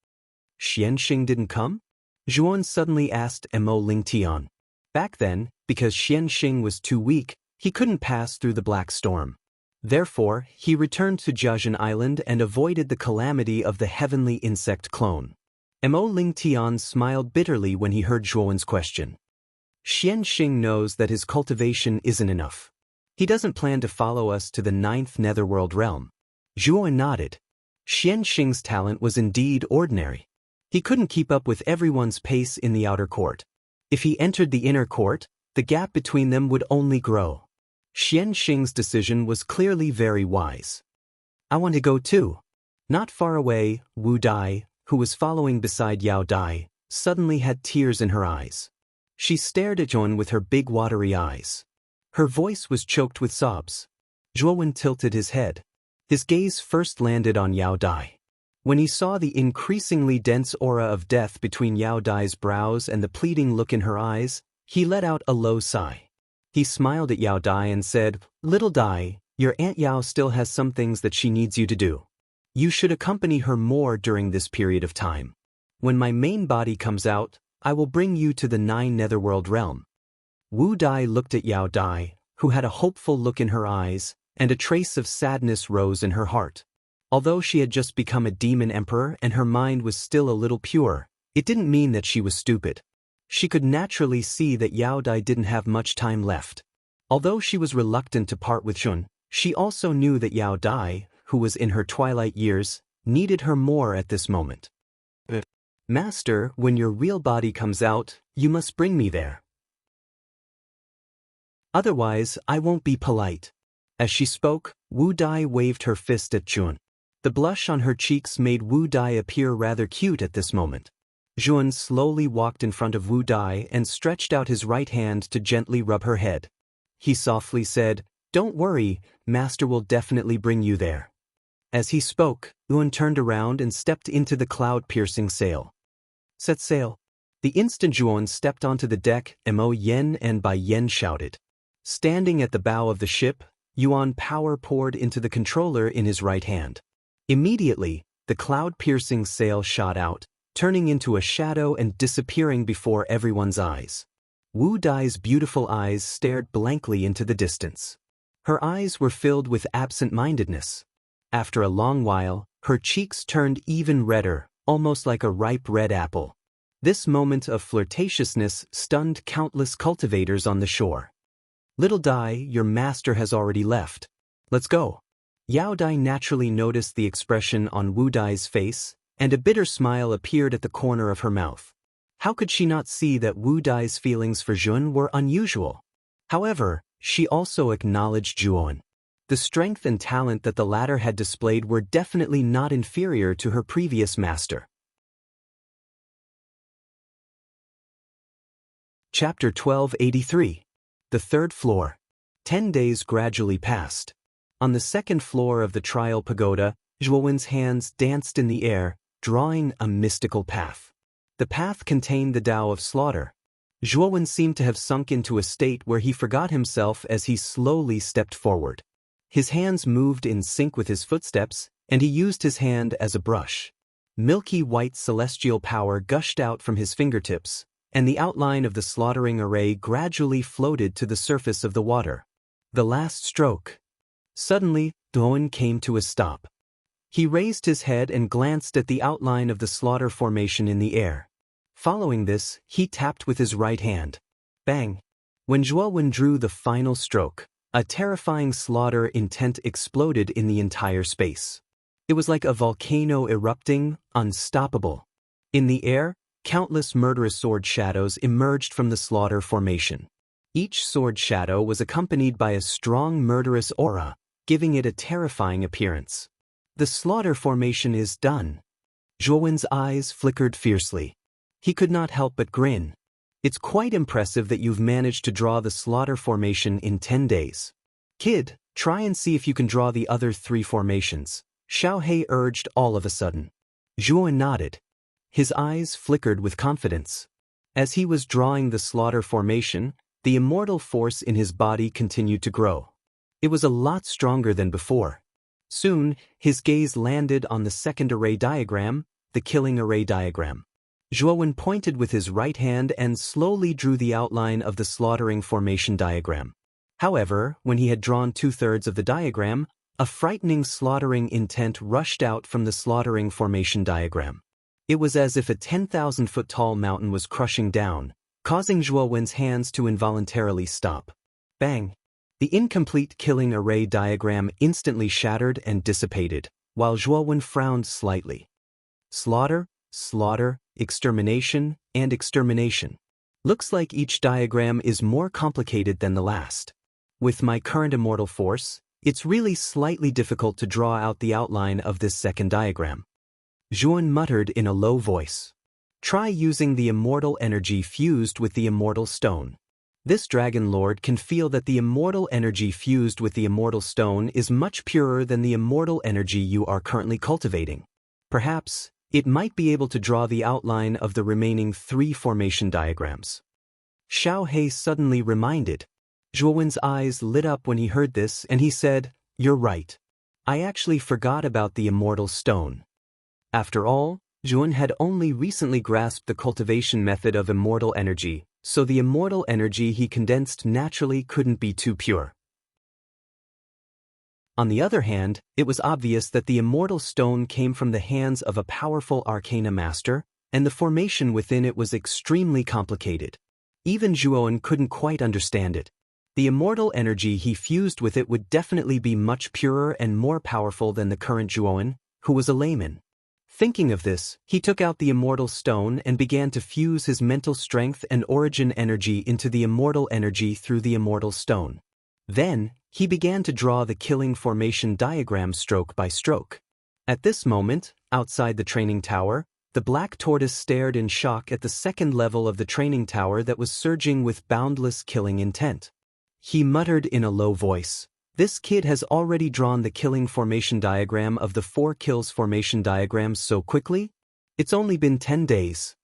Xianxing didn't come? Zhuan suddenly asked Mo Lingtian. Back then, because Xianxing was too weak, he couldn't pass through the Black Storm. Therefore, he returned to Jiazhen Island and avoided the calamity of the heavenly insect clone. Mo Lingtian smiled bitterly when he heard Zhuan's question. Xianxing knows that his cultivation isn't enough. He doesn't plan to follow us to the 9th netherworld realm. Zhuan nodded. Xianxing's talent was indeed ordinary. He couldn't keep up with everyone's pace in the outer court. If he entered the inner court, the gap between them would only grow. Xianxing's decision was clearly very wise. I want to go too. Not far away, Wu Dai, who was following beside Yao Dai, suddenly had tears in her eyes. She stared at Zhuan with her big watery eyes. Her voice was choked with sobs. Zhuan tilted his head. His gaze first landed on Yao Dai. When he saw the increasingly dense aura of death between Yao Dai's brows and the pleading look in her eyes, he let out a low sigh. He smiled at Yao Dai and said, "Little Dai, your Aunt Yao still has some things that she needs you to do. You should accompany her more during this period of time. When my main body comes out, I will bring you to the 9 netherworld realm." Wu Dai looked at Yao Dai, who had a hopeful look in her eyes, and a trace of sadness rose in her heart. Although she had just become a demon emperor and her mind was still a little pure, it didn't mean that she was stupid. She could naturally see that Yao Dai didn't have much time left. Although she was reluctant to part with Zhuan, she also knew that Yao Dai, who was in her twilight years, needed her more at this moment. "Master, when your real body comes out, you must bring me there. Otherwise, I won't be polite." As she spoke, Wu Dai waved her fist at Zhuan. The blush on her cheeks made Wu Dai appear rather cute at this moment. Zhuan slowly walked in front of Wu Dai and stretched out his right hand to gently rub her head. He softly said, "Don't worry, Master will definitely bring you there." As he spoke, Zhuan turned around and stepped into the cloud-piercing sail. "Set sail." The instant Zhuan stepped onto the deck, Mo Yen and Bai Yen shouted. Standing at the bow of the ship, Yuan power poured into the controller in his right hand. Immediately, the cloud-piercing sail shot out, turning into a shadow and disappearing before everyone's eyes. Wu Dai's beautiful eyes stared blankly into the distance. Her eyes were filled with absent-mindedness. After a long while, her cheeks turned even redder, almost like a ripe red apple. This moment of flirtatiousness stunned countless cultivators on the shore. "Little Dai, your master has already left. Let's go." Yao Dai naturally noticed the expression on Wu Dai's face, and a bitter smile appeared at the corner of her mouth. How could she not see that Wu Dai's feelings for Zhuan were unusual? However, she also acknowledged Zhuan. The strength and talent that the latter had displayed were definitely not inferior to her previous master. Chapter 1283. The Third Floor. 10 days gradually passed. On the second floor of the trial pagoda, Zhuan's hands danced in the air, drawing a mystical path. The path contained the Tao of slaughter. Zhuan seemed to have sunk into a state where he forgot himself as he slowly stepped forward. His hands moved in sync with his footsteps, and he used his hand as a brush. Milky white celestial power gushed out from his fingertips, and the outline of the slaughtering array gradually floated to the surface of the water. The last stroke. Suddenly, Zhuan came to a stop. He raised his head and glanced at the outline of the slaughter formation in the air. Following this, he tapped with his right hand. Bang! When Zhuan drew the final stroke, a terrifying slaughter intent exploded in the entire space. It was like a volcano erupting, unstoppable. In the air, countless murderous sword shadows emerged from the slaughter formation. Each sword shadow was accompanied by a strong murderous aura, giving it a terrifying appearance. The slaughter formation is done. Zhuan's eyes flickered fiercely. He could not help but grin. It's quite impressive that you've managed to draw the slaughter formation in 10 days. Kid, try and see if you can draw the other 3 formations, Xiao Hei urged all of a sudden. Zhuo nodded. His eyes flickered with confidence. As he was drawing the slaughter formation, the immortal force in his body continued to grow. It was a lot stronger than before. Soon, his gaze landed on the second array diagram, the killing array diagram. Zhuowen pointed with his right hand and slowly drew the outline of the slaughtering formation diagram. However, when he had drawn 2/3 of the diagram, a frightening slaughtering intent rushed out from the slaughtering formation diagram. It was as if a 10,000-foot-tall mountain was crushing down, causing Zhuowen's hands to involuntarily stop. Bang! The incomplete killing array diagram instantly shattered and dissipated, while Zhuowen frowned slightly. Slaughter, slaughter, extermination, and extermination. Looks like each diagram is more complicated than the last. With my current immortal force, it's really slightly difficult to draw out the outline of this second diagram. Zhuowen muttered in a low voice. Try using the immortal energy fused with the immortal stone. This dragon lord can feel that the immortal energy fused with the immortal stone is much purer than the immortal energy you are currently cultivating. Perhaps, it might be able to draw the outline of the remaining 3 formation diagrams. Xiao Hei suddenly reminded. Zhuowen's eyes lit up when he heard this and he said, "You're right. I actually forgot about the immortal stone." After all, Zhuowen had only recently grasped the cultivation method of immortal energy, so the immortal energy he condensed naturally couldn't be too pure. On the other hand, it was obvious that the immortal stone came from the hands of a powerful arcana master, and the formation within it was extremely complicated. Even Zhuowen couldn't quite understand it. The immortal energy he fused with it would definitely be much purer and more powerful than the current Zhuowen, who was a layman. Thinking of this, he took out the immortal stone and began to fuse his mental strength and origin energy into the immortal energy through the immortal stone. Then, he began to draw the killing formation diagram stroke by stroke. At this moment, outside the training tower, the black tortoise stared in shock at the second level of the training tower that was surging with boundless killing intent. He muttered in a low voice, "This kid has already drawn the killing formation diagram of the 4 kills formation diagrams so quickly? It's only been 10 days.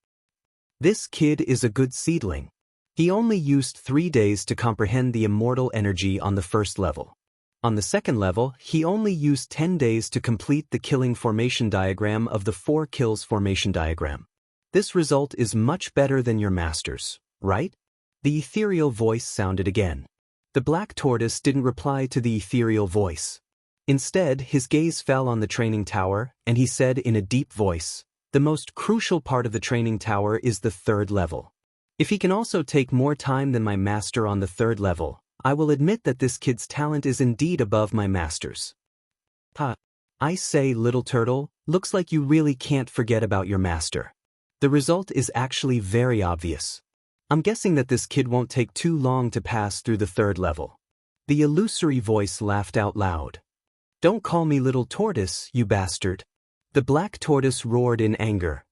This kid is a good seedling. He only used 3 days to comprehend the immortal energy on the first level. On the second level, he only used 10 days to complete the killing formation diagram of the 4 kills formation diagram. This result is much better than your master's, right?" The ethereal voice sounded again. The black tortoise didn't reply to the ethereal voice. Instead, his gaze fell on the training tower, and he said in a deep voice, "The most crucial part of the training tower is the 3rd level. If he can also take more time than my master on the 3rd level, I will admit that this kid's talent is indeed above my master's." "Ha! I say, little turtle, looks like you really can't forget about your master. The result is actually very obvious. I'm guessing that this kid won't take too long to pass through the 3rd level." The illusory voice laughed out loud. "Don't call me little tortoise, you bastard." The black tortoise roared in anger.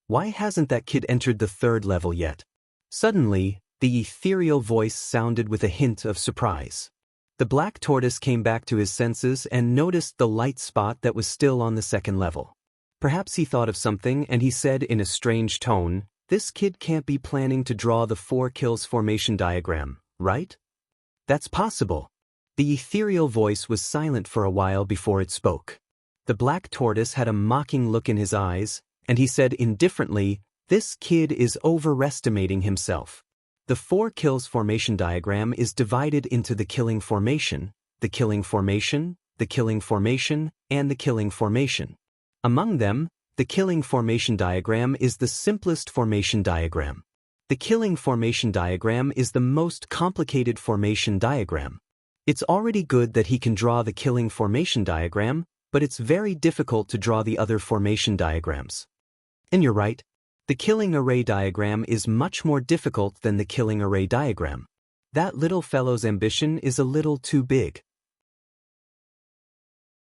Why hasn't that kid entered the 3rd level yet?" Suddenly, the ethereal voice sounded with a hint of surprise. The black tortoise came back to his senses and noticed the light spot that was still on the 2nd level. Perhaps he thought of something and he said in a strange tone, "This kid can't be planning to draw the 4 kills formation diagram, right?" "That's possible." The ethereal voice was silent for a while before it spoke. The black tortoise had a mocking look in his eyes, and he said indifferently, "This kid is overestimating himself. The 4 kills formation diagram is divided into the killing formation, the killing formation, the killing formation, and the killing formation. Among them, the killing formation diagram is the simplest formation diagram. The killing formation diagram is the most complicated formation diagram. It's already good that he can draw the killing formation diagram, but it's very difficult to draw the other formation diagrams." And you're right. The killing array diagram is much more difficult than the killing array diagram. That little fellow's ambition is a little too big.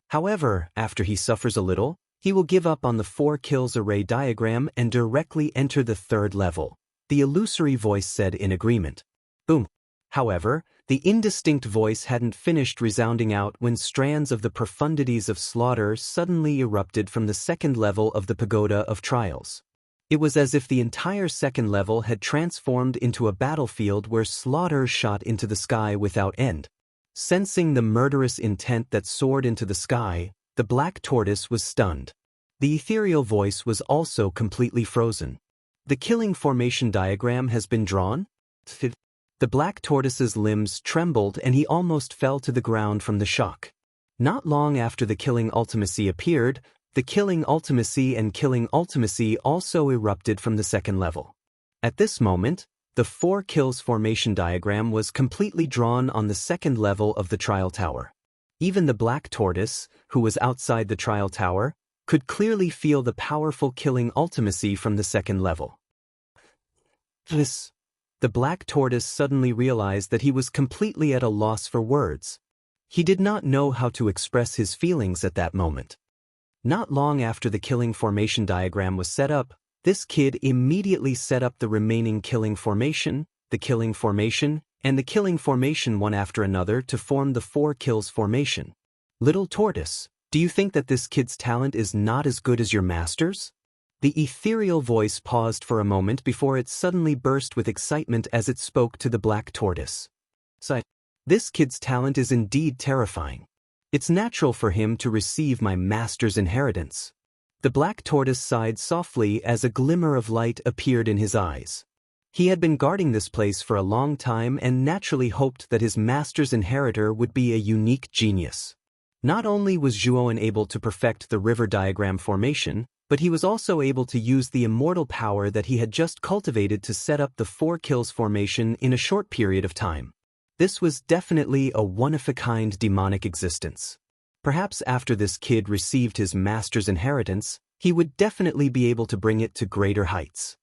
However, after he suffers a little, he will give up on the 4 kills array diagram and directly enter the 3rd level, the illusory voice said in agreement. Boom. However, the indistinct voice hadn't finished resounding out when strands of the profundities of slaughter suddenly erupted from the second level of the pagoda of trials. It was as if the entire second level had transformed into a battlefield where slaughter shot into the sky without end. Sensing the murderous intent that soared into the sky, the black tortoise was stunned. The ethereal voice was also completely frozen. The killing formation diagram has been drawn? The black tortoise's limbs trembled and he almost fell to the ground from the shock. Not long after the killing ultimacy appeared, the killing ultimacy and killing ultimacy also erupted from the second level. At this moment, the 4 kills formation diagram was completely drawn on the second level of the trial tower. Even the black tortoise, who was outside the trial tower, could clearly feel the powerful killing ultimacy from the second level. The black tortoise suddenly realized that he was completely at a loss for words. He did not know how to express his feelings at that moment. Not long after the killing formation diagram was set up, this kid immediately set up the remaining killing formation, the killing formation, and the killing formation one after another to form the 4 kills formation. Little tortoise, do you think that this kid's talent is not as good as your master's? The ethereal voice paused for a moment before it suddenly burst with excitement as it spoke to the black tortoise. This kid's talent is indeed terrifying. It's natural for him to receive my master's inheritance. The black tortoise sighed softly as a glimmer of light appeared in his eyes. He had been guarding this place for a long time and naturally hoped that his master's inheritor would be a unique genius. Not only was Zhuowen able to perfect the river diagram formation, but he was also able to use the immortal power that he had just cultivated to set up the 4 kills formation in a short period of time. This was definitely a one-of-a-kind demonic existence. Perhaps after this kid received his master's inheritance, he would definitely be able to bring it to greater heights.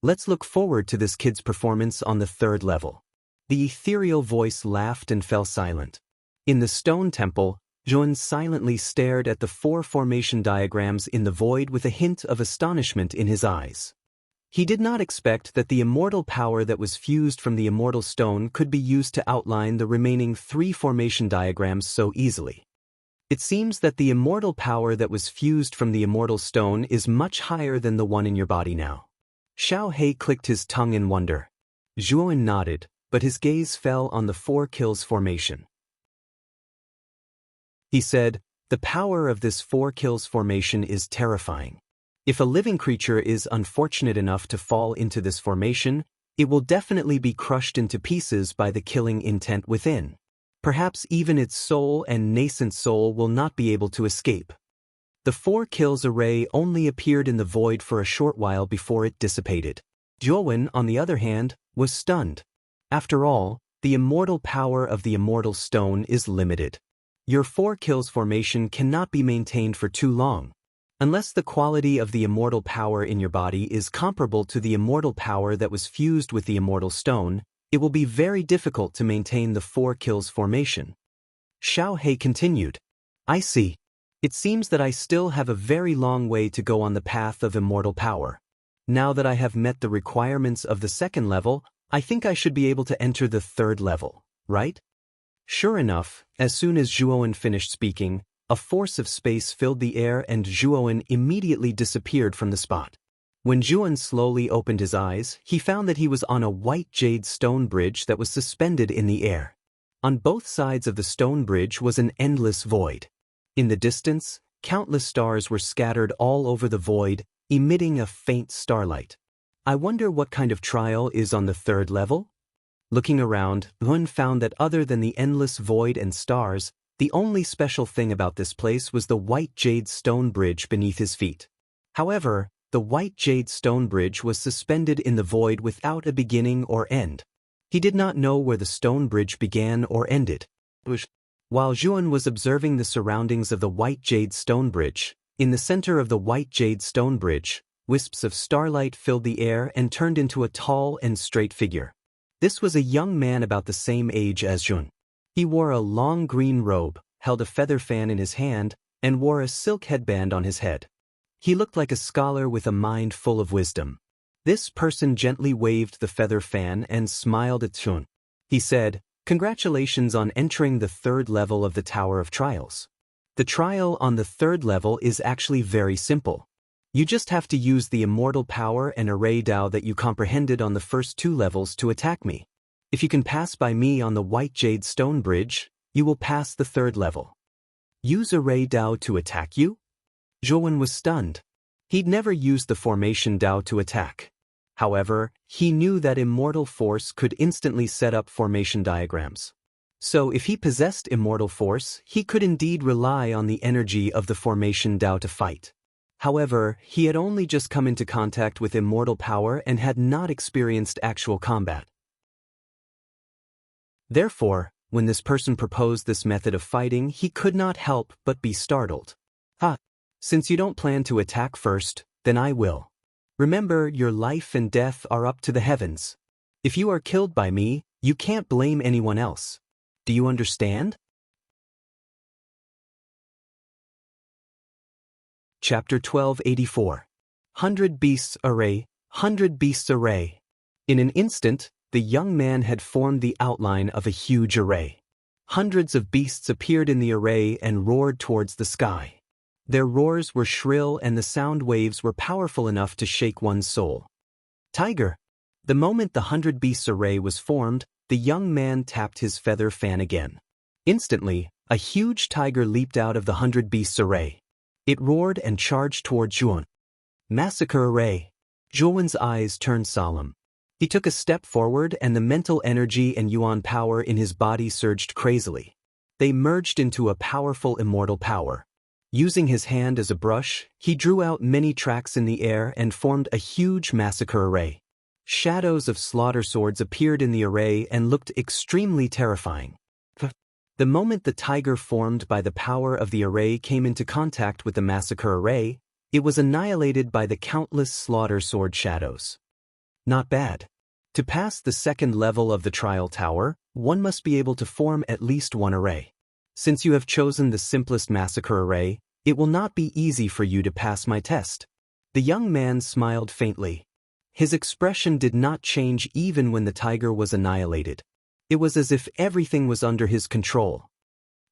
Let's look forward to this kid's performance on the 3rd level. The ethereal voice laughed and fell silent. In the stone temple, Zhuowen silently stared at the 4 formation diagrams in the void with a hint of astonishment in his eyes. He did not expect that the immortal power that was fused from the immortal stone could be used to outline the remaining 3 formation diagrams so easily. It seems that the immortal power that was fused from the immortal stone is much higher than the one in your body now. Xiao He clicked his tongue in wonder. Zhuowen nodded, but his gaze fell on the 4 kills formation. He said, "The power of this 4 kills formation is terrifying. If a living creature is unfortunate enough to fall into this formation, it will definitely be crushed into pieces by the killing intent within. Perhaps even its soul and nascent soul will not be able to escape." The 4 kills array only appeared in the void for a short while before it dissipated. Zhuowen, on the other hand, was stunned. After all, the immortal power of the immortal stone is limited. Your 4 kills formation cannot be maintained for too long. Unless the quality of the immortal power in your body is comparable to the immortal power that was fused with the immortal stone, it will be very difficult to maintain the 4 kills formation. Xiao He continued, "I see. It seems that I still have a very long way to go on the path of immortal power. Now that I have met the requirements of the 2nd level, I think I should be able to enter the 3rd level, right?" Sure enough, as soon as Zhuowen finished speaking, a force of space filled the air and Zhuowen immediately disappeared from the spot. When Zhuowen slowly opened his eyes, he found that he was on a white jade stone bridge that was suspended in the air. On both sides of the stone bridge was an endless void. In the distance, countless stars were scattered all over the void, emitting a faint starlight. I wonder what kind of trial is on the 3rd level? Looking around, Zhuowen found that other than the endless void and stars, the only special thing about this place was the white jade stone bridge beneath his feet. However, the white jade stone bridge was suspended in the void without a beginning or end. He did not know where the stone bridge began or ended. While Zhuowen was observing the surroundings of the white jade stone bridge, in the center of the white jade stone bridge, wisps of starlight filled the air and turned into a tall and straight figure. This was a young man about the same age as Zhuowen. He wore a long green robe, held a feather fan in his hand, and wore a silk headband on his head. He looked like a scholar with a mind full of wisdom. This person gently waved the feather fan and smiled at Zhuowen. He said, "Congratulations on entering the 3rd level of the Tower of Trials. The trial on the 3rd level is actually very simple. You just have to use the immortal power and array Dao that you comprehended on the first 2 levels to attack me. If you can pass by me on the White Jade Stone Bridge, you will pass the 3rd level." Use array Dao to attack you? Zhou was stunned. He'd never used the formation Dao to attack. However, he knew that immortal force could instantly set up formation diagrams. So if he possessed immortal force, he could indeed rely on the energy of the formation Dao to fight. However, he had only just come into contact with immortal power and had not experienced actual combat. Therefore, when this person proposed this method of fighting, he could not help but be startled. Since you don't plan to attack first, then I will. Remember, your life and death are up to the heavens. If you are killed by me, you can't blame anyone else. Do you understand? Chapter 1284. 100 Beasts Array, 100 Beasts Array. In an instant, the young man had formed the outline of a huge array. Hundreds of beasts appeared in the array and roared towards the sky. Their roars were shrill and the sound waves were powerful enough to shake one's soul. Tiger! The moment the 100 Beasts Array was formed, the young man tapped his feather fan again. Instantly, a huge tiger leaped out of the 100 Beasts Array. It roared and charged toward Zhou. Massacre Array. Zhou's eyes turned solemn. He took a step forward and the mental energy and yuan power in his body surged crazily. They merged into a powerful immortal power. Using his hand as a brush, he drew out many tracks in the air and formed a huge massacre array. Shadows of slaughter swords appeared in the array and looked extremely terrifying. The moment the tiger formed by the power of the array came into contact with the massacre array, it was annihilated by the countless slaughter sword shadows. Not bad. To pass the 2nd level of the trial tower, one must be able to form at least one array. Since you have chosen the simplest massacre array, it will not be easy for you to pass my test. The young man smiled faintly. His expression did not change even when the tiger was annihilated. It was as if everything was under his control.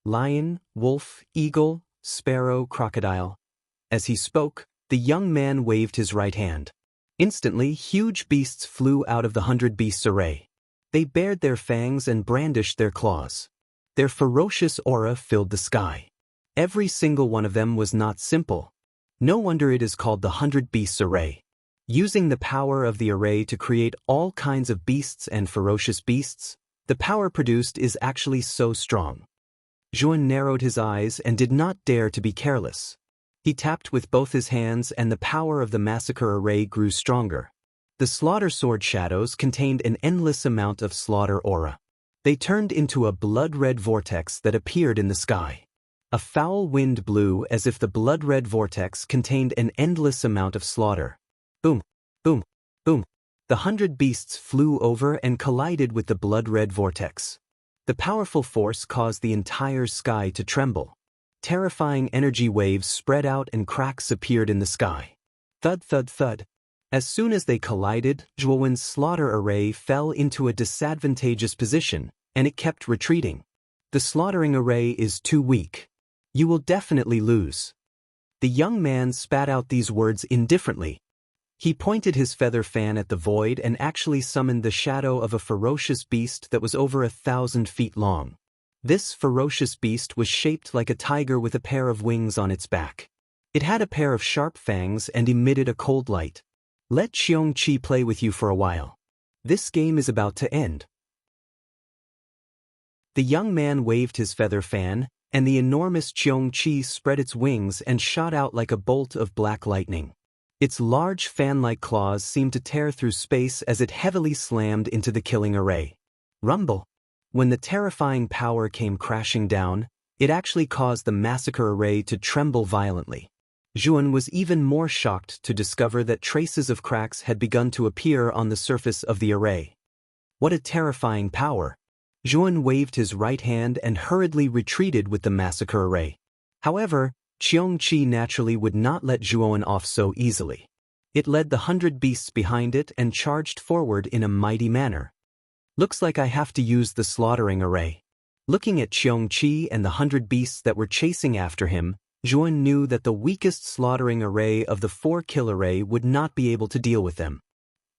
Lion, wolf, eagle, sparrow, crocodile. As he spoke, the young man waved his right hand. Instantly, huge beasts flew out of the 100 Beasts Array. They bared their fangs and brandished their claws. Their ferocious aura filled the sky. Every single one of them was not simple. No wonder it is called the 100 Beasts Array. Using the power of the array to create all kinds of beasts and ferocious beasts, the power produced is actually so strong. Zhou narrowed his eyes and did not dare to be careless. He tapped with both his hands and the power of the massacre array grew stronger. The slaughter sword shadows contained an endless amount of slaughter aura. They turned into a blood-red vortex that appeared in the sky. A foul wind blew as if the blood-red vortex contained an endless amount of slaughter. Boom, boom, boom. The 100 beasts flew over and collided with the blood-red vortex. The powerful force caused the entire sky to tremble. Terrifying energy waves spread out and cracks appeared in the sky. Thud, thud, thud. As soon as they collided, Zhou's slaughter array fell into a disadvantageous position, and it kept retreating. The slaughtering array is too weak. You will definitely lose. The young man spat out these words indifferently. He pointed his feather fan at the void and actually summoned the shadow of a ferocious beast that was over 1,000 feet long. This ferocious beast was shaped like a tiger with a pair of wings on its back. It had a pair of sharp fangs and emitted a cold light. Let Qiongqi play with you for a while. This game is about to end. The young man waved his feather fan, and the enormous Qiongqi spread its wings and shot out like a bolt of black lightning. Its large fan-like claws seemed to tear through space as it heavily slammed into the killing array. Rumble! When the terrifying power came crashing down, it actually caused the massacre array to tremble violently. Zhou was even more shocked to discover that traces of cracks had begun to appear on the surface of the array. What a terrifying power! Zhou waved his right hand and hurriedly retreated with the massacre array. However, Qiongqi naturally would not let Zhou off so easily. It led the 100 beasts behind it and charged forward in a mighty manner. Looks like I have to use the slaughtering array. Looking at Qiongqi and the 100 beasts that were chasing after him, Zhuan knew that the weakest slaughtering array of the 4-kill array would not be able to deal with them.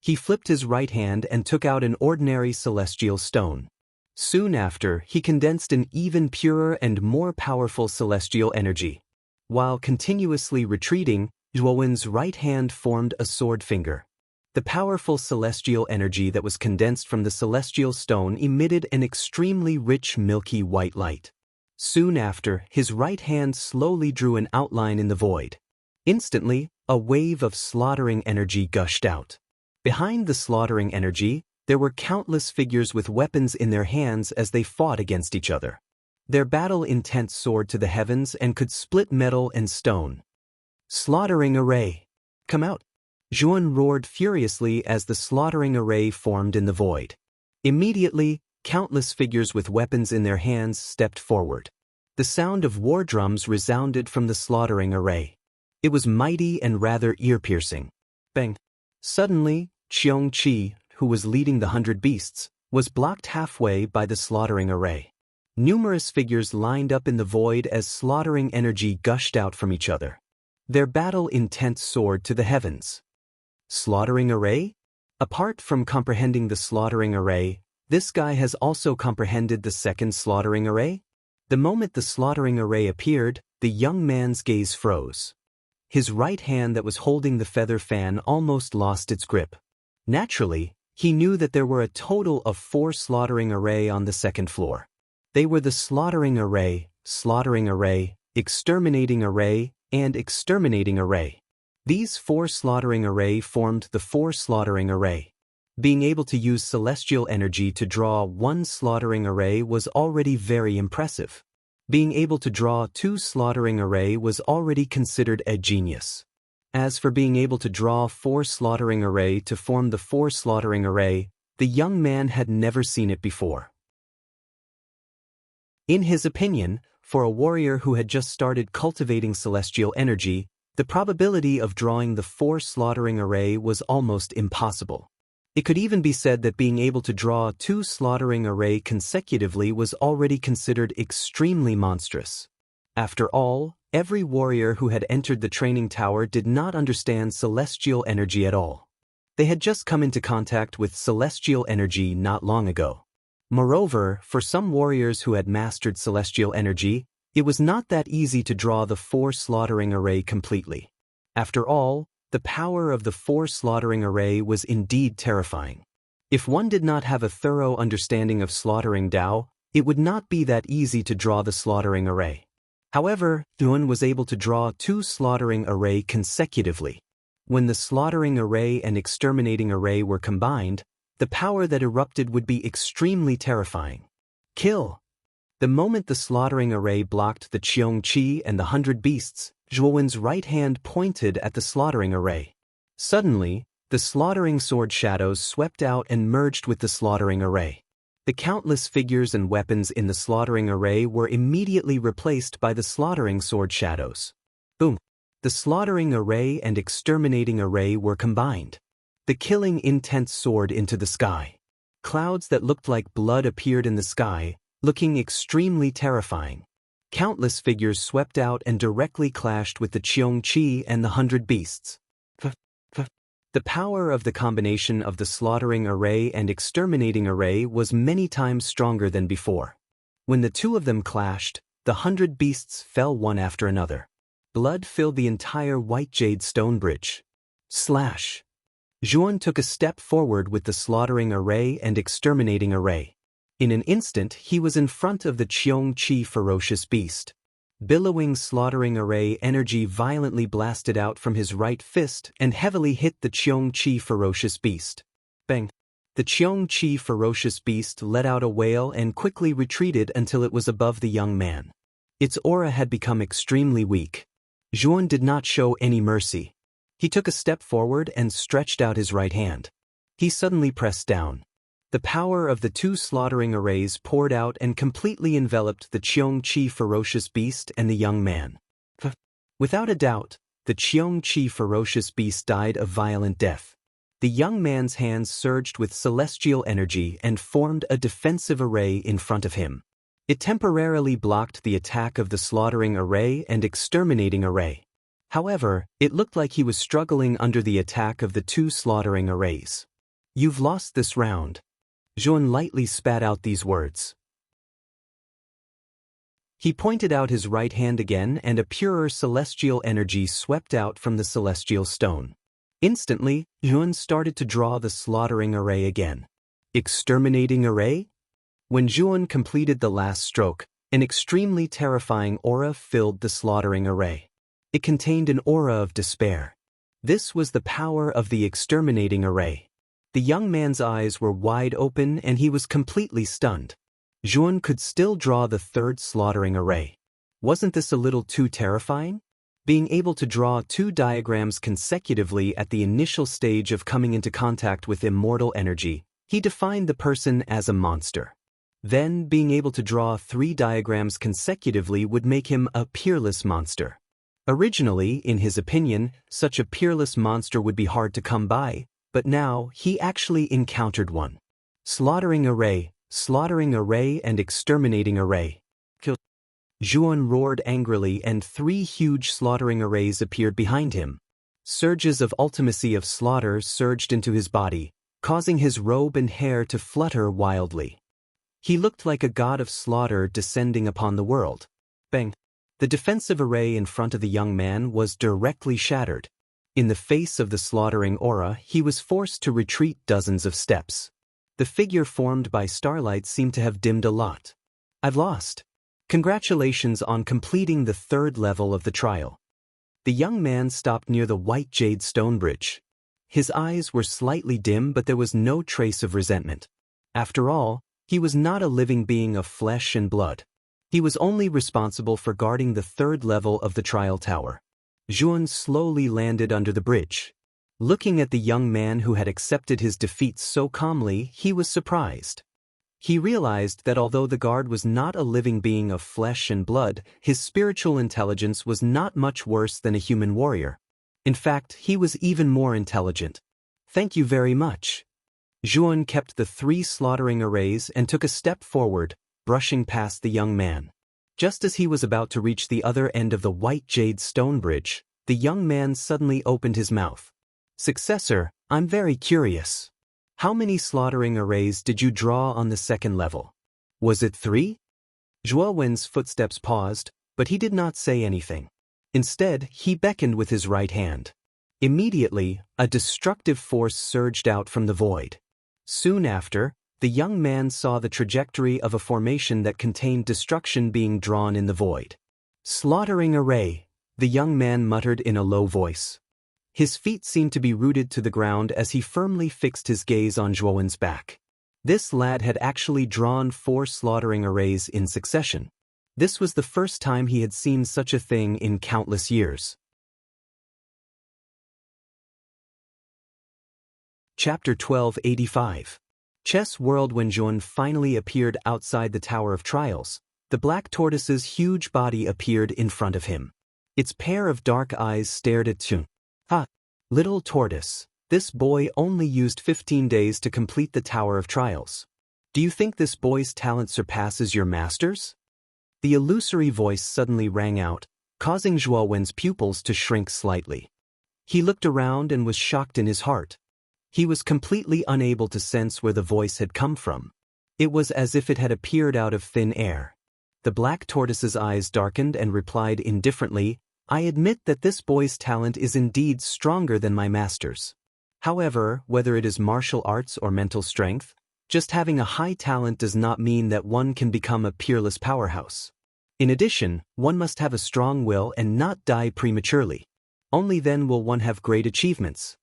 He flipped his right hand and took out an ordinary celestial stone. Soon after, he condensed an even purer and more powerful celestial energy. While continuously retreating, Zhuowen's right hand formed a sword finger. The powerful celestial energy that was condensed from the celestial stone emitted an extremely rich milky white light. Soon after, his right hand slowly drew an outline in the void. Instantly, a wave of slaughtering energy gushed out. Behind the slaughtering energy, there were countless figures with weapons in their hands as they fought against each other. Their battle intent soared to the heavens and could split metal and stone. Slaughtering array! Come out! Zhuan roared furiously as the slaughtering array formed in the void. Immediately, countless figures with weapons in their hands stepped forward. The sound of war drums resounded from the slaughtering array. It was mighty and rather ear-piercing. Bang! Suddenly, Qiongqi, who was leading the 100 beasts, was blocked halfway by the slaughtering array. Numerous figures lined up in the void as slaughtering energy gushed out from each other. Their battle intent soared to the heavens. Slaughtering array? Apart from comprehending the slaughtering array, this guy has also comprehended the second slaughtering array? The moment the slaughtering array appeared, the young man's gaze froze. His right hand that was holding the feather fan almost lost its grip. Naturally, he knew that there were a total of 4 slaughtering array on the second floor. They were the slaughtering array, exterminating array, and exterminating array. These 4 slaughtering array formed the 4 slaughtering array. Being able to use celestial energy to draw 1 slaughtering array was already very impressive. Being able to draw 2 slaughtering array was already considered a genius. As for being able to draw 4 slaughtering array to form the 4 slaughtering array, the young man had never seen it before. In his opinion, for a warrior who had just started cultivating celestial energy, the probability of drawing the 4 slaughtering array was almost impossible. It could even be said that being able to draw 2 slaughtering array consecutively was already considered extremely monstrous. After all, every warrior who had entered the training tower did not understand celestial energy at all. They had just come into contact with celestial energy not long ago. Moreover, for some warriors who had mastered celestial energy, it was not that easy to draw the 4 slaughtering array completely. After all, the power of the 4 slaughtering array was indeed terrifying. If one did not have a thorough understanding of slaughtering Dao, it would not be that easy to draw the slaughtering array. However, Zhuan was able to draw 2 slaughtering array consecutively. When the slaughtering array and exterminating array were combined, the power that erupted would be extremely terrifying. Kill! The moment the slaughtering array blocked the Qiongqi and the 100 beasts, Zhuowen's right hand pointed at the slaughtering array. Suddenly, the slaughtering sword shadows swept out and merged with the slaughtering array. The countless figures and weapons in the slaughtering array were immediately replaced by the slaughtering sword shadows. Boom! The slaughtering array and exterminating array were combined. The killing intent soared into the sky. Clouds that looked like blood appeared in the sky, looking extremely terrifying. Countless figures swept out and directly clashed with the Qiongqi and the 100 beasts. The power of the combination of the slaughtering array and exterminating array was many times stronger than before. When the two of them clashed, the 100 beasts fell one after another. Blood filled the entire white jade stone bridge. Slash! Zhuan took a step forward with the slaughtering array and exterminating array. In an instant, he was in front of the Qiongqi ferocious beast. Billowing slaughtering array energy violently blasted out from his right fist and heavily hit the Qiongqi ferocious beast. Bang! The Qiongqi ferocious beast let out a wail and quickly retreated until it was above the young man. Its aura had become extremely weak. Zhuan did not show any mercy. He took a step forward and stretched out his right hand. He suddenly pressed down. The power of the 2 slaughtering arrays poured out and completely enveloped the Qiongqi ferocious beast and the young man. Without a doubt, the Qiongqi ferocious beast died a violent death. The young man's hands surged with celestial energy and formed a defensive array in front of him. It temporarily blocked the attack of the slaughtering array and exterminating array. However, it looked like he was struggling under the attack of the two slaughtering arrays. "You've lost this round." Zhuan lightly spat out these words. He pointed out his right hand again, and a purer celestial energy swept out from the celestial stone. Instantly, Zhuan started to draw the slaughtering array again. Exterminating array? When Zhuan completed the last stroke, an extremely terrifying aura filled the slaughtering array. It contained an aura of despair. This was the power of the exterminating array. The young man's eyes were wide open and he was completely stunned. Zhuan could still draw the third slaughtering array. Wasn't this a little too terrifying? Being able to draw two diagrams consecutively at the initial stage of coming into contact with immortal energy, he defined the person as a monster. Then, being able to draw 3 diagrams consecutively would make him a peerless monster. Originally, in his opinion, such a peerless monster would be hard to come by, but now he actually encountered one. Slaughtering array, and exterminating array. Kill. Zhuan roared angrily and 3 huge slaughtering arrays appeared behind him. Surges of ultimacy of slaughter surged into his body, causing his robe and hair to flutter wildly. He looked like a god of slaughter descending upon the world. Bang! The defensive array in front of the young man was directly shattered. In the face of the slaughtering aura, he was forced to retreat dozens of steps. The figure formed by starlight seemed to have dimmed a lot. "I've lost. Congratulations on completing the 3rd level of the trial." The young man stopped near the white jade stone bridge. His eyes were slightly dim, but there was no trace of resentment. After all, he was not a living being of flesh and blood. He was only responsible for guarding the 3rd level of the trial tower. Zhuan slowly landed under the bridge. Looking at the young man who had accepted his defeat so calmly, he was surprised. He realized that although the guard was not a living being of flesh and blood, his spiritual intelligence was not much worse than a human warrior. In fact, he was even more intelligent. "Thank you very much." Zhuan kept the 3 slaughtering arrays and took a step forward, brushing past the young man. Just as he was about to reach the other end of the white jade stone bridge, the young man suddenly opened his mouth. "Successor, I'm very curious. How many slaughtering arrays did you draw on the 2nd level? Was it 3? Zhuowen's footsteps paused, but he did not say anything. Instead, he beckoned with his right hand. Immediately, a destructive force surged out from the void. Soon after, the young man saw the trajectory of a formation that contained destruction being drawn in the void. "Slaughtering array," the young man muttered in a low voice. His feet seemed to be rooted to the ground as he firmly fixed his gaze on Zhuowen's back. This lad had actually drawn 4 slaughtering arrays in succession. This was the first time he had seen such a thing in countless years. Chapter 1285. Chess World. When Zhuan finally appeared outside the Tower of Trials, the black tortoise's huge body appeared in front of him. Its pair of dark eyes stared at Zhuan. "Ha! Little tortoise, this boy only used 15 days to complete the Tower of Trials. Do you think this boy's talent surpasses your master's?" The illusory voice suddenly rang out, causing Zhuowen's pupils to shrink slightly. He looked around and was shocked in his heart. He was completely unable to sense where the voice had come from. It was as if it had appeared out of thin air. The black tortoise's eyes darkened and replied indifferently, "I admit that this boy's talent is indeed stronger than my master's. However, whether it is martial arts or mental strength, just having a high talent does not mean that one can become a peerless powerhouse. In addition, one must have a strong will and not die prematurely. Only then will one have great achievements.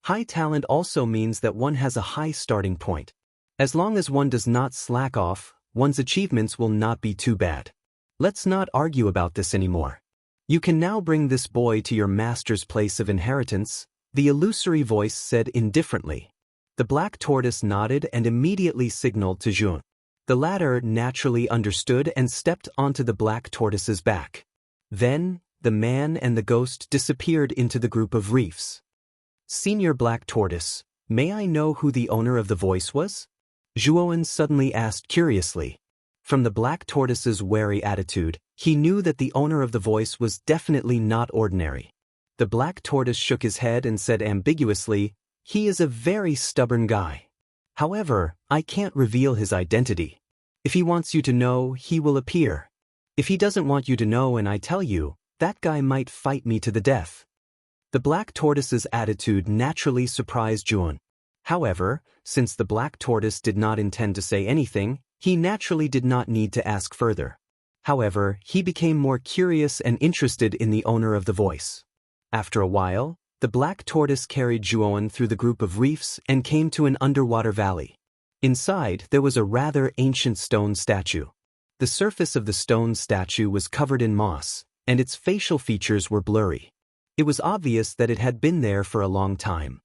High talent also means that one has a high starting point. As long as one does not slack off, one's achievements will not be too bad. Let's not argue about this anymore. You can now bring this boy to your master's place of inheritance," the illusory voice said indifferently. The black tortoise nodded and immediately signaled to Zhuan. The latter naturally understood and stepped onto the black tortoise's back. Then, the man and the ghost disappeared into the group of reefs. Senior Black Tortoise, may I know who the owner of the voice was? Zhuowen suddenly asked curiously. From the Black Tortoise's wary attitude, he knew that the owner of the voice was definitely not ordinary. The Black Tortoise shook his head and said ambiguously, "He is a very stubborn guy. However, I can't reveal his identity. If he wants you to know, he will appear. If he doesn't want you to know and I tell you, that guy might fight me to the death." The Black Tortoise's attitude naturally surprised Zhuowen. However, since the Black Tortoise did not intend to say anything, he naturally did not need to ask further. However, he became more curious and interested in the owner of the voice. After a while, the Black Tortoise carried Zhuowen through the group of reefs and came to an underwater valley. Inside, there was a rather ancient stone statue. The surface of the stone statue was covered in moss, and its facial features were blurry. It was obvious that it had been there for a long time.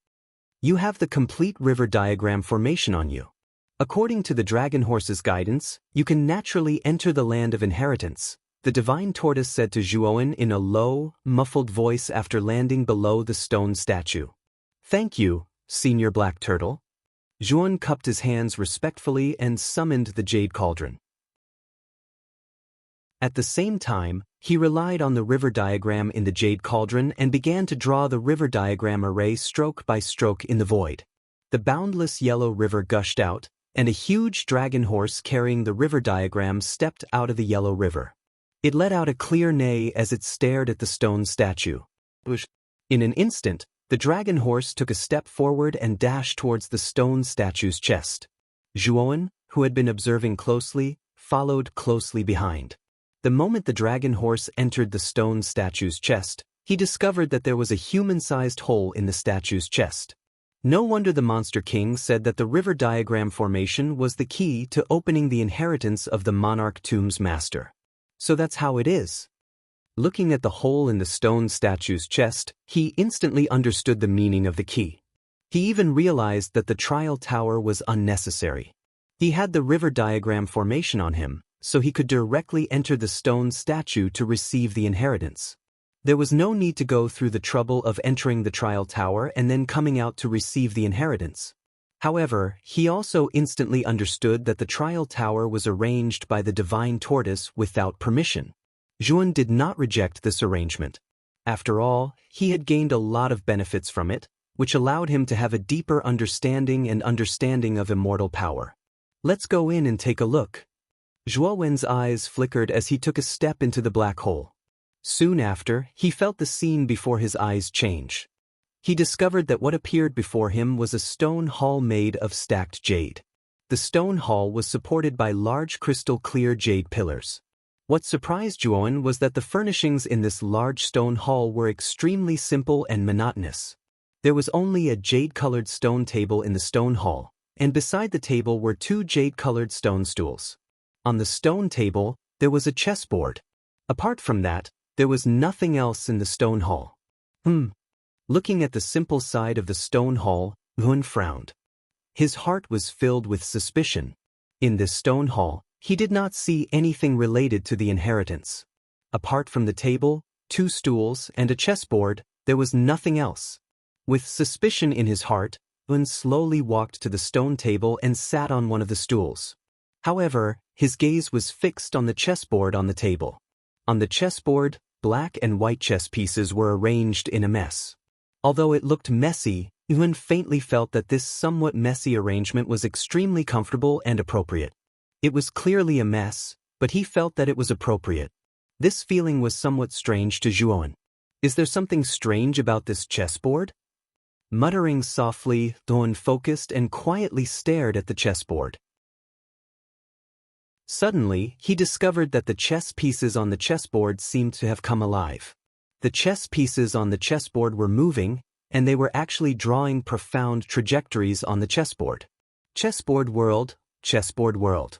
You have the complete river diagram formation on you. According to the Dragon Horse's guidance, you can naturally enter the land of inheritance, the Divine Tortoise said to Zhuowen in a low, muffled voice after landing below the stone statue. Thank you, Senior Black Turtle. Zhuowen cupped his hands respectfully and summoned the Jade Cauldron. At the same time, he relied on the river diagram in the Jade Cauldron and began to draw the river diagram array stroke by stroke in the void. The boundless yellow river gushed out, and a huge dragon horse carrying the river diagram stepped out of the yellow river. It let out a clear neigh as it stared at the stone statue. In an instant, the dragon horse took a step forward and dashed towards the stone statue's chest. Zhuowen, who had been observing closely, followed closely behind. The moment the dragon horse entered the stone statue's chest, he discovered that there was a human-sized hole in the statue's chest. No wonder the Monster King said that the river diagram formation was the key to opening the inheritance of the Monarch Tomb's master. So that's how it is. Looking at the hole in the stone statue's chest, he instantly understood the meaning of the key. He even realized that the trial tower was unnecessary. He had the river diagram formation on him, so he could directly enter the stone statue to receive the inheritance. There was no need to go through the trouble of entering the trial tower and then coming out to receive the inheritance. However, he also instantly understood that the trial tower was arranged by the Divine Tortoise without permission. Zhuowen did not reject this arrangement. After all, he had gained a lot of benefits from it, which allowed him to have a deeper understanding of immortal power. Let's go in and take a look. Zhuowen's eyes flickered as he took a step into the black hole. Soon after, he felt the scene before his eyes change. He discovered that what appeared before him was a stone hall made of stacked jade. The stone hall was supported by large crystal-clear jade pillars. What surprised Zhuowen was that the furnishings in this large stone hall were extremely simple and monotonous. There was only a jade-colored stone table in the stone hall, and beside the table were two jade-colored stone stools. On the stone table, there was a chessboard. Apart from that, there was nothing else in the stone hall. Looking at the simple side of the stone hall, Zhuowen frowned. His heart was filled with suspicion. In this stone hall, he did not see anything related to the inheritance. Apart from the table, two stools, and a chessboard, there was nothing else. With suspicion in his heart, Zhuowen slowly walked to the stone table and sat on one of the stools. However, his gaze was fixed on the chessboard on the table. On the chessboard, black and white chess pieces were arranged in a mess. Although it looked messy, Zhuowen faintly felt that this somewhat messy arrangement was extremely comfortable and appropriate. It was clearly a mess, but he felt that it was appropriate. This feeling was somewhat strange to Zhuowen. Is there something strange about this chessboard? Muttering softly, Zhuowen focused and quietly stared at the chessboard. Suddenly, he discovered that the chess pieces on the chessboard seemed to have come alive. The chess pieces on the chessboard were moving, and they were actually drawing profound trajectories on the chessboard. Chessboard world, chessboard world.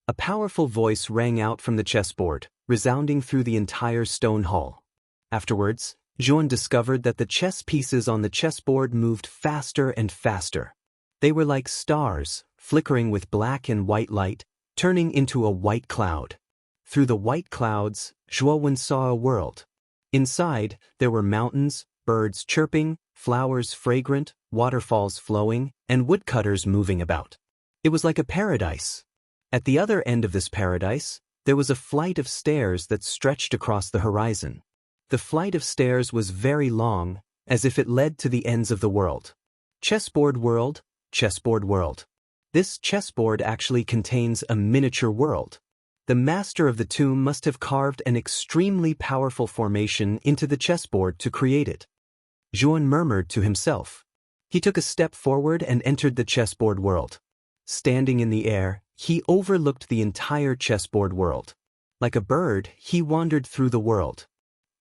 A powerful voice rang out from the chessboard, resounding through the entire stone hall. Afterwards, Zhuowen discovered that the chess pieces on the chessboard moved faster and faster. They were like stars, flickering with black and white light, turning into a white cloud. Through the white clouds, Zhuowen saw a world. Inside, there were mountains, birds chirping, flowers fragrant, waterfalls flowing, and woodcutters moving about. It was like a paradise. At the other end of this paradise, there was a flight of stairs that stretched across the horizon. The flight of stairs was very long, as if it led to the ends of the world. Chessboard world, chessboard world. This chessboard actually contains a miniature world. The master of the tomb must have carved an extremely powerful formation into the chessboard to create it. Zhuan murmured to himself. He took a step forward and entered the chessboard world. Standing in the air, he overlooked the entire chessboard world. Like a bird, he wandered through the world.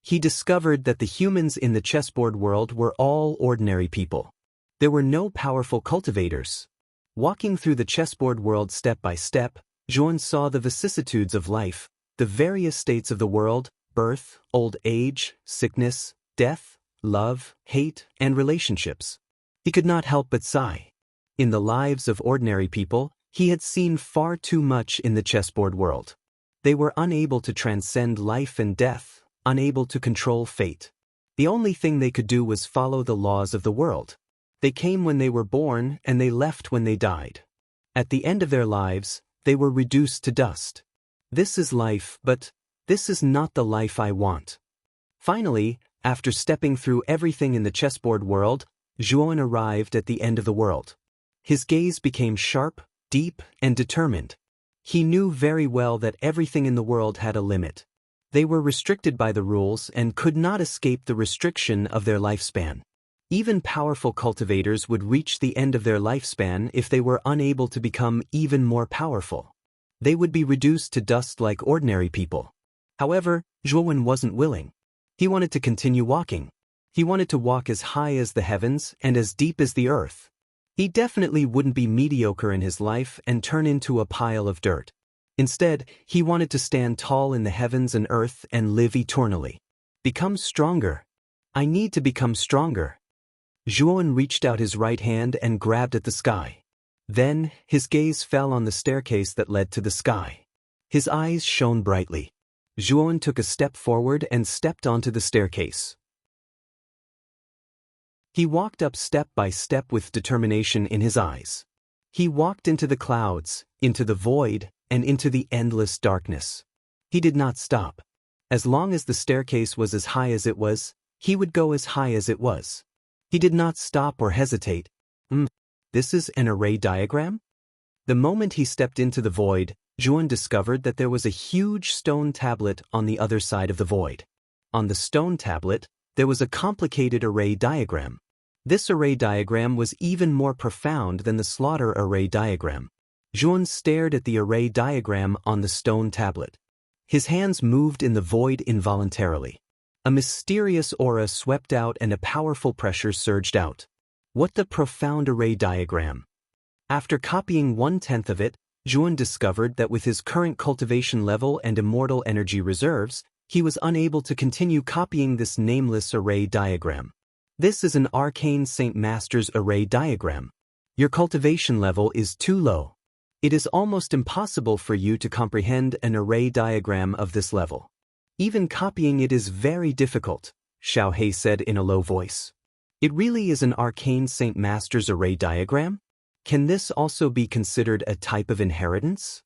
He discovered that the humans in the chessboard world were all ordinary people. There were no powerful cultivators. Walking through the chessboard world step by step, Zhuan saw the vicissitudes of life, the various states of the world, birth, old age, sickness, death, love, hate, and relationships. He could not help but sigh. In the lives of ordinary people, he had seen far too much in the chessboard world. They were unable to transcend life and death, unable to control fate. The only thing they could do was follow the laws of the world. They came when they were born and they left when they died. At the end of their lives, they were reduced to dust. This is life, but this is not the life I want. Finally, after stepping through everything in the chessboard world, Zhuan arrived at the end of the world. His gaze became sharp, deep, and determined. He knew very well that everything in the world had a limit. They were restricted by the rules and could not escape the restriction of their lifespan. Even powerful cultivators would reach the end of their lifespan if they were unable to become even more powerful. They would be reduced to dust like ordinary people. However, Zhuan wasn't willing. He wanted to continue walking. He wanted to walk as high as the heavens and as deep as the earth. He definitely wouldn't be mediocre in his life and turn into a pile of dirt. Instead, he wanted to stand tall in the heavens and earth and live eternally. Become stronger. I need to become stronger. Zhuan reached out his right hand and grabbed at the sky. Then, his gaze fell on the staircase that led to the sky. His eyes shone brightly. Zhuan took a step forward and stepped onto the staircase. He walked up step by step with determination in his eyes. He walked into the clouds, into the void, and into the endless darkness. He did not stop. As long as the staircase was as high as it was, he would go as high as it was. He did not stop or hesitate. This is an array diagram? The moment he stepped into the void, Zhuan discovered that there was a huge stone tablet on the other side of the void. On the stone tablet, there was a complicated array diagram. This array diagram was even more profound than the slaughter array diagram. Zhuan stared at the array diagram on the stone tablet. His hands moved in the void involuntarily. A mysterious aura swept out and a powerful pressure surged out. What the profound array diagram? After copying 1/10 of it, Zhuan discovered that with his current cultivation level and immortal energy reserves, he was unable to continue copying this nameless array diagram. This is an arcane Saint Master's array diagram. Your cultivation level is too low. It is almost impossible for you to comprehend an array diagram of this level. Even copying it is very difficult, Xiao He said in a low voice. It really is an arcane Saint Master's array diagram? Can this also be considered a type of inheritance?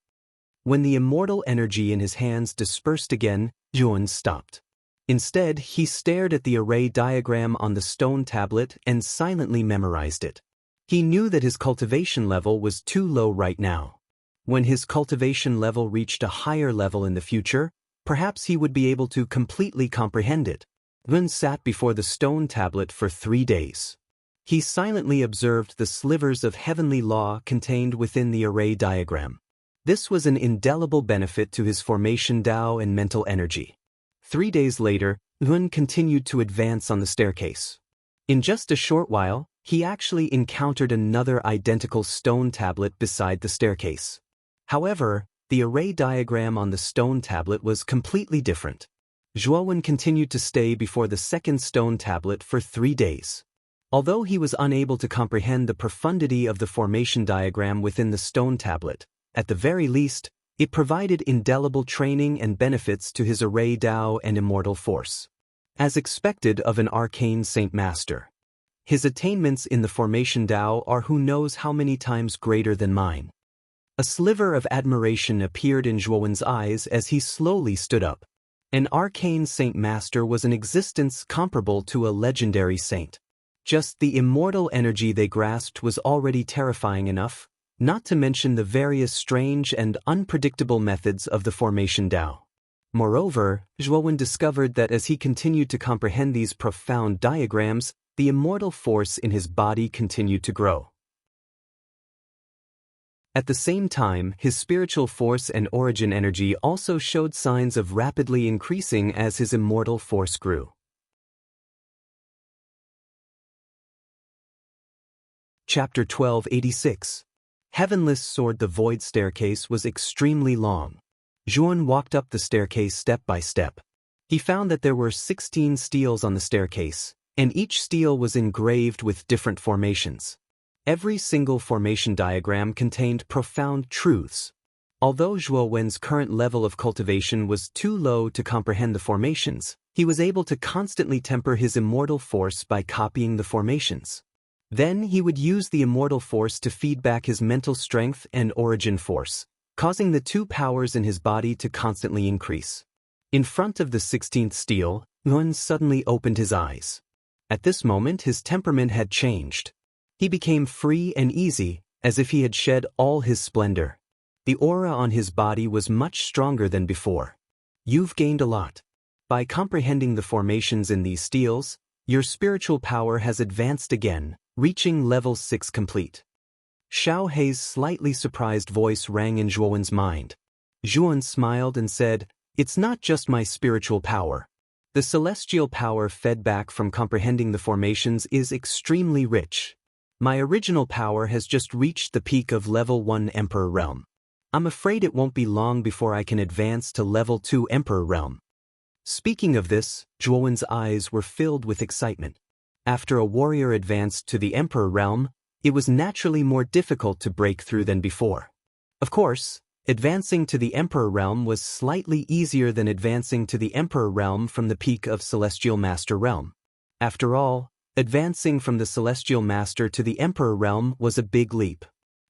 When the immortal energy in his hands dispersed again, Zhuan stopped. Instead, he stared at the array diagram on the stone tablet and silently memorized it. He knew that his cultivation level was too low right now. When his cultivation level reached a higher level in the future, perhaps he would be able to completely comprehend it. Zhuan sat before the stone tablet for 3 days. He silently observed the slivers of heavenly law contained within the array diagram. This was an indelible benefit to his formation Tao and mental energy. 3 days later, Zhuan continued to advance on the staircase. In just a short while, he actually encountered another identical stone tablet beside the staircase. However, the array diagram on the stone tablet was completely different. Zhuan continued to stay before the second stone tablet for 3 days. Although he was unable to comprehend the profundity of the formation diagram within the stone tablet, at the very least, it provided indelible training and benefits to his array Tao and immortal force. As expected of an arcane Saint Master. His attainments in the formation Tao are who knows how many times greater than mine. A sliver of admiration appeared in Zhuowen's eyes as he slowly stood up. An arcane saint master was an existence comparable to a legendary saint. Just the immortal energy they grasped was already terrifying enough, not to mention the various strange and unpredictable methods of the formation Tao. Moreover, Zhuowen discovered that as he continued to comprehend these profound diagrams, the immortal force in his body continued to grow. At the same time, his spiritual force and origin energy also showed signs of rapidly increasing as his immortal force grew. Chapter 1286. Heavenless Sword. The void staircase was extremely long. Zhuowen walked up the staircase step by step. He found that there were 16 steels on the staircase, and each steel was engraved with different formations. Every single formation diagram contained profound truths. Although Zhuowen's current level of cultivation was too low to comprehend the formations, he was able to constantly temper his immortal force by copying the formations. Then he would use the immortal force to feed back his mental strength and origin force, causing the two powers in his body to constantly increase. In front of the 16th steel, Zhuowen suddenly opened his eyes. At this moment his temperament had changed. He became free and easy, as if he had shed all his splendor. The aura on his body was much stronger than before. You've gained a lot. By comprehending the formations in these steels, your spiritual power has advanced again, reaching level 6 complete. Xiao Hei's slightly surprised voice rang in Zhuowen's mind. Zhuowen smiled and said, "It's not just my spiritual power. The celestial power fed back from comprehending the formations is extremely rich. My original power has just reached the peak of level 1 Emperor Realm. I'm afraid it won't be long before I can advance to level 2 Emperor Realm." Speaking of this, Zhuowen's eyes were filled with excitement. After a warrior advanced to the Emperor Realm, it was naturally more difficult to break through than before. Of course, advancing to the Emperor Realm was slightly easier than advancing to the Emperor Realm from the peak of Celestial Master Realm. After all, advancing from the Celestial Master to the Emperor Realm was a big leap.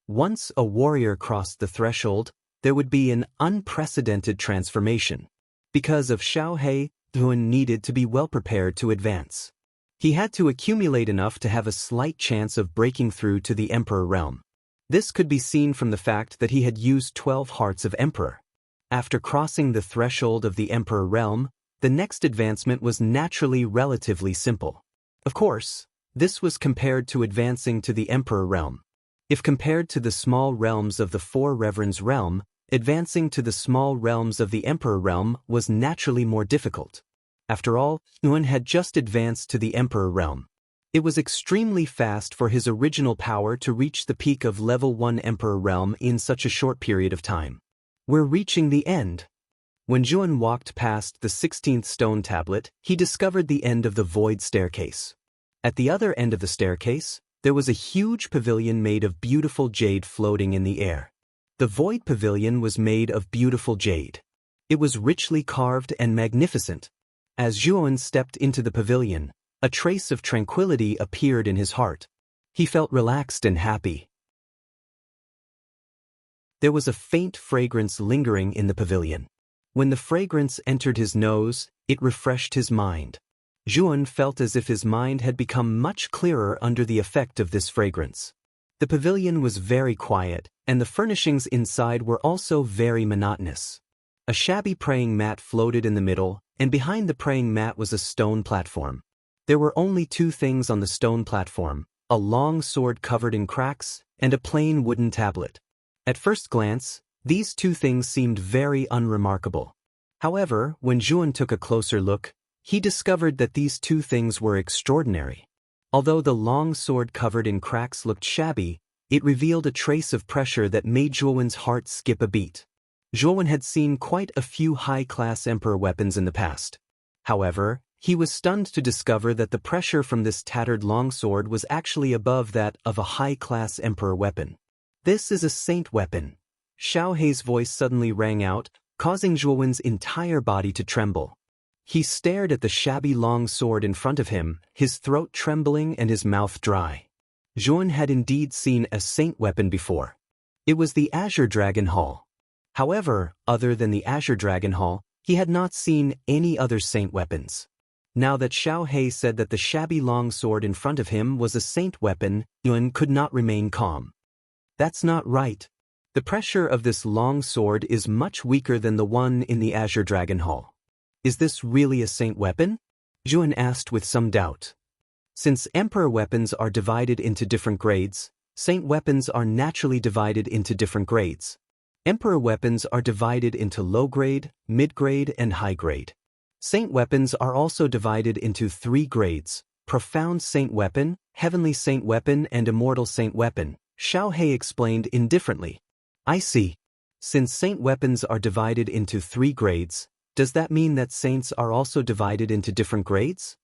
Once a warrior crossed the threshold, there would be an unprecedented transformation. Because of Xiao Hei, Zhuowen needed to be well prepared to advance. He had to accumulate enough to have a slight chance of breaking through to the Emperor Realm. This could be seen from the fact that he had used 12 Hearts of Emperor. After crossing the threshold of the Emperor Realm, the next advancement was naturally relatively simple. Of course, this was compared to advancing to the Emperor Realm. If compared to the small realms of the Four Reverends Realm, advancing to the small realms of the Emperor Realm was naturally more difficult. After all, Zhuowen had just advanced to the Emperor Realm. It was extremely fast for his original power to reach the peak of level 1 Emperor Realm in such a short period of time. We're reaching the end. When Zhuowen walked past the 16th stone tablet, he discovered the end of the void staircase. At the other end of the staircase, there was a huge pavilion made of beautiful jade floating in the air. The void pavilion was made of beautiful jade. It was richly carved and magnificent. As Zhuowen stepped into the pavilion, a trace of tranquility appeared in his heart. He felt relaxed and happy. There was a faint fragrance lingering in the pavilion. When the fragrance entered his nose, it refreshed his mind. Zhuowen felt as if his mind had become much clearer under the effect of this fragrance. The pavilion was very quiet, and the furnishings inside were also very monotonous. A shabby praying mat floated in the middle, and behind the praying mat was a stone platform. There were only two things on the stone platform: a long sword covered in cracks, and a plain wooden tablet. At first glance, these two things seemed very unremarkable. However, when Zhuowen took a closer look, he discovered that these two things were extraordinary. Although the long sword covered in cracks looked shabby, it revealed a trace of pressure that made Zhuowen's heart skip a beat. Zhuowen had seen quite a few high-class emperor weapons in the past. However, he was stunned to discover that the pressure from this tattered longsword was actually above that of a high-class emperor weapon. "This is a saint weapon." Xiao Hei's voice suddenly rang out, causing Zhuowen's entire body to tremble. He stared at the shabby long sword in front of him, his throat trembling and his mouth dry. Zhuan had indeed seen a saint weapon before. It was the Azure Dragon Hall. However, other than the Azure Dragon Hall, he had not seen any other saint weapons. Now that Xiao He said that the shabby long sword in front of him was a saint weapon, Yuan could not remain calm. That's not right. The pressure of this long sword is much weaker than the one in the Azure Dragon Hall. Is this really a saint weapon? Zhuan asked with some doubt. Since emperor weapons are divided into different grades, saint weapons are naturally divided into different grades. Emperor weapons are divided into low grade, mid grade, and high grade. Saint weapons are also divided into 3 grades: profound saint weapon, heavenly saint weapon, and immortal saint weapon. Xiao He explained indifferently. I see. Since saint weapons are divided into 3 grades, does that mean that saints are also divided into different grades?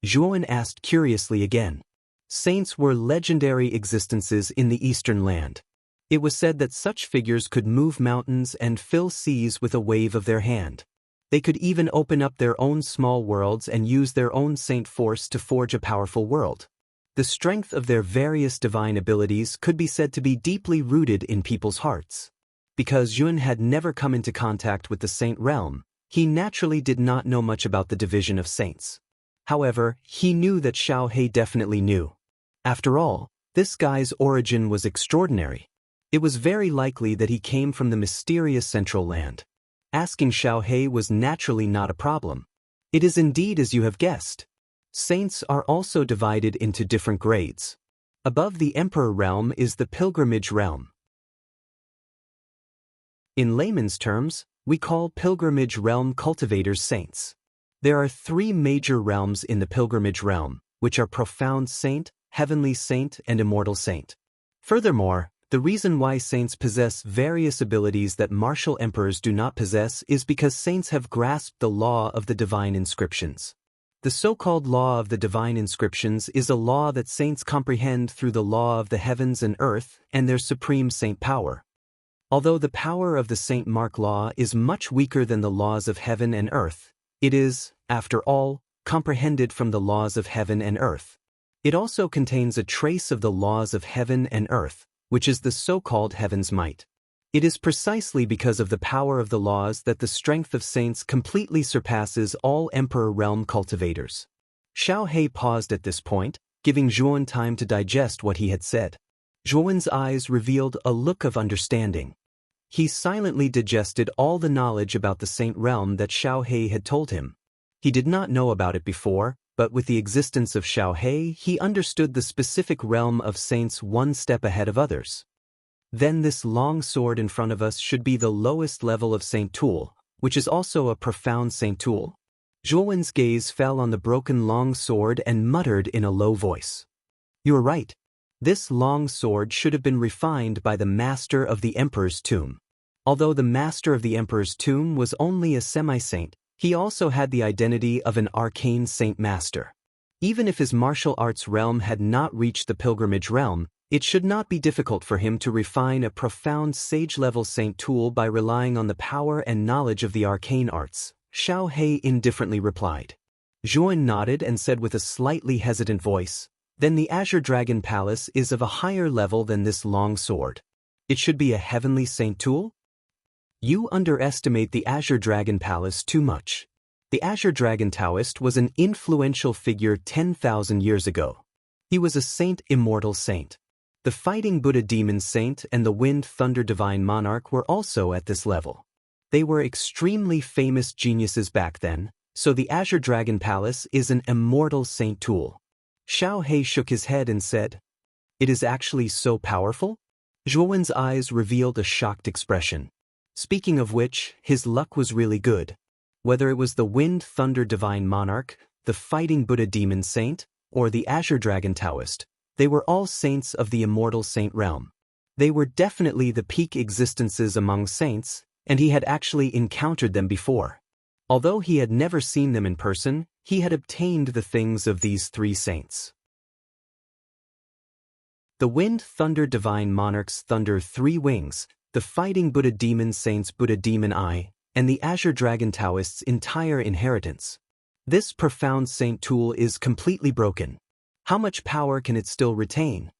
Zhuan asked curiously again. Saints were legendary existences in the Eastern land. It was said that such figures could move mountains and fill seas with a wave of their hand. They could even open up their own small worlds and use their own saint force to forge a powerful world. The strength of their various divine abilities could be said to be deeply rooted in people's hearts. Because Yun had never come into contact with the saint realm, he naturally did not know much about the division of saints. However, he knew that Xiao He definitely knew. After all, this guy's origin was extraordinary. It was very likely that he came from the mysterious Central Land. Asking Xiao He was naturally not a problem. It is indeed as you have guessed. Saints are also divided into different grades. Above the Emperor realm is the Pilgrimage realm. In layman's terms, we call Pilgrimage realm cultivators saints. There are 3 major realms in the Pilgrimage realm, which are Profound Saint, Heavenly Saint, and Immortal Saint. Furthermore, the reason why saints possess various abilities that martial emperors do not possess is because saints have grasped the law of the divine inscriptions. The so-called law of the divine inscriptions is a law that saints comprehend through the law of the heavens and earth and their supreme saint power. Although the power of the Saint Mark law is much weaker than the laws of heaven and earth, it is, after all, comprehended from the laws of heaven and earth. It also contains a trace of the laws of heaven and earth, which is the so-called heaven's might. It is precisely because of the power of the laws that the strength of saints completely surpasses all Emperor realm cultivators. Xiao He paused at this point, giving Zhuan time to digest what he had said. Zhuan's eyes revealed a look of understanding. He silently digested all the knowledge about the saint realm that Xiao He had told him. He did not know about it before, but with the existence of Xiao He, he understood the specific realm of saints one step ahead of others. Then this long sword in front of us should be the lowest level of Saint Tool, which is also a profound Saint Tool. Zhuan's gaze fell on the broken long sword and muttered in a low voice. You are right. This long sword should have been refined by the master of the Emperor's tomb. Although the master of the Emperor's tomb was only a semi-saint, he also had the identity of an arcane saint master. Even if his martial arts realm had not reached the pilgrimage realm, it should not be difficult for him to refine a profound sage-level saint tool by relying on the power and knowledge of the arcane arts, Xiao He indifferently replied. Zhuan nodded and said with a slightly hesitant voice, Then the Azure Dragon Palace is of a higher level than this long sword. It should be a heavenly saint tool? You underestimate the Azure Dragon Palace too much. The Azure Dragon Taoist was an influential figure 10,000 years ago. He was a saint, immortal saint. The Fighting Buddha Demon Saint and the Wind Thunder Divine Monarch were also at this level. They were extremely famous geniuses back then, so the Azure Dragon Palace is an immortal saint tool. Xiao He shook his head and said, It is actually so powerful? Zhuan's eyes revealed a shocked expression. Speaking of which, his luck was really good. Whether it was the Wind Thunder Divine Monarch, the Fighting Buddha Demon Saint, or the Azure Dragon Taoist, they were all saints of the immortal saint realm. They were definitely the peak existences among saints, and he had actually encountered them before. Although he had never seen them in person, he had obtained the things of these 3 saints. The Wind Thunder Divine Monarch's thunder 3 wings, the Fighting Buddha Demon Saint's Buddha Demon Eye, and the Azure Dragon Taoist's entire inheritance. This profound saint tool is completely broken. How much power can it still retain?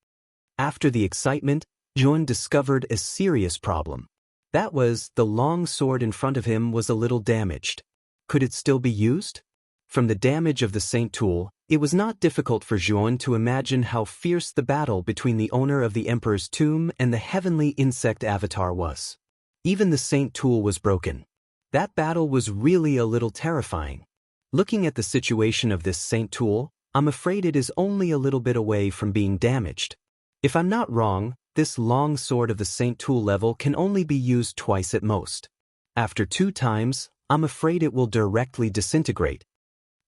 After the excitement, Juan discovered a serious problem. That was, the long sword in front of him was a little damaged. Could it still be used? From the damage of the saint tool, it was not difficult for Juan to imagine how fierce the battle between the owner of the Emperor's tomb and the heavenly insect avatar was. Even the saint tool was broken. That battle was really a little terrifying. Looking at the situation of this saint tool, I'm afraid it is only a little bit away from being damaged. If I'm not wrong, this long sword of the saint tool level can only be used twice at most. After 2 times, I'm afraid it will directly disintegrate.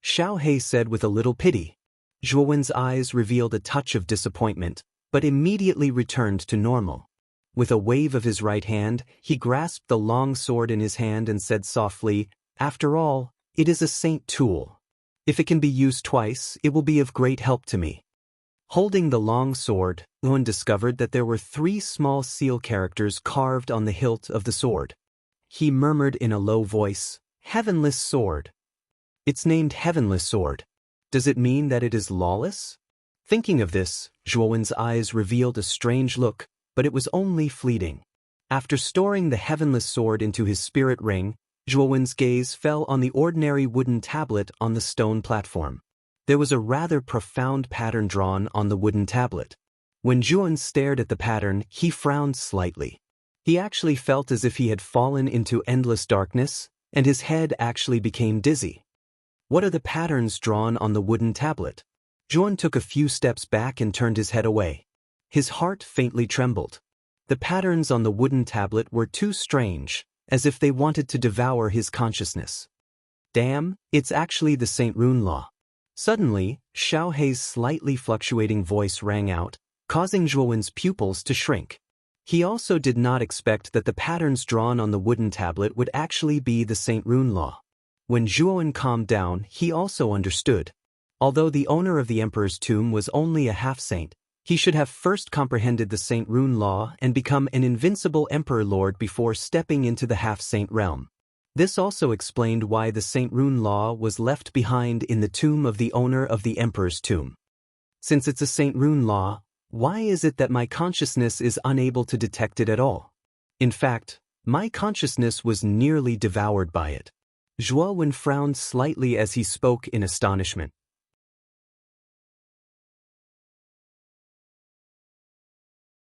Xiao He said with a little pity. Zhuowen's eyes revealed a touch of disappointment, but immediately returned to normal. With a wave of his right hand, he grasped the long sword in his hand and said softly, "After all, it is a saint tool. If it can be used twice, it will be of great help to me." Holding the long sword, Yuan discovered that there were 3 small seal characters carved on the hilt of the sword. He murmured in a low voice, "Heavenless sword." It's named Heavenless Sword. Does it mean that it is lawless? Thinking of this, Zhuowen's eyes revealed a strange look, but it was only fleeting. After storing the Heavenless Sword into his spirit ring, Zhuowen's gaze fell on the ordinary wooden tablet on the stone platform. There was a rather profound pattern drawn on the wooden tablet. When Zhuowen stared at the pattern, he frowned slightly. He actually felt as if he had fallen into endless darkness, and his head actually became dizzy. What are the patterns drawn on the wooden tablet? Zhuowen took a few steps back and turned his head away. His heart faintly trembled. The patterns on the wooden tablet were too strange, as if they wanted to devour his consciousness. Damn, it's actually the Saint Rune Law. Suddenly, Xiao He's slightly fluctuating voice rang out, causing Zhuowen's pupils to shrink. He also did not expect that the patterns drawn on the wooden tablet would actually be the Saint Rune Law. When Zhuowen calmed down, he also understood. Although the owner of the Emperor's tomb was only a half-saint, he should have first comprehended the Saint Rune Law and become an invincible Emperor Lord before stepping into the half-saint realm. This also explained why the Saint Rune Law was left behind in the tomb of the owner of the Emperor's tomb. Since it's a Saint Rune Law, why is it that my consciousness is unable to detect it at all? In fact, my consciousness was nearly devoured by it. Zhuowen frowned slightly as he spoke in astonishment.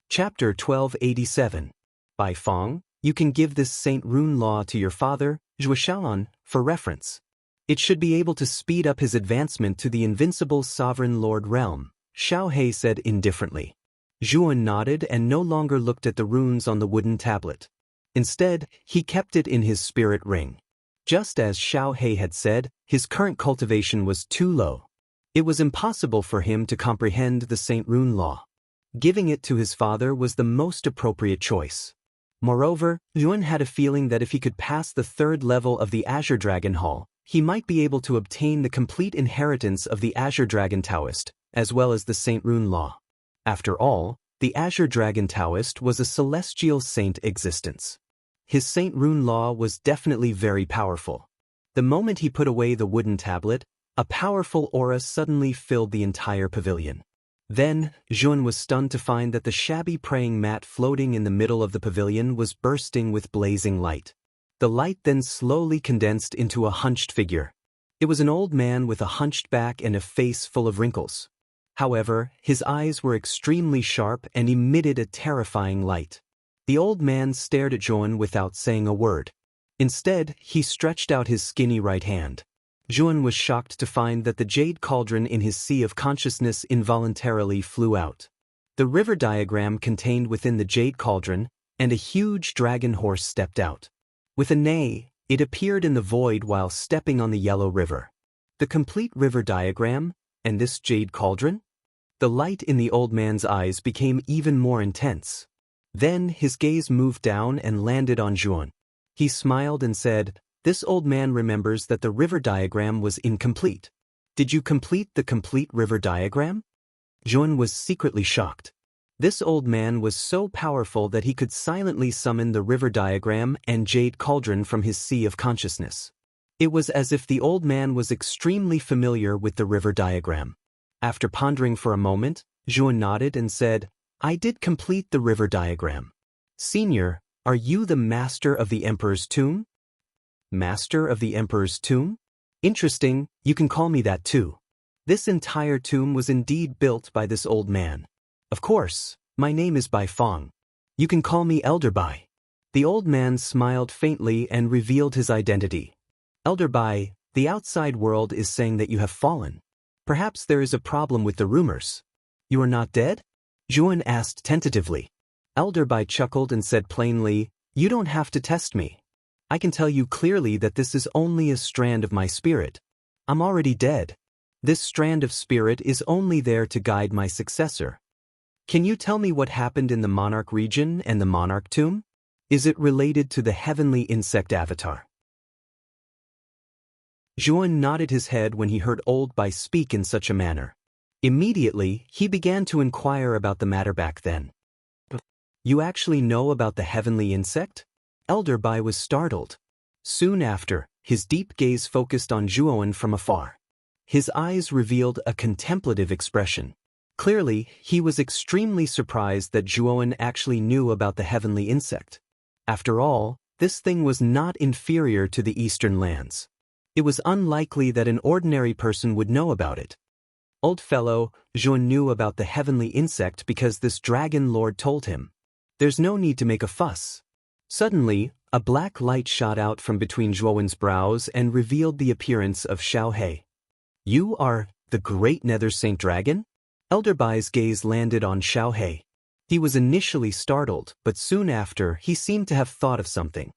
Chapter 1287. By Fong, you can give this Saint Rune Law to your father, Zhuo for reference. It should be able to speed up his advancement to the invincible Sovereign Lord realm, Xiao He said indifferently. Zhuowen nodded and no longer looked at the runes on the wooden tablet. Instead, he kept it in his spirit ring. Just as Xiao He had said, his current cultivation was too low. It was impossible for him to comprehend the Saint Rune Law. Giving it to his father was the most appropriate choice. Moreover, Yuan had a feeling that if he could pass the 3rd level of the Azure Dragon Hall, he might be able to obtain the complete inheritance of the Azure Dragon Taoist, as well as the Saint Rune Law. After all, the Azure Dragon Taoist was a celestial saint existence. His Saint Rune Law was definitely very powerful. The moment he put away the wooden tablet, a powerful aura suddenly filled the entire pavilion. Then, Zhuowen was stunned to find that the shabby praying mat floating in the middle of the pavilion was bursting with blazing light. The light then slowly condensed into a hunched figure. It was an old man with a hunched back and a face full of wrinkles. However, his eyes were extremely sharp and emitted a terrifying light. The old man stared at Zhuowen without saying a word. Instead, he stretched out his skinny right hand. Zhuowen was shocked to find that the jade cauldron in his sea of consciousness involuntarily flew out. The river diagram contained within the jade cauldron, and a huge dragon horse stepped out. With a neigh, it appeared in the void while stepping on the yellow river. The complete river diagram, and this jade cauldron? The light in the old man's eyes became even more intense. Then his gaze moved down and landed on Zhuowen. He smiled and said, "This old man remembers that the river diagram was incomplete. Did you complete the complete river diagram?" Zhuowen was secretly shocked. This old man was so powerful that he could silently summon the river diagram and jade cauldron from his sea of consciousness. It was as if the old man was extremely familiar with the river diagram. After pondering for a moment, Zhuan nodded and said, "I did complete the river diagram. Senior, are you the master of the Emperor's tomb?" Master of the Emperor's tomb? Interesting, you can call me that too. This entire tomb was indeed built by this old man. Of course, my name is Bai Fong. You can call me Elder Bai. The old man smiled faintly and revealed his identity. Elder Bai, the outside world is saying that you have fallen. Perhaps there is a problem with the rumors. You are not dead? Zhuan asked tentatively. Elder Bai chuckled and said plainly, "You don't have to test me. I can tell you clearly that this is only a strand of my spirit. I'm already dead. This strand of spirit is only there to guide my successor. Can you tell me what happened in the Monarch region and the Monarch tomb? Is it related to the heavenly insect avatar?" Zhuan nodded his head when he heard Old Bai speak in such a manner. Immediately, he began to inquire about the matter back then. "You actually know about the heavenly insect?" Elder Bai was startled. Soon after, his deep gaze focused on Zhuan from afar. His eyes revealed a contemplative expression. Clearly, he was extremely surprised that Zhuan actually knew about the heavenly insect. After all, this thing was not inferior to the eastern lands. It was unlikely that an ordinary person would know about it. "Old fellow, Zhuan knew about the heavenly insect because this dragon lord told him. There's no need to make a fuss." Suddenly, a black light shot out from between Zhuan's brows and revealed the appearance of Xiao He. "You are the great Nether Saint Dragon?" Elder Bai's gaze landed on Xiao He. He was initially startled, but soon after, he seemed to have thought of something.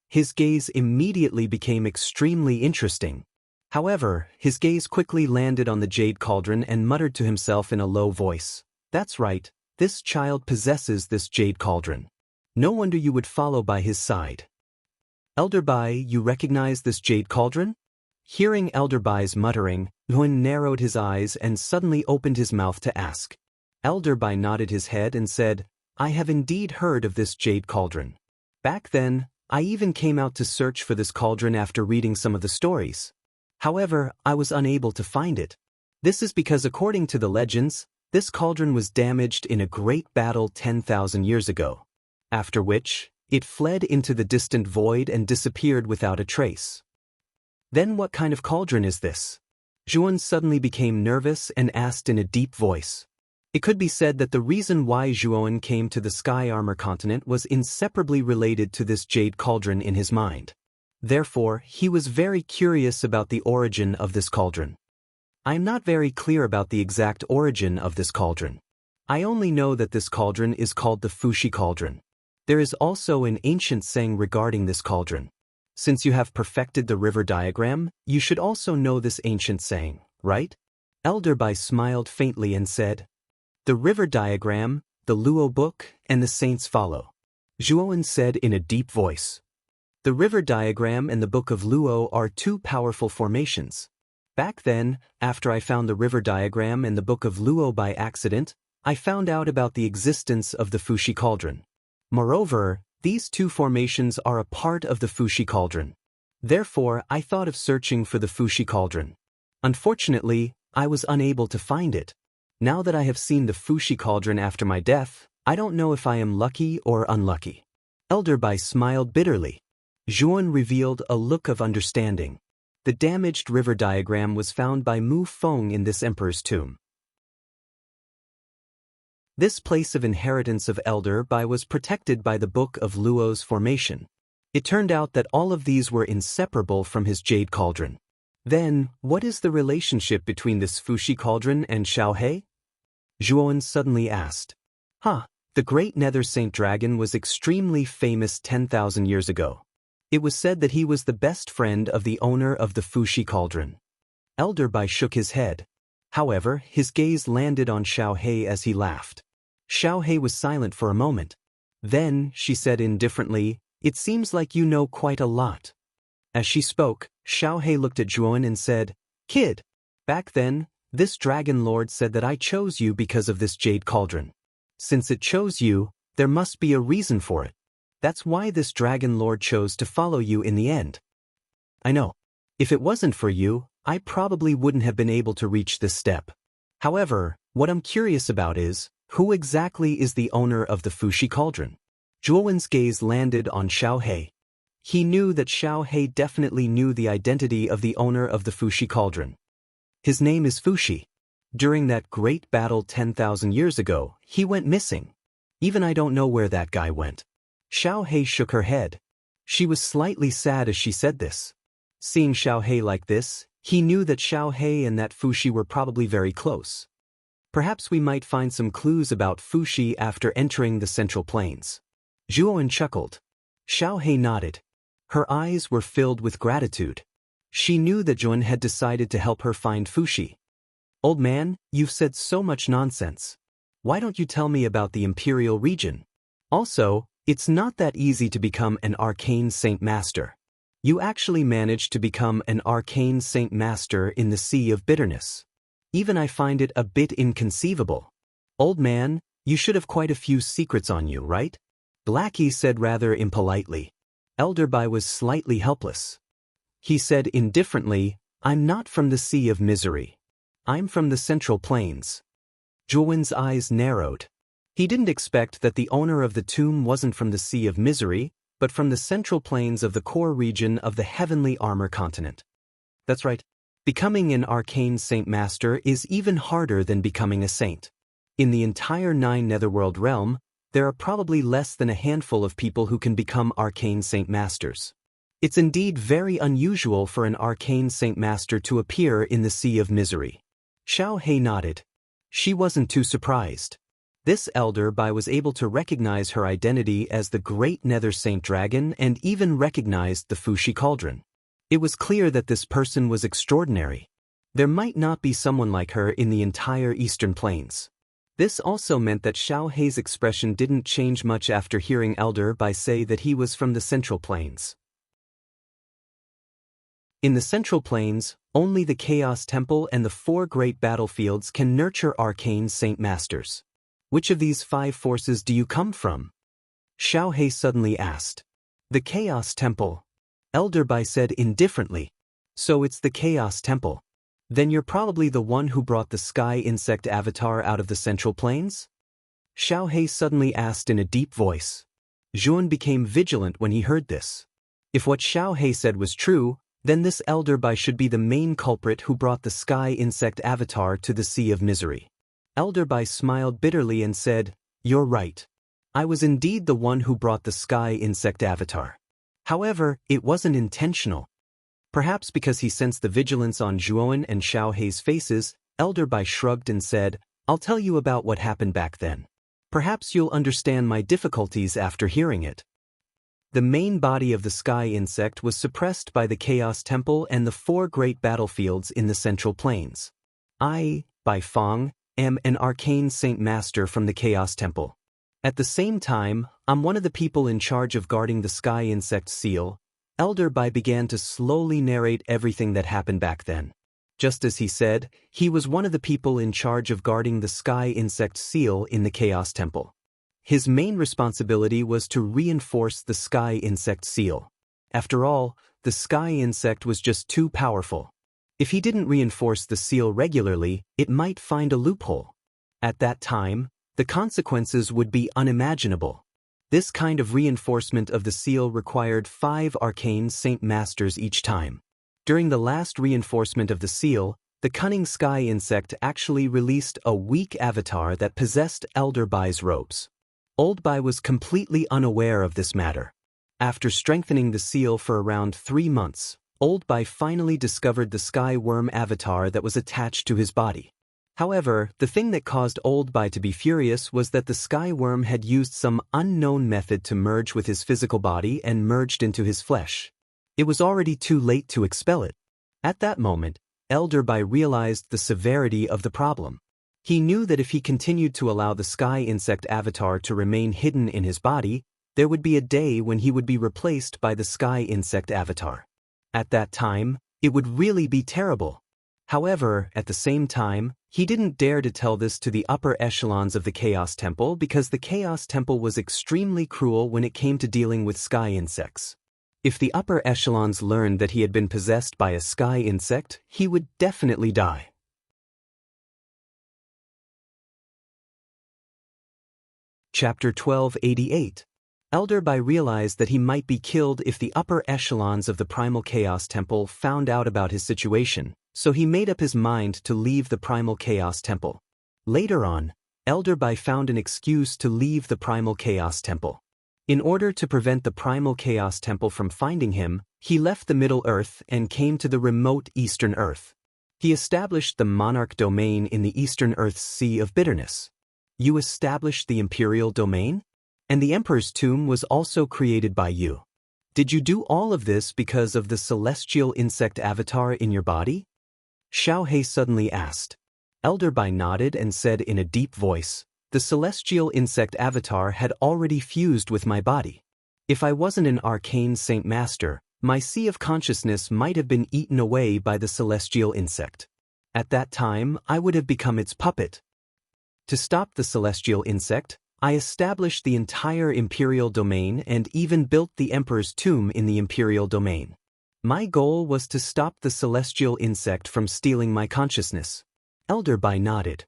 His gaze immediately became extremely interesting. However, his gaze quickly landed on the jade cauldron and muttered to himself in a low voice, "That's right, this child possesses this jade cauldron. No wonder you would follow by his side." "Elder Bai, you recognize this jade cauldron?" Hearing Elder Bai's muttering, Zhuan narrowed his eyes and suddenly opened his mouth to ask. Elder Bai nodded his head and said, "I have indeed heard of this jade cauldron. Back then, I even came out to search for this cauldron after reading some of the stories. However, I was unable to find it. This is because according to the legends, this cauldron was damaged in a great battle 10,000 years ago. After which, it fled into the distant void and disappeared without a trace." "Then what kind of cauldron is this?" Zhuan suddenly became nervous and asked in a deep voice. It could be said that the reason why Zhuan came to the Sky Armor continent was inseparably related to this jade cauldron in his mind. Therefore, he was very curious about the origin of this cauldron. "I am not very clear about the exact origin of this cauldron. I only know that this cauldron is called the Fushi cauldron. There is also an ancient saying regarding this cauldron. Since you have perfected the river diagram, you should also know this ancient saying, right?" Elder Bai smiled faintly and said, "The river diagram, the Audiobook, and the saints follow," Zhuan said in a deep voice. "The river diagram and the Book of Luo are two powerful formations. Back then, after I found the river diagram and the Book of Luo by accident, I found out about the existence of the Fushi cauldron. Moreover, these two formations are a part of the Fushi cauldron. Therefore, I thought of searching for the Fushi cauldron. Unfortunately, I was unable to find it. Now that I have seen the Fushi cauldron after my death, I don't know if I am lucky or unlucky." Elder Bai smiled bitterly. Zhuan revealed a look of understanding. The damaged river diagram was found by Mu Feng in this emperor's tomb. This place of inheritance of Elder Bai was protected by the Book of Luo's formation. It turned out that all of these were inseparable from his jade cauldron. Then, what is the relationship between this Fushi cauldron and Xiao He? Zhuan suddenly asked. The great Nether Saint Dragon was extremely famous 10,000 years ago. It was said that he was the best friend of the owner of the Fushi cauldron. Elder Bai shook his head. However, his gaze landed on Xiao He as he laughed. Xiao He was silent for a moment. Then, she said indifferently, "It seems like you know quite a lot." As she spoke, Xiao He looked at Zhuan and said, "Kid, back then, this dragon lord said that I chose you because of this jade cauldron. Since it chose you, there must be a reason for it. That's why this dragon lord chose to follow you in the end. I know. If it wasn't for you, I probably wouldn't have been able to reach this step. However, what I'm curious about is, who exactly is the owner of the Fushi cauldron? Zhuowen's gaze landed on Xiaohei. He knew that Xiaohei definitely knew the identity of the owner of the Fushi cauldron. His name is Fushi. During that great battle 10,000 years ago, he went missing. Even I don't know where that guy went. Xiaohei shook her head. She was slightly sad as she said this. Seeing Xiaohei like this, he knew that Xiaohei and that Fushi were probably very close. Perhaps we might find some clues about Fushi after entering the Central Plains. Zhuowen chuckled. Xiaohei nodded. Her eyes were filled with gratitude. She knew that Zhuowen had decided to help her find Fushi. Old man, you've said so much nonsense. Why don't you tell me about the Imperial region? Also, it's not that easy to become an arcane Saint Master. You actually managed to become an arcane Saint Master in the Sea of Bitterness. Even I find it a bit inconceivable. Old man, you should have quite a few secrets on you, right? Blackie said rather impolitely. Elder Bai was slightly helpless. He said indifferently, I'm not from the Sea of Misery. I'm from the Central Plains. Zhuowen's eyes narrowed. He didn't expect that the owner of the tomb wasn't from the Sea of Misery, but from the Central Plains of the core region of the Heavenly Armor continent. That's right. Becoming an arcane Saint Master is even harder than becoming a saint. In the entire 9 Netherworld realm, there are probably less than a handful of people who can become arcane Saint Masters. It's indeed very unusual for an arcane Saint Master to appear in the Sea of Misery. Xiaohei nodded. She wasn't too surprised. This Elder Bai was able to recognize her identity as the Great Nether Saint Dragon and even recognized the Fushi Cauldron. It was clear that this person was extraordinary. There might not be someone like her in the entire Eastern Plains. This also meant that Xiaohei's expression didn't change much after hearing Elder Bai say that he was from the Central Plains. In the Central Plains, only the Chaos Temple and the 4 great battlefields can nurture arcane Saint Masters. Which of these 5 forces do you come from? Xiaohei suddenly asked. The Chaos Temple. Elder Bai said indifferently. So it's the Chaos Temple. Then you're probably the one who brought the sky insect avatar out of the Central Plains? Xiaohei suddenly asked in a deep voice. Zhuowen became vigilant when he heard this. If what Xiaohei said was true, then this Elder Bai should be the main culprit who brought the sky insect avatar to the Sea of Misery. Elder Bai smiled bitterly and said, You're right. I was indeed the one who brought the sky insect avatar. However, it wasn't intentional. Perhaps because he sensed the vigilance on Zhuowen and Xiaohei's faces, Elder Bai shrugged and said, I'll tell you about what happened back then. Perhaps you'll understand my difficulties after hearing it. The main body of the sky insect was suppressed by the Chaos Temple and the 4 great battlefields in the Central Plains. I, Bai Fong, am an arcane Saint Master from the Chaos Temple. At the same time, I'm one of the people in charge of guarding the sky insect seal. Elder Bai began to slowly narrate everything that happened back then. Just as he said, he was one of the people in charge of guarding the sky insect seal in the Chaos Temple. His main responsibility was to reinforce the sky insect seal. After all, the sky insect was just too powerful. If he didn't reinforce the seal regularly, it might find a loophole. At that time, the consequences would be unimaginable. This kind of reinforcement of the seal required 5 arcane Saint Masters each time. During the last reinforcement of the seal, the cunning sky insect actually released a weak avatar that possessed Elder Bai's robes. Old Bai was completely unaware of this matter. After strengthening the seal for around 3 months, Old Bai finally discovered the sky worm avatar that was attached to his body. However, the thing that caused Old Bai to be furious was that the sky worm had used some unknown method to merge with his physical body and merged into his flesh. It was already too late to expel it. At that moment, Elder Bai realized the severity of the problem. He knew that if he continued to allow the sky insect avatar to remain hidden in his body, there would be a day when he would be replaced by the sky insect avatar. At that time, it would really be terrible. However, at the same time, He didn't dare to tell this to the upper echelons of the Chaos Temple because the Chaos Temple was extremely cruel when it came to dealing with sky insects. If the upper echelons learned that he had been possessed by a sky insect, he would definitely die. Chapter 1288. Elderby realized that he might be killed if the upper echelons of the Primal Chaos Temple found out about his situation, so he made up his mind to leave the Primal Chaos Temple. Later on, Elderby found an excuse to leave the Primal Chaos Temple. In order to prevent the Primal Chaos Temple from finding him, he left the Middle Earth and came to the remote Eastern Earth. He established the Monarch Domain in the Eastern Earth's Sea of Bitterness. You established the Imperial Domain? And the Emperor's Tomb was also created by you. Did you do all of this because of the celestial insect avatar in your body? Xiao He suddenly asked. Elderby nodded and said in a deep voice, the celestial insect avatar had already fused with my body. If I wasn't an arcane Saint Master, my sea of consciousness might have been eaten away by the celestial insect. At that time, I would have become its puppet. To stop the celestial insect, I established the entire Imperial Domain and even built the Emperor's Tomb in the Imperial Domain. My goal was to stop the celestial insect from stealing my consciousness. Elderby nodded.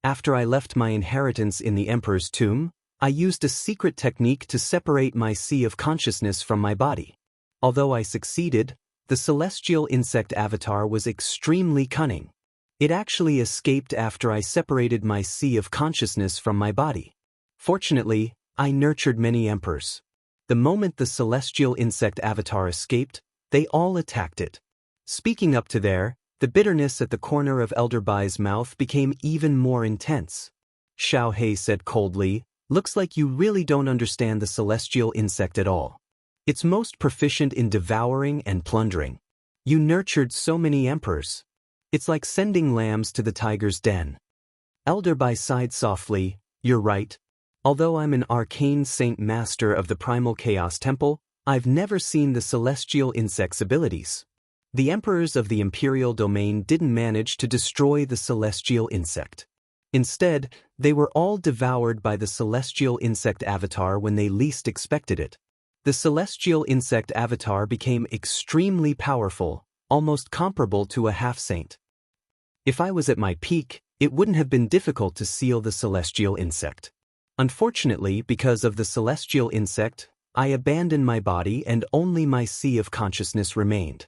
After I left my inheritance in the Emperor's Tomb, I used a secret technique to separate my sea of consciousness from my body. Although I succeeded, the celestial insect avatar was extremely cunning. It actually escaped after I separated my sea of consciousness from my body. Fortunately, I nurtured many emperors. The moment the celestial insect avatar escaped, they all attacked it. Speaking up to there, the bitterness at the corner of Elderby's mouth became even more intense. Xiao He said coldly, looks like you really don't understand the celestial insect at all. It's most proficient in devouring and plundering. You nurtured so many emperors. It's like sending lambs to the tiger's den. Elderby sighed softly, you're right. Although I'm an arcane Saint Master of the Primal Chaos Temple, I've never seen the celestial insect's abilities. The emperors of the Imperial Domain didn't manage to destroy the celestial insect. Instead, they were all devoured by the celestial insect avatar when they least expected it. The celestial insect avatar became extremely powerful, almost comparable to a half-saint. If I was at my peak, it wouldn't have been difficult to seal the celestial insect. Unfortunately, because of the celestial insect, I abandoned my body and only my sea of consciousness remained.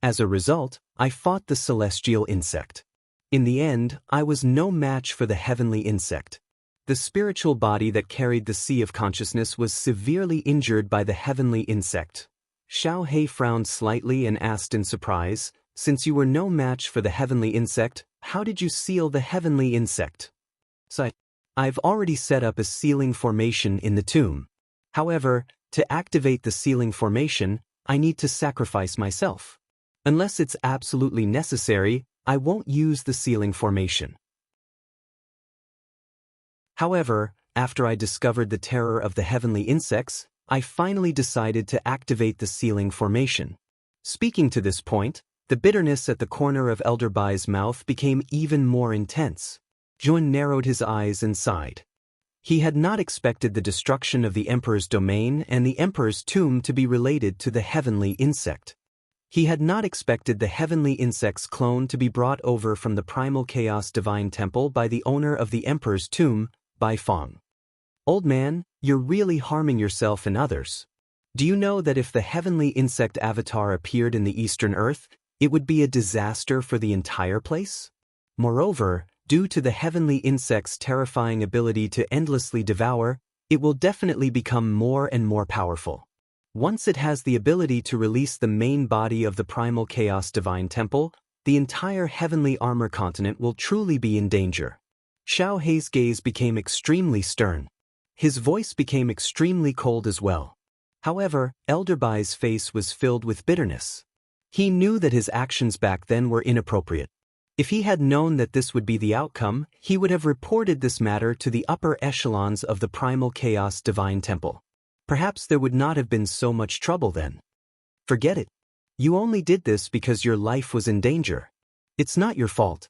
As a result, I fought the celestial insect. In the end, I was no match for the heavenly insect. The spiritual body that carried the sea of consciousness was severely injured by the heavenly insect. Xiao He frowned slightly and asked in surprise, since you were no match for the heavenly insect, how did you seal the heavenly insect? I've already set up a sealing formation in the tomb. However, to activate the sealing formation, I need to sacrifice myself. Unless it's absolutely necessary, I won't use the sealing formation. However, after I discovered the terror of the heavenly insects, I finally decided to activate the sealing formation. Speaking to this point, the bitterness at the corner of Elderby's mouth became even more intense. Jun narrowed his eyes and sighed. He had not expected the destruction of the Emperor's Domain and the Emperor's Tomb to be related to the heavenly insect. He had not expected the heavenly insect's clone to be brought over from the Primal Chaos Divine Temple by the owner of the Emperor's Tomb, Bai Feng. Old man, you're really harming yourself and others. Do you know that if the heavenly insect avatar appeared in the Eastern Earth, it would be a disaster for the entire place? Moreover, due to the heavenly insect's terrifying ability to endlessly devour, it will definitely become more and more powerful. Once it has the ability to release the main body of the Primal Chaos Divine Temple, the entire heavenly armor continent will truly be in danger. Xiao He's gaze became extremely stern. His voice became extremely cold as well. However, Elderbai's face was filled with bitterness. He knew that his actions back then were inappropriate. If he had known that this would be the outcome, he would have reported this matter to the upper echelons of the Primal Chaos Divine Temple. Perhaps there would not have been so much trouble then. Forget it. You only did this because your life was in danger. It's not your fault.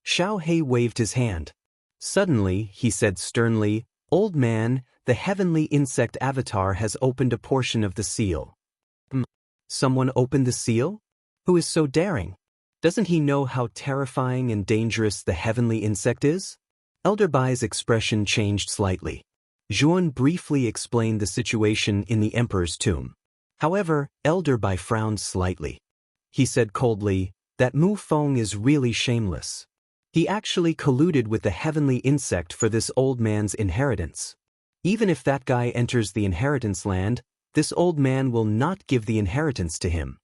Xiao He waved his hand. Suddenly, he said sternly, "Old man, the heavenly insect avatar has opened a portion of the seal." Someone opened the seal? Who is so daring? Doesn't he know how terrifying and dangerous the heavenly insect is? Elder Bai's expression changed slightly. Zhuan briefly explained the situation in the emperor's tomb. However, Elder Bai frowned slightly. He said coldly, "That Mu Feng is really shameless. He actually colluded with the heavenly insect for this old man's inheritance. Even if that guy enters the inheritance land, this old man will not give the inheritance to him.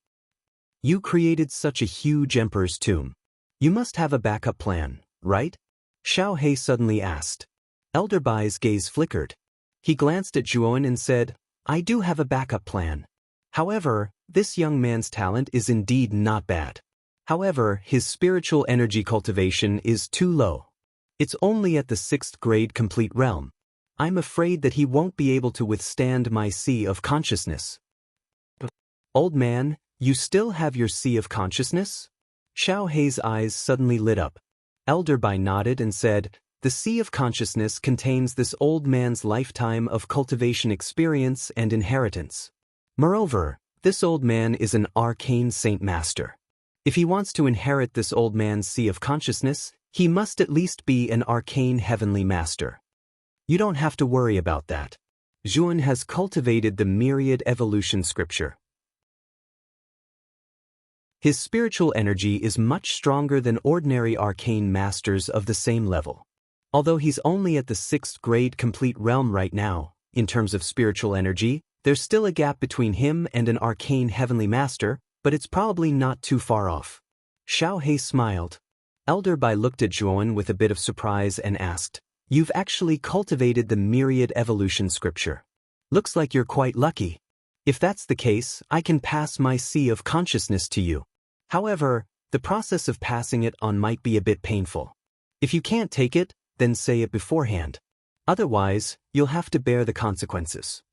You created such a huge emperor's tomb. You must have a backup plan, right?" Xiao He suddenly asked. Elder Bai's gaze flickered. He glanced at Zhuan and said, "I do have a backup plan. However, this young man's talent is indeed not bad. However, his spiritual energy cultivation is too low. It's only at the 6th grade complete realm. I'm afraid that he won't be able to withstand my sea of consciousness." "Old man, you still have your sea of consciousness?" Xiao He's eyes suddenly lit up. Elder Bai nodded and said, "The sea of consciousness contains this old man's lifetime of cultivation experience and inheritance. Moreover, this old man is an arcane saint master. If he wants to inherit this old man's sea of consciousness, he must at least be an arcane heavenly master. You don't have to worry about that. Zhuan has cultivated the myriad evolution scripture. His spiritual energy is much stronger than ordinary arcane masters of the same level. Although he's only at the 6th grade complete realm right now, in terms of spiritual energy, there's still a gap between him and an arcane heavenly master, but it's probably not too far off." Xiao He smiled. Elder Bai looked at Zhuan with a bit of surprise and asked, "You've actually cultivated the myriad evolution scripture. Looks like you're quite lucky. If that's the case, I can pass my sea of consciousness to you. However, the process of passing it on might be a bit painful. If you can't take it, then say it beforehand. Otherwise, you'll have to bear the consequences."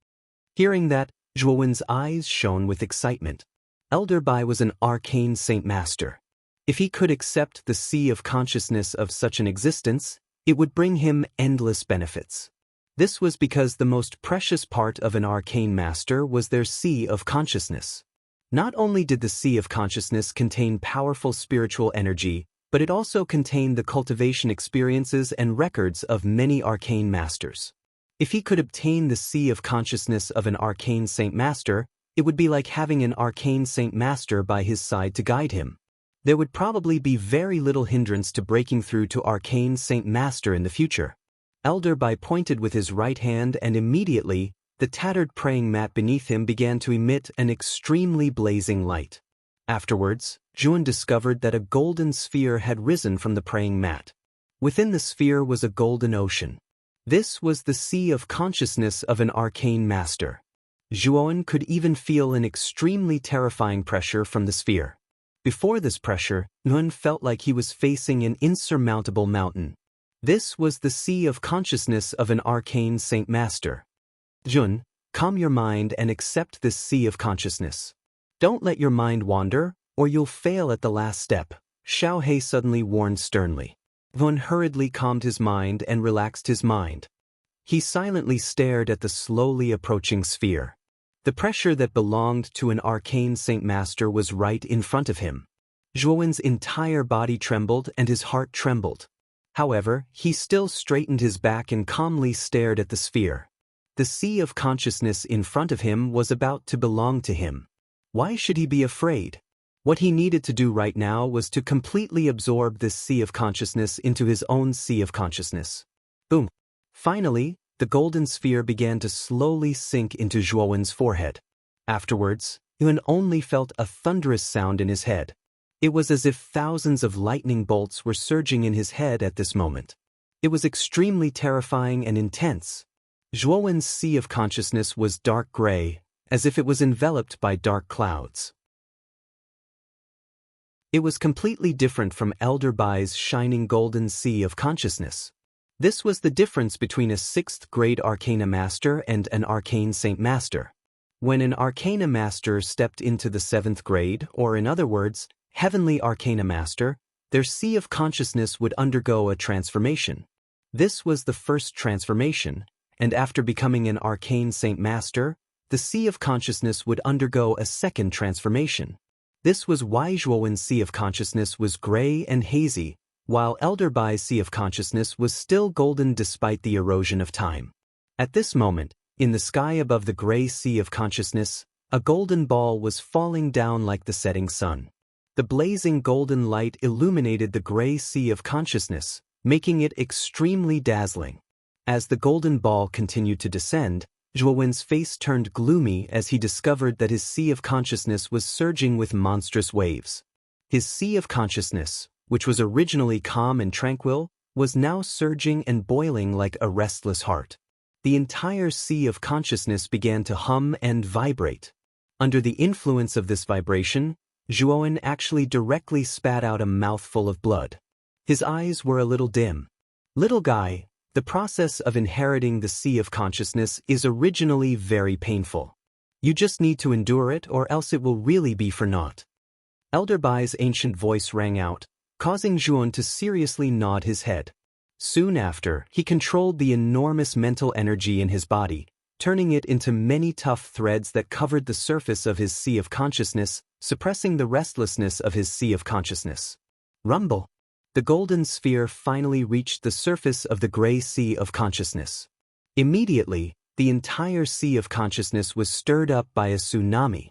Hearing that, Zhuan's eyes shone with excitement. Elder Bai was an arcane saint master. If he could accept the sea of consciousness of such an existence, it would bring him endless benefits. This was because the most precious part of an arcane master was their sea of consciousness. Not only did the sea of consciousness contain powerful spiritual energy, but it also contained the cultivation experiences and records of many arcane masters. If he could obtain the sea of consciousness of an arcane saint master, it would be like having an arcane saint master by his side to guide him. There would probably be very little hindrance to breaking through to arcane saint master in the future. Elder Bai pointed with his right hand, and immediately, the tattered praying mat beneath him began to emit an extremely blazing light. Afterwards, Zhuan discovered that a golden sphere had risen from the praying mat. Within the sphere was a golden ocean. This was the sea of consciousness of an arcane master. Zhuan could even feel an extremely terrifying pressure from the sphere. Before this pressure, Nguyen felt like he was facing an insurmountable mountain. This was the sea of consciousness of an arcane saint master. Zhuan, calm your mind and accept this sea of consciousness. Don't let your mind wander, or you'll fail at the last step, Xiao He suddenly warned sternly. Nguyen hurriedly calmed his mind and relaxed his mind. He silently stared at the slowly approaching sphere. The pressure that belonged to an arcane saint master was right in front of him. Zhuan's entire body trembled and his heart trembled. However, he still straightened his back and calmly stared at the sphere. The sea of consciousness in front of him was about to belong to him. Why should he be afraid? What he needed to do right now was to completely absorb this sea of consciousness into his own sea of consciousness. Boom! Finally, the golden sphere began to slowly sink into Zhuan's forehead. Afterwards, Yuan only felt a thunderous sound in his head. It was as if thousands of lightning bolts were surging in his head at this moment. It was extremely terrifying and intense. Zhuan's sea of consciousness was dark gray, as if it was enveloped by dark clouds. It was completely different from Elder Bai's shining golden sea of consciousness. This was the difference between a 6th grade Arcana Master and an Arcane Saint Master. When an Arcana Master stepped into the 7th grade, or in other words, Heavenly Arcana Master, their sea of consciousness would undergo a transformation. This was the first transformation, and after becoming an arcane Saint Master, the sea of consciousness would undergo a second transformation. This was why Zhuowen's sea of consciousness was gray and hazy, while Elder Bai's sea of consciousness was still golden despite the erosion of time. At this moment, in the sky above the gray sea of consciousness, a golden ball was falling down like the setting sun. The blazing golden light illuminated the gray sea of consciousness, making it extremely dazzling. As the golden ball continued to descend, Zhuowen's face turned gloomy as he discovered that his sea of consciousness was surging with monstrous waves. His sea of consciousness, which was originally calm and tranquil, was now surging and boiling like a restless heart. The entire sea of consciousness began to hum and vibrate. Under the influence of this vibration, Zhuowen actually directly spat out a mouthful of blood. His eyes were a little dim. "Little guy, the process of inheriting the sea of consciousness is originally very painful. You just need to endure it or else it will really be for naught." Elder Bai's ancient voice rang out, causing Zhuowen to seriously nod his head. Soon after, he controlled the enormous mental energy in his body, turning it into many tough threads that covered the surface of his sea of consciousness, suppressing the restlessness of his sea of consciousness. Rumble! The golden sphere finally reached the surface of the gray sea of consciousness. Immediately, the entire sea of consciousness was stirred up by a tsunami.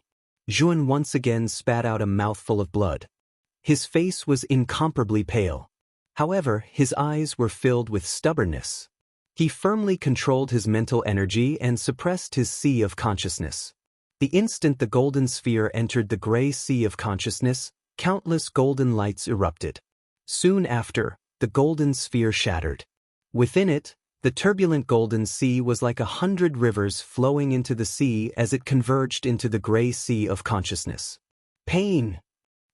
Zhuowen once again spat out a mouthful of blood. His face was incomparably pale. However, his eyes were filled with stubbornness. He firmly controlled his mental energy and suppressed his sea of consciousness. The instant the golden sphere entered the gray sea of consciousness, countless golden lights erupted. Soon after, the golden sphere shattered. Within it, the turbulent golden sea was like 100 rivers flowing into the sea as it converged into the gray sea of consciousness. Pain!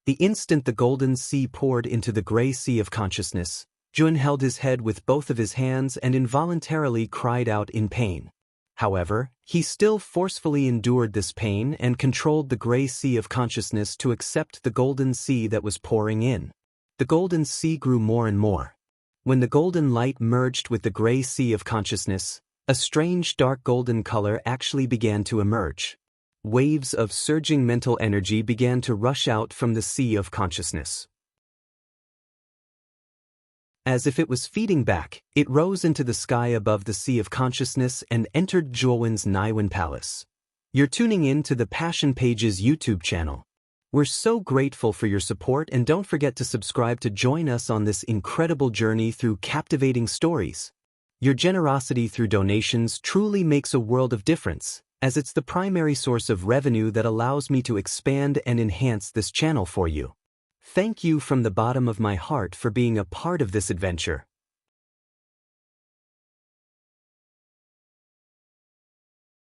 The instant the golden sea poured into the gray sea of consciousness, Zhuowen held his head with both of his hands and involuntarily cried out in pain. However, he still forcefully endured this pain and controlled the gray sea of consciousness to accept the golden sea that was pouring in. The golden sea grew more and more. When the golden light merged with the gray sea of consciousness, a strange dark golden color actually began to emerge. Waves of surging mental energy began to rush out from the sea of consciousness. As if it was feeding back, it rose into the sky above the sea of consciousness and entered Zhuowen's Naiwen Palace. You're tuning in to the Passion Pages YouTube channel. We're so grateful for your support, and don't forget to subscribe to join us on this incredible journey through captivating stories. Your generosity through donations truly makes a world of difference, as it's the primary source of revenue that allows me to expand and enhance this channel for you. Thank you from the bottom of my heart for being a part of this adventure.